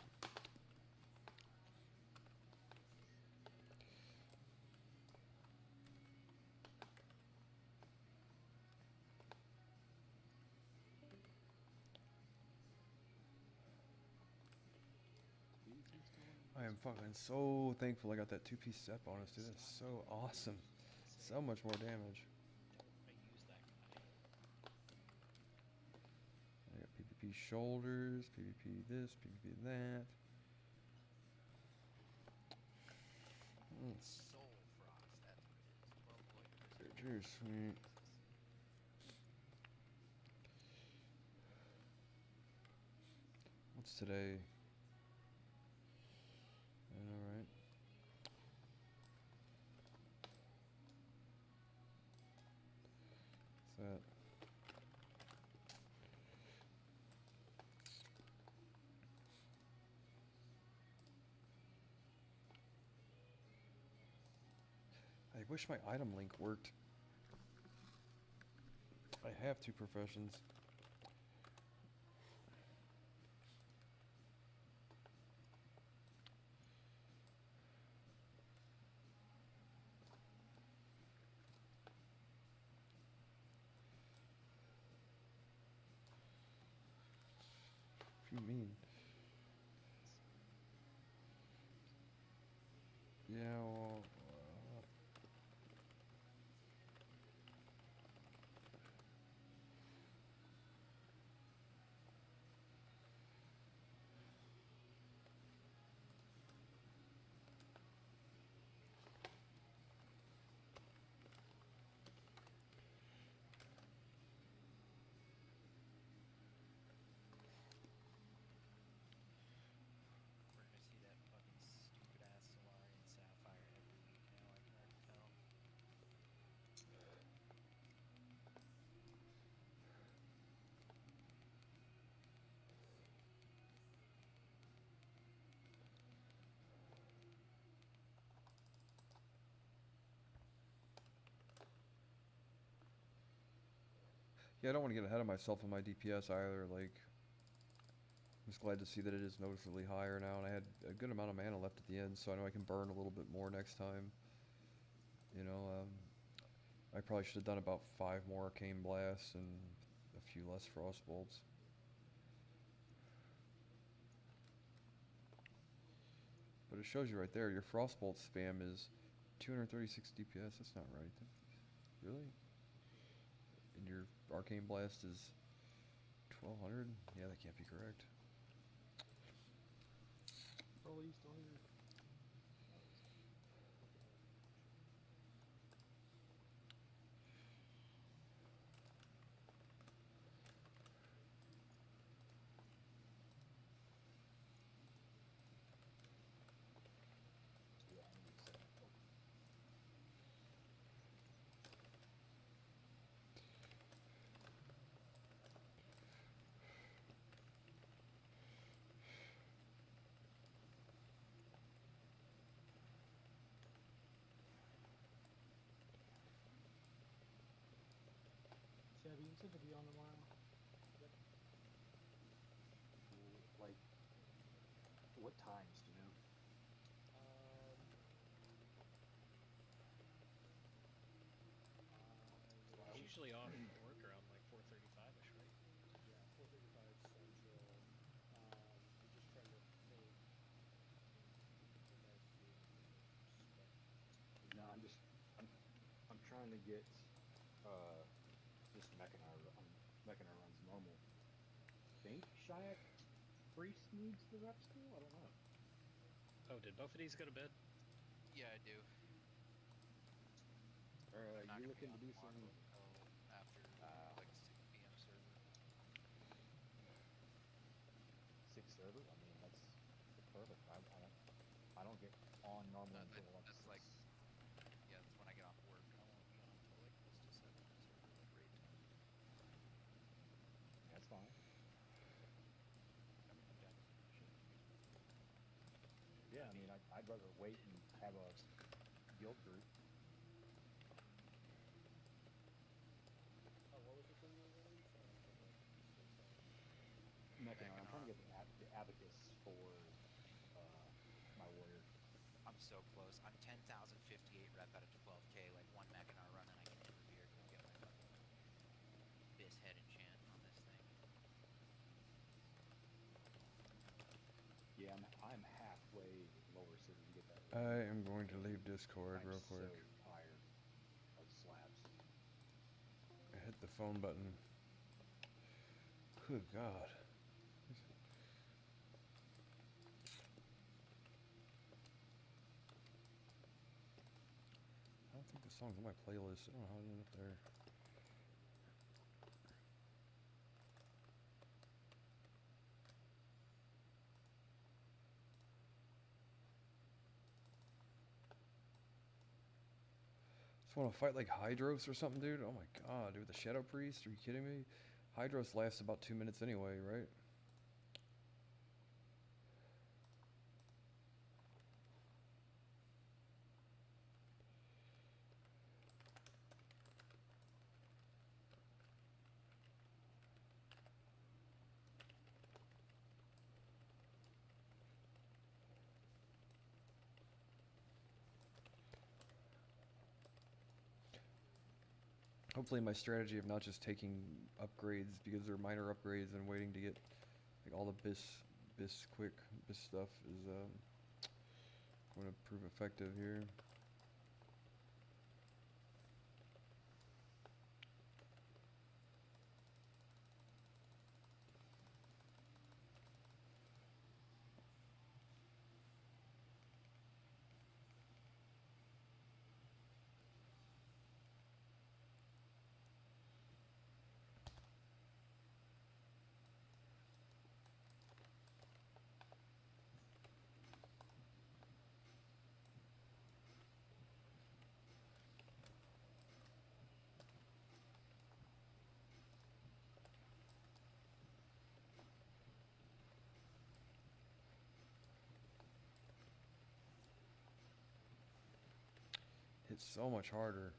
S1: I am fucking so thankful I got that 2-piece set bonus, dude. That's so awesome. So much more damage.
S7: I use that guy.
S1: I got PvP shoulders, PvP this, PvP that.
S6: Soul Frost, that's what it is. 12 pointers.
S1: Dude, sweet. What's today? Alright. What's that? I wish my item link worked. I have 2 professions. you mean? Yeah, well,
S6: We're gonna see that fucking stupid ass Solarian Sapphire every week now, I can already tell.
S1: yeah, I don't want to get ahead of myself on my DPS either. Like, I'm just glad to see that it is noticeably higher now, and I had a good amount of mana left at the end, so I know I can burn a little bit more next time. You know, I probably should have done about 5 more arcane blasts and a few less frost bolts. But it shows you right there, your frostbolt spam is 236 DPS. That's not right. Really? And your arcane blast is 1200? Yeah, that can't be correct.
S5: Oh, he's still here. Yeah, I need to set up. Oh. Chevy, you said to be on tomorrow. Yep. Like, what times, do you know?
S7: He's usually off work around like 4:35ish, right?
S11: Yeah, 4:35 Central. I'm just trying to think. If I see anything of respect.
S5: No, I'm trying to get just Mechanar runs normal. Think Shayak Priest needs the rep still? I don't know.
S7: Oh, did both of these go to bed?
S6: Yeah, I do.
S5: Are
S6: I'm not
S5: you
S6: gonna
S5: looking
S6: be
S5: to do
S6: on
S5: some?
S6: tomorrow after like 6 p.m. server.
S5: 6 server? I mean, that's perfect. I don't get on normal until like
S6: That's
S5: 6.
S6: like, yeah, that's when I get off work. I won't be on until like close to 7 server, like raid time.
S5: That's fine.
S6: I mean, I'm down to do shit if you guys want.
S5: Yeah, I mean, I'd rather wait and have a guild group.
S11: Oh, what was the thing you were running? Sorry, I had like still time.
S5: Mechanar. I'm trying to
S6: Mechanar.
S5: get the abacus for my warrior.
S6: I'm so close. I'm 10,058 rep out of 12k, like 1 Mechanar run, and I can hit Revere, go get my fucking Abyss Head enchant on this thing.
S5: Yeah, I'm halfway lower city to get that.
S1: I am going to leave Discord real quick.
S5: I'm so tired of slabs.
S1: I hit the phone button. Good God. I don't think the song's on my playlist. I don't know how it ended up there. Just want to fight like Hydros or something, dude? Oh my God, dude, the Shadow Priest? Are you kidding me? Hydros lasts about 2 minutes anyway, right? Hopefully my strategy of not just taking upgrades because they're minor upgrades and waiting to get Like all the bis stuff is going to prove effective here. It's so much harder.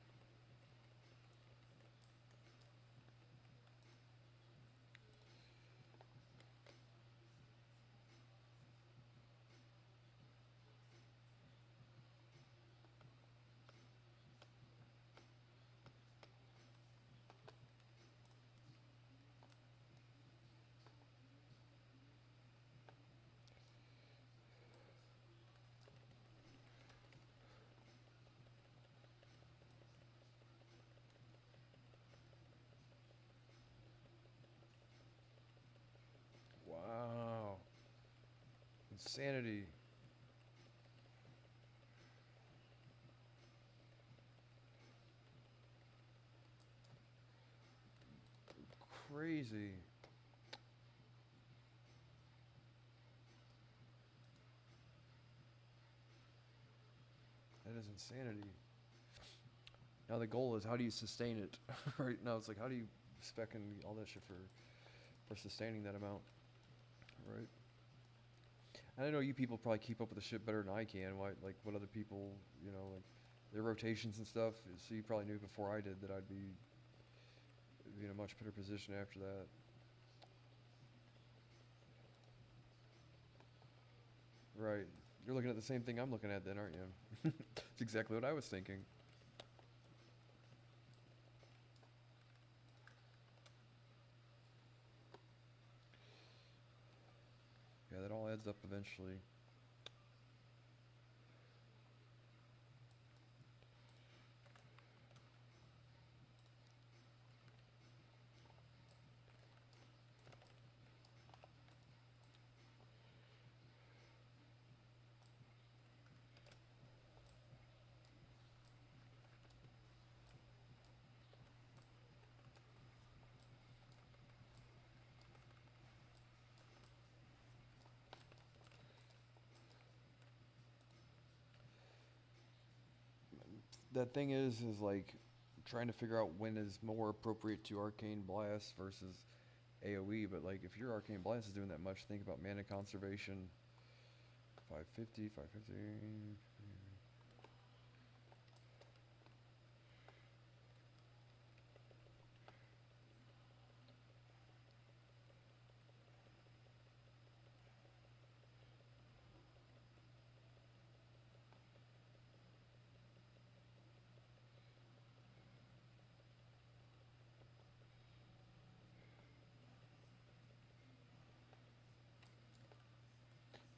S1: Wow. Insanity. Crazy. That is insanity. Now the goal is how do you sustain it? Right now it's like how do you spec and all that shit for sustaining that amount, right? And I know you people probably keep up with the shit better than I can. Like what other people, you know, like their rotations and stuff. So you probably knew before I did that I'd be in a much better position after that. Right. You're looking at the same thing I'm looking at then, aren't you? It's exactly what I was thinking. Yeah, that all adds up eventually. That thing is like trying to figure out when is more appropriate to arcane blast versus AoE. But like if your arcane blast is doing that much, think about mana conservation. 550, 550.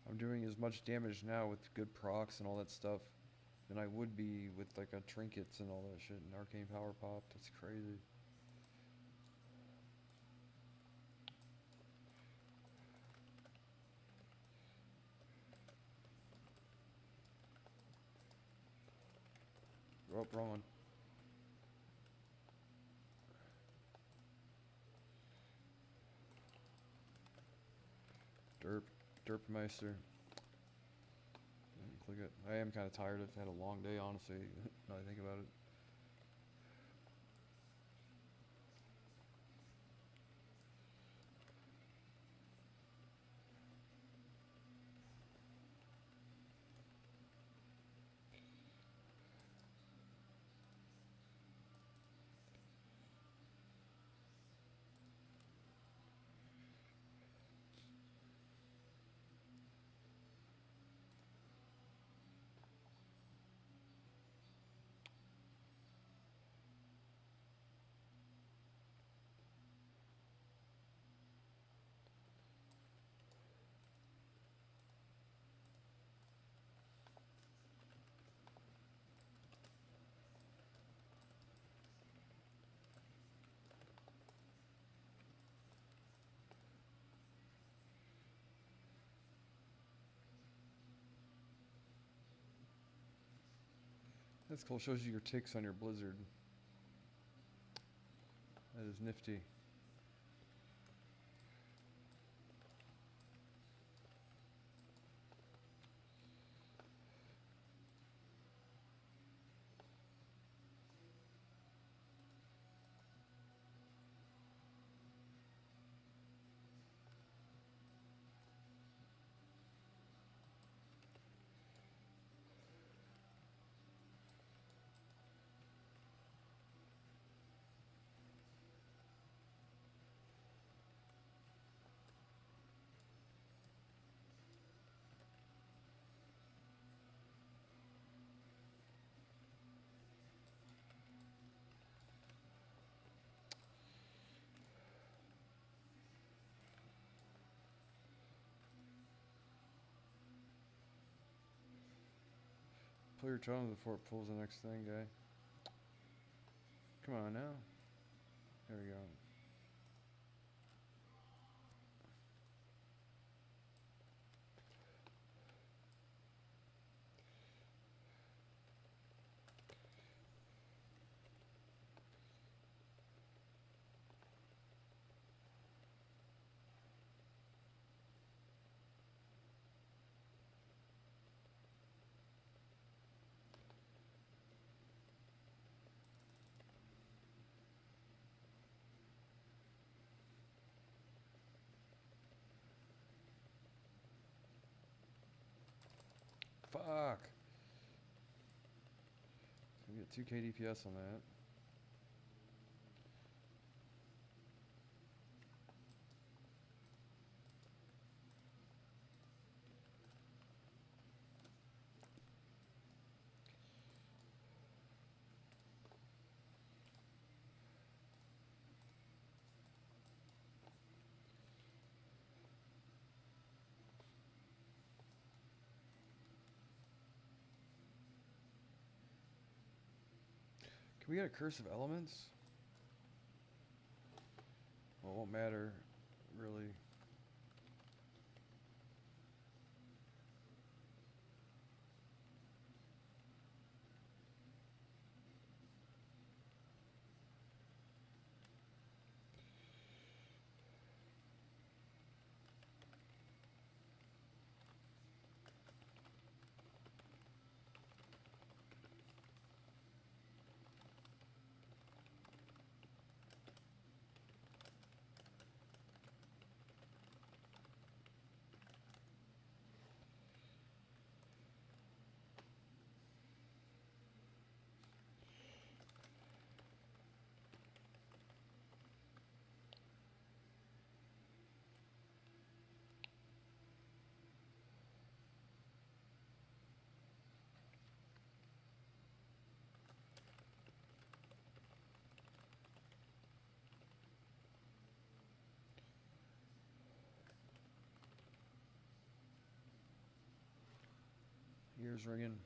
S1: I'm doing as much damage now with good procs and all that stuff than I would be with like a trinkets and all that shit and arcane power pop. That's crazy. Oh, wrong one. Derpmeister. Click it. I am kind of tired. I've had a long day, honestly. Now I think about it. That's cool. Shows you your ticks on your blizzard. That is nifty. Pull your charm before it pulls the next thing, guy. Come on now. There we go. Fuck. We get 2k DPS on that. Can we get a Curse of Elements? Well, it won't matter, really. Ears ringing.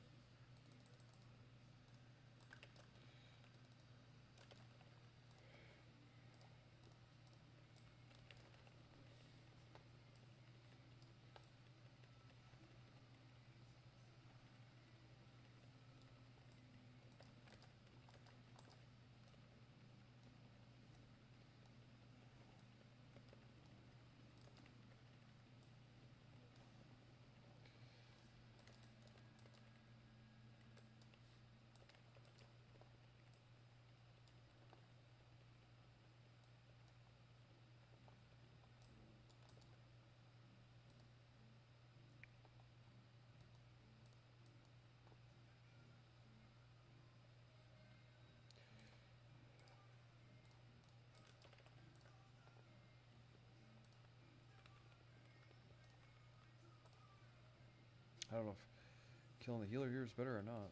S1: I don't know if killing the healer here is better or not,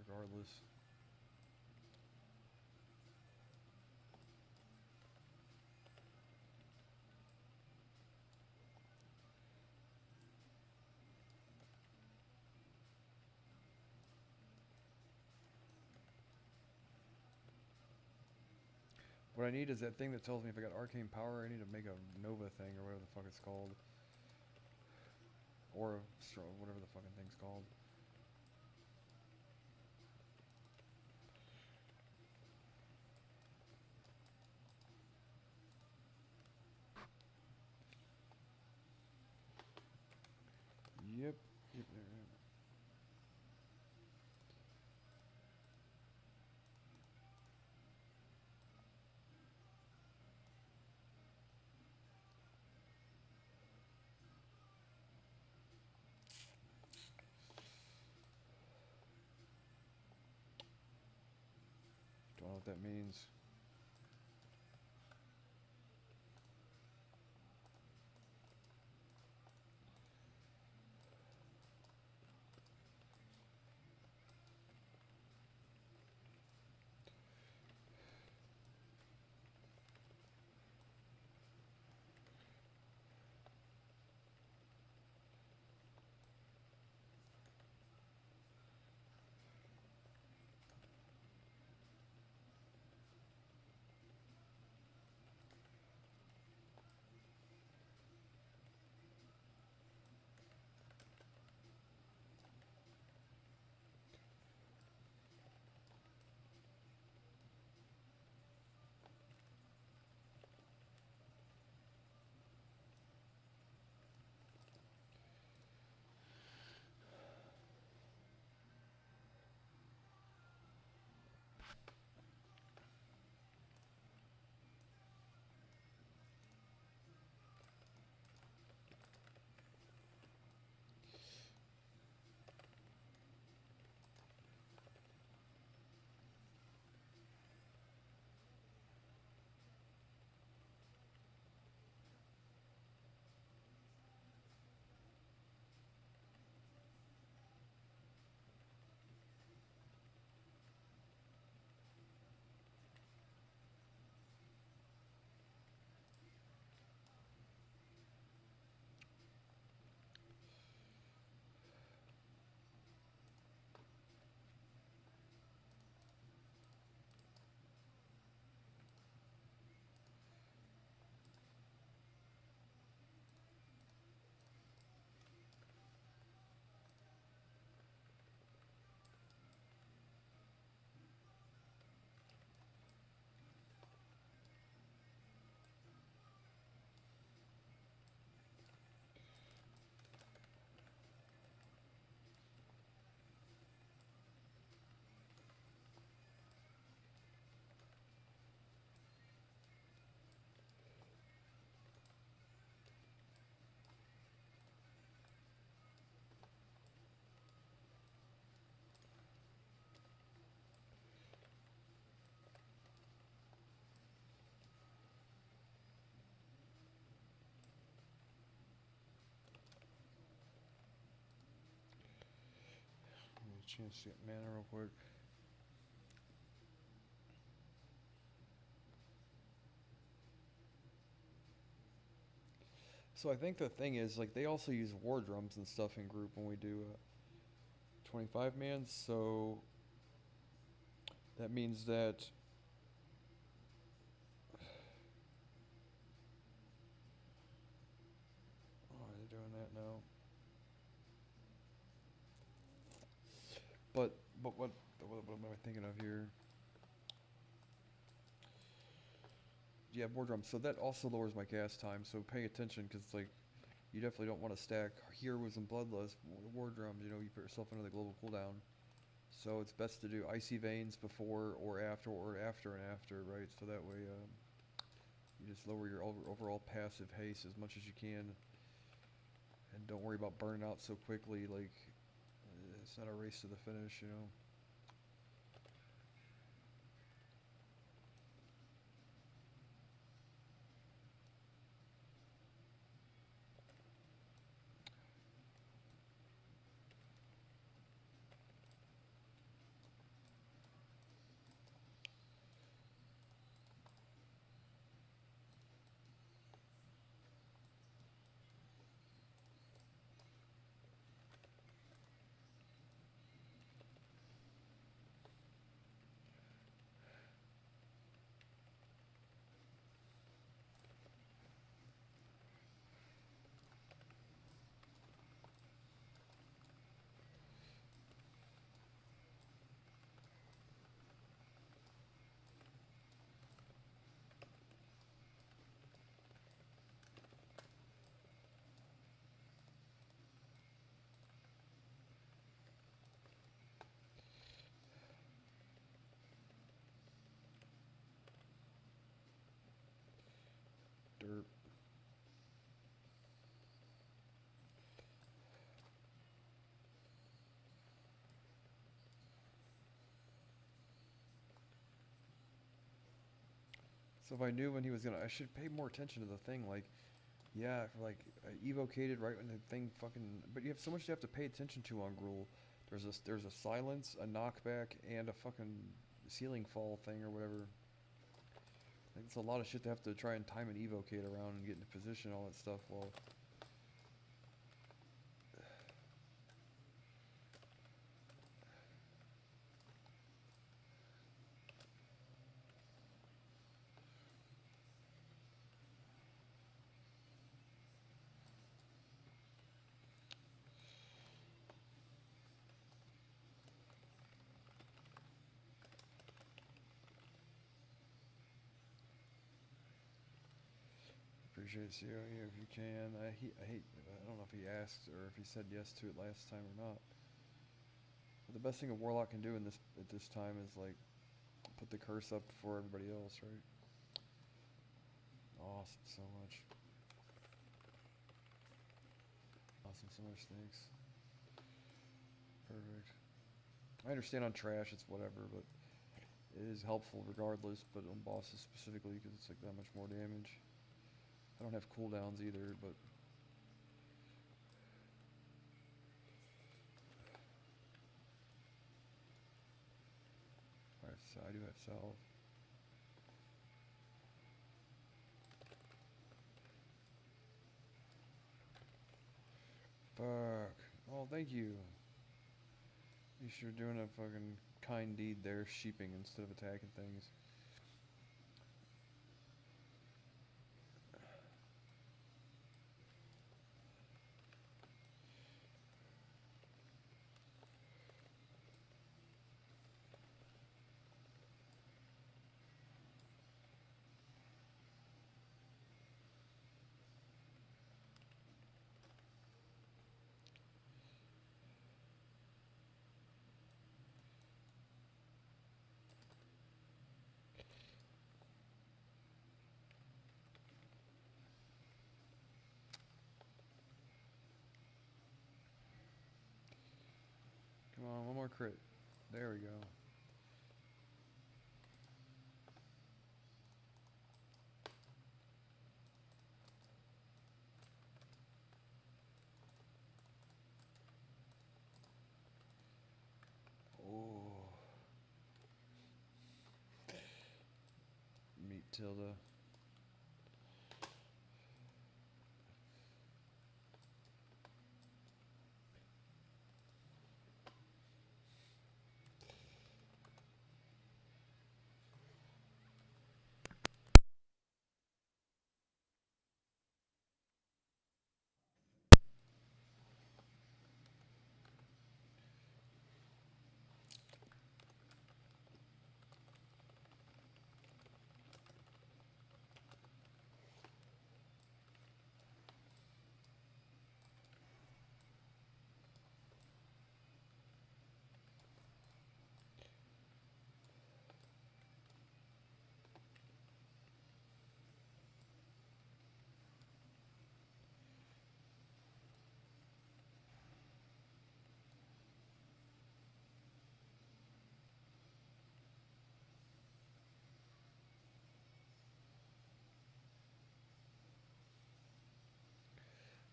S1: regardless. What I need is that thing that tells me if I got arcane power. I need to make a Nova thing or whatever the fuck it's called. Or whatever the fucking thing's called. Alright. Don't know what that means. Chance to get mana real quick. So I think the thing is, like, they also use war drums and stuff in group when we do 25 man, so that means that oh, are they doing that now? But what am I thinking of here? Yeah, war drums. So that also lowers my cast time. So pay attention, because like you definitely don't want to stack heroes and bloodlust war drums. You know, you put yourself under the global cooldown. So it's best to do icy veins before or after and after, right? So that way you just lower your overall passive haste as much as you can, and don't worry about burning out so quickly. Like it's not a race to the finish, you know. Derp. So if I knew when he was gonna, I should pay more attention to the thing. Like, yeah, like I evocated right when the thing fucking. But you have so much you have to pay attention to on Gruul. There's a silence, a knockback, and a fucking ceiling fall thing or whatever. Like, it's a lot of shit to have to try and time and evocate around and get into position, all that stuff. Well, appreciate seeing you if you can. I hate. I don't know if he asked or if he said yes to it last time or not. But the best thing a warlock can do in this at this time is like put the curse up before everybody else, right? Awesome, so much. Awesome, so much thanks. Perfect. I understand on trash it's whatever, but it is helpful regardless. But on bosses specifically, because it's like that much more damage. I don't have cooldowns either, but so I do have salve. Fuck. Oh, thank you. You sure doing a fucking kind deed there, sheeping instead of attacking things. Come on, one more crit. There we go. Oh. Meet Tilda.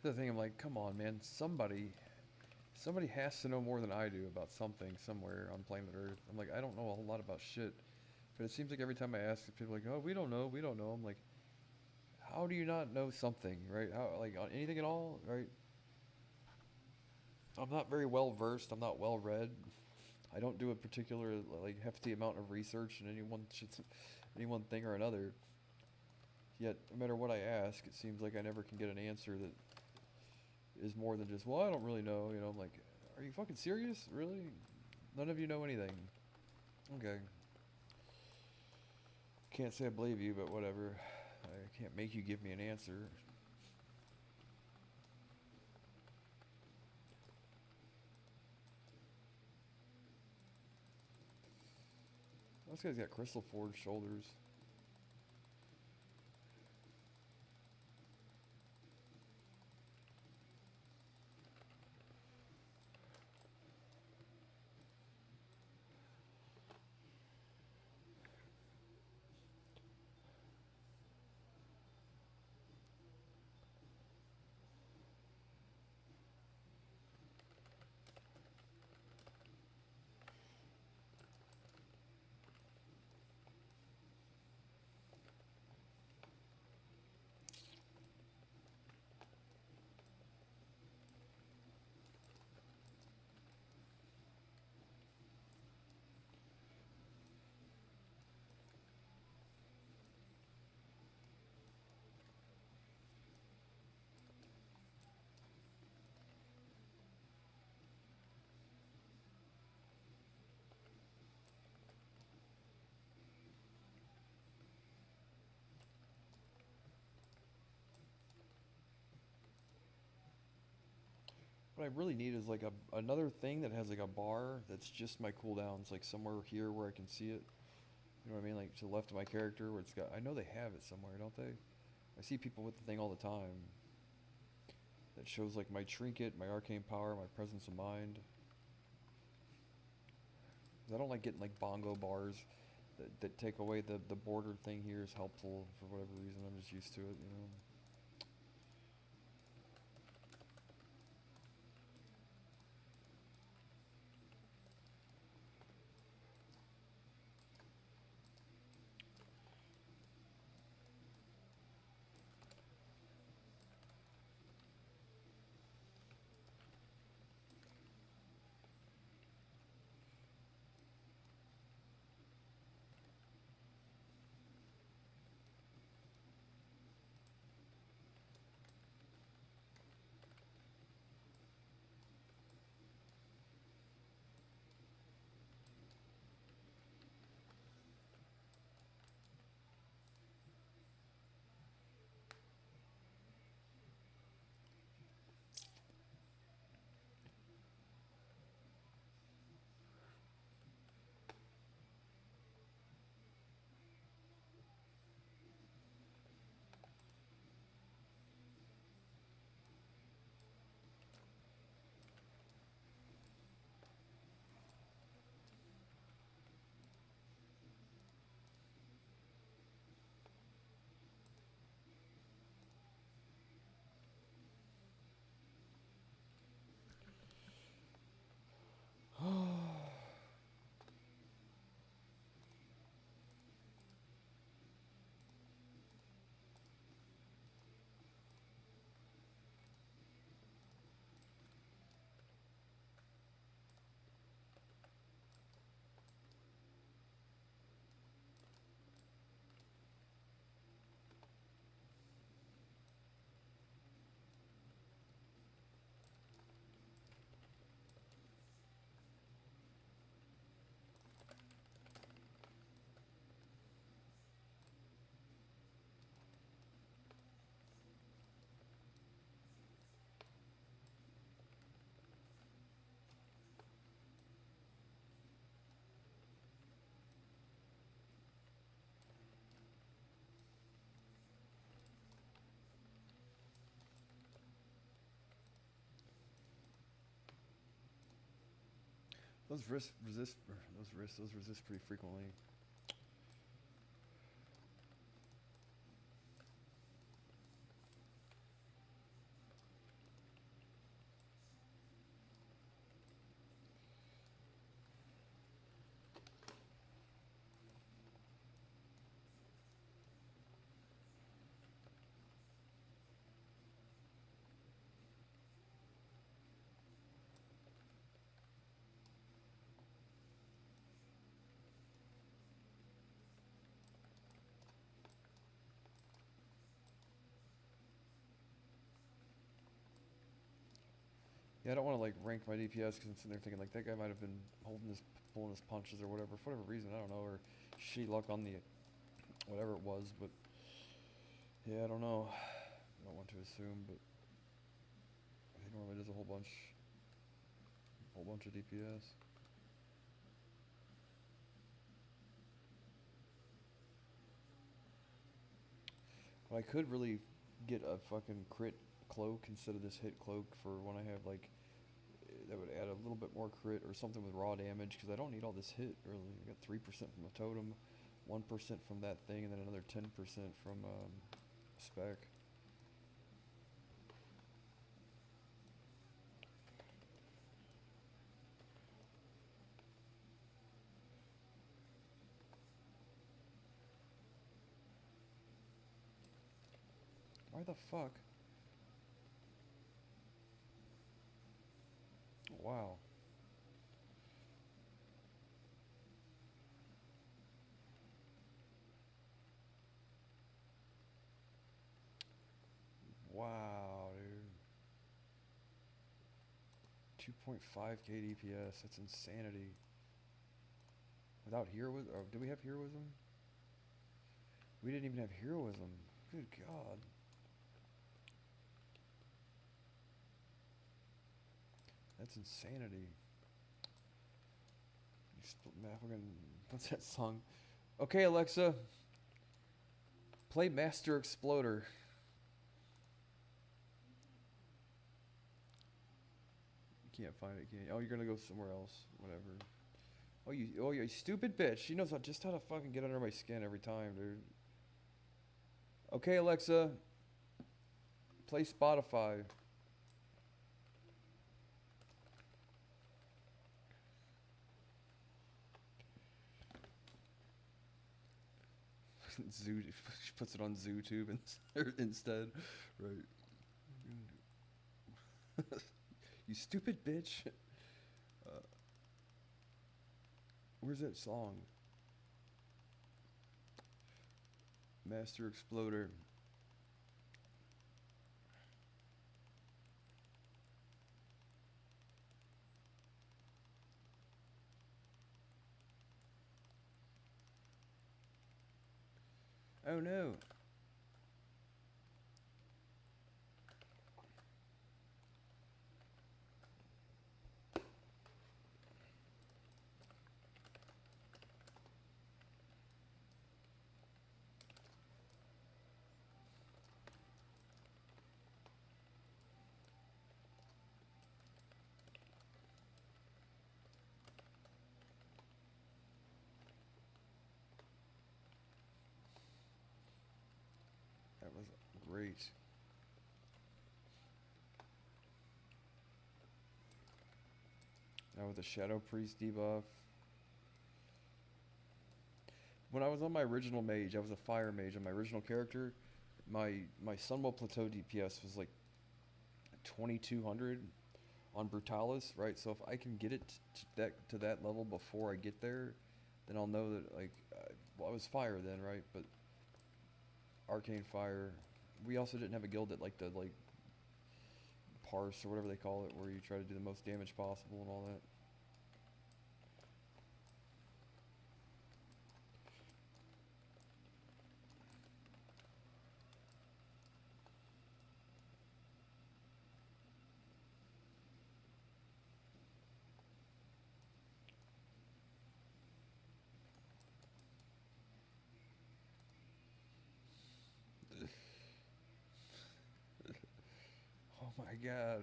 S1: The thing, I'm like, come on, man. Somebody has to know more than I do about something somewhere on planet Earth. I'm like, I don't know a whole lot about shit. But it seems like every time I ask, people are like, oh, we don't know. I'm like, how do you not know something, right? How, like, on anything at all, right? I'm not very well versed. I'm not well read. I don't do a particular, like, hefty amount of research in any one thing or another. Yet, no matter what I ask, it seems like I never can get an answer that is more than just, well, I don't really know. You know, I'm like, are you fucking serious? Really? None of you know anything. Okay. Can't say I believe you, but whatever. I can't make you give me an answer. This guy's got crystal forged shoulders. What I really need is like another thing that has like a bar that's just my cooldowns, like somewhere here where I can see it. You know what I mean? Like to the left of my character where it's got. I know they have it somewhere, don't they? I see people with the thing all the time. That shows like my trinket, my arcane power, my presence of mind. 'Cause I don't like getting like bongo bars that take away the border thing here is helpful for whatever reason. I'm just used to it, you know. Those resist pretty frequently. Yeah, I don't want to like rank my DPS because I'm sitting there thinking like that guy might have been pulling his punches or whatever for whatever reason. I don't know, or shitty luck on the whatever it was. But yeah, I don't know. I don't want to assume, but he normally does a whole bunch of DPS. But I could really get a fucking crit cloak instead of this hit cloak for when I have like that would add a little bit more crit or something with raw damage because I don't need all this hit really. I got 3% from a totem, 1% from that thing, and then another 10% from spec. Why the fuck? Wow. Wow, dude. 2.5k DPS. That's insanity. Without heroism? Oh, did we have heroism? We didn't even have heroism. Good God. That's insanity. You split math. We're gonna. What's that song? Okay, Alexa. Play Master Exploder. You can't find it, can you? Oh, you're gonna go somewhere else. Whatever. Oh, you stupid bitch. She knows just how to fucking get under my skin every time, dude. Okay, Alexa. Play Spotify. Zoo. She puts it on ZooTube instead. Right. You stupid bitch. Where's that song? Master Exploder. Oh no. That was great. Now with the Shadow Priest debuff. When I was on my original mage, I was a fire mage on my original character. My Sunwell Plateau DPS was like 2200 on Brutalis, right? So if I can get it to that level before I get there, then I'll know that like well, I was fire then, right? But arcane fire. We also didn't have a guild that liked to like parse or whatever they call it, where you try to do the most damage possible and all that. Oh my god.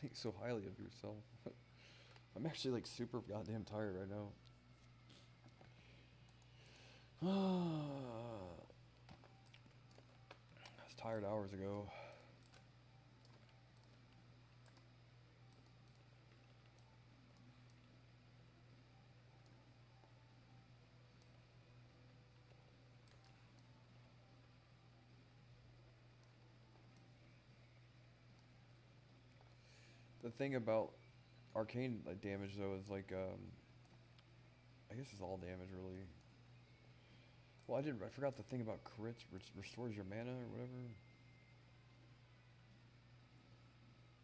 S1: Think so highly of yourself. I'm actually like super goddamn tired right now. I was tired hours ago. The thing about arcane damage though is like I guess it's all damage really. Well, I forgot the thing about crit restores your mana or whatever.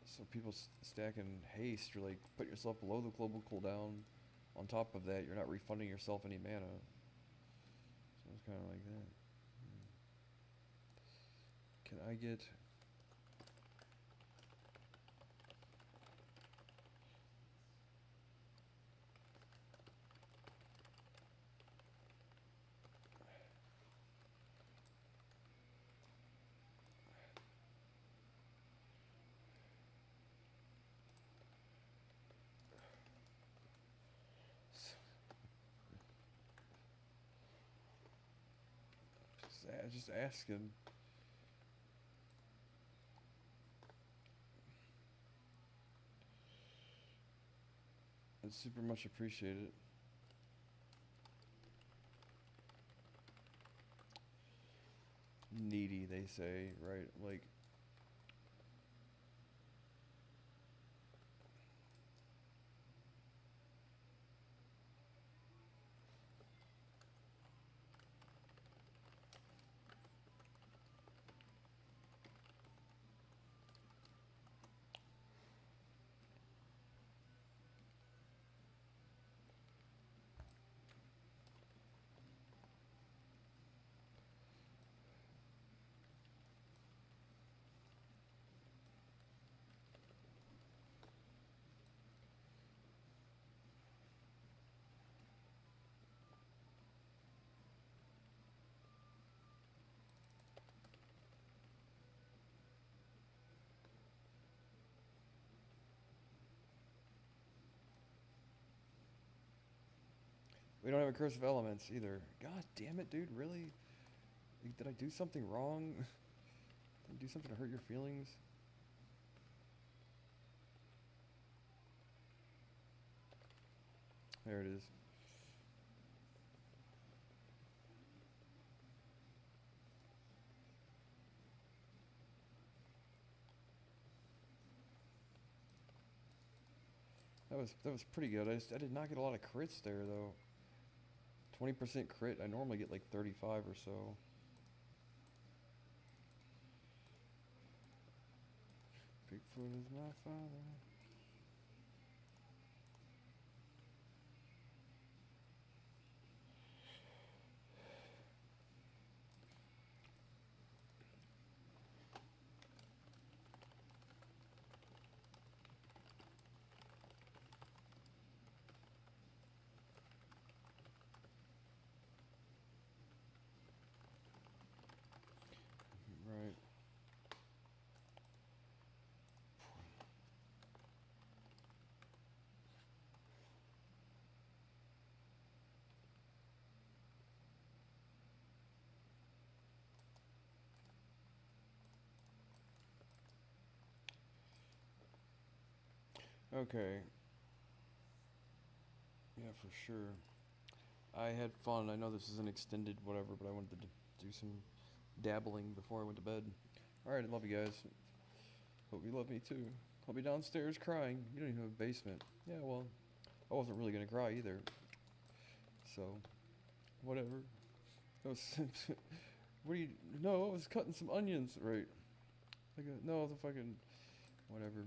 S1: So people stacking haste, you're like put yourself below the global cooldown. On top of that, you're not refunding yourself any mana. So it's kind of like that. Can I get? Just asking. It's super much appreciated. Needy, they say, right? Like, We don't have a curse of elements either. God damn it, dude, really? Like, did I do something wrong? Did I do something to hurt your feelings? There it is. That was pretty good. I did not get a lot of crits there though. 20% crit. I normally get like 35 or so. Bigfoot is my father. Right. Okay. Yeah, for sure. I had fun. I know this is an extended whatever, but I wanted to do some dabbling before I went to bed. Alright, I love you guys. Hope you love me too. I'll be downstairs crying. You don't even have a basement. Yeah, well, I wasn't really gonna cry either. So, whatever. I was what do you? No, I was cutting some onions. Right. Like no, the fucking whatever.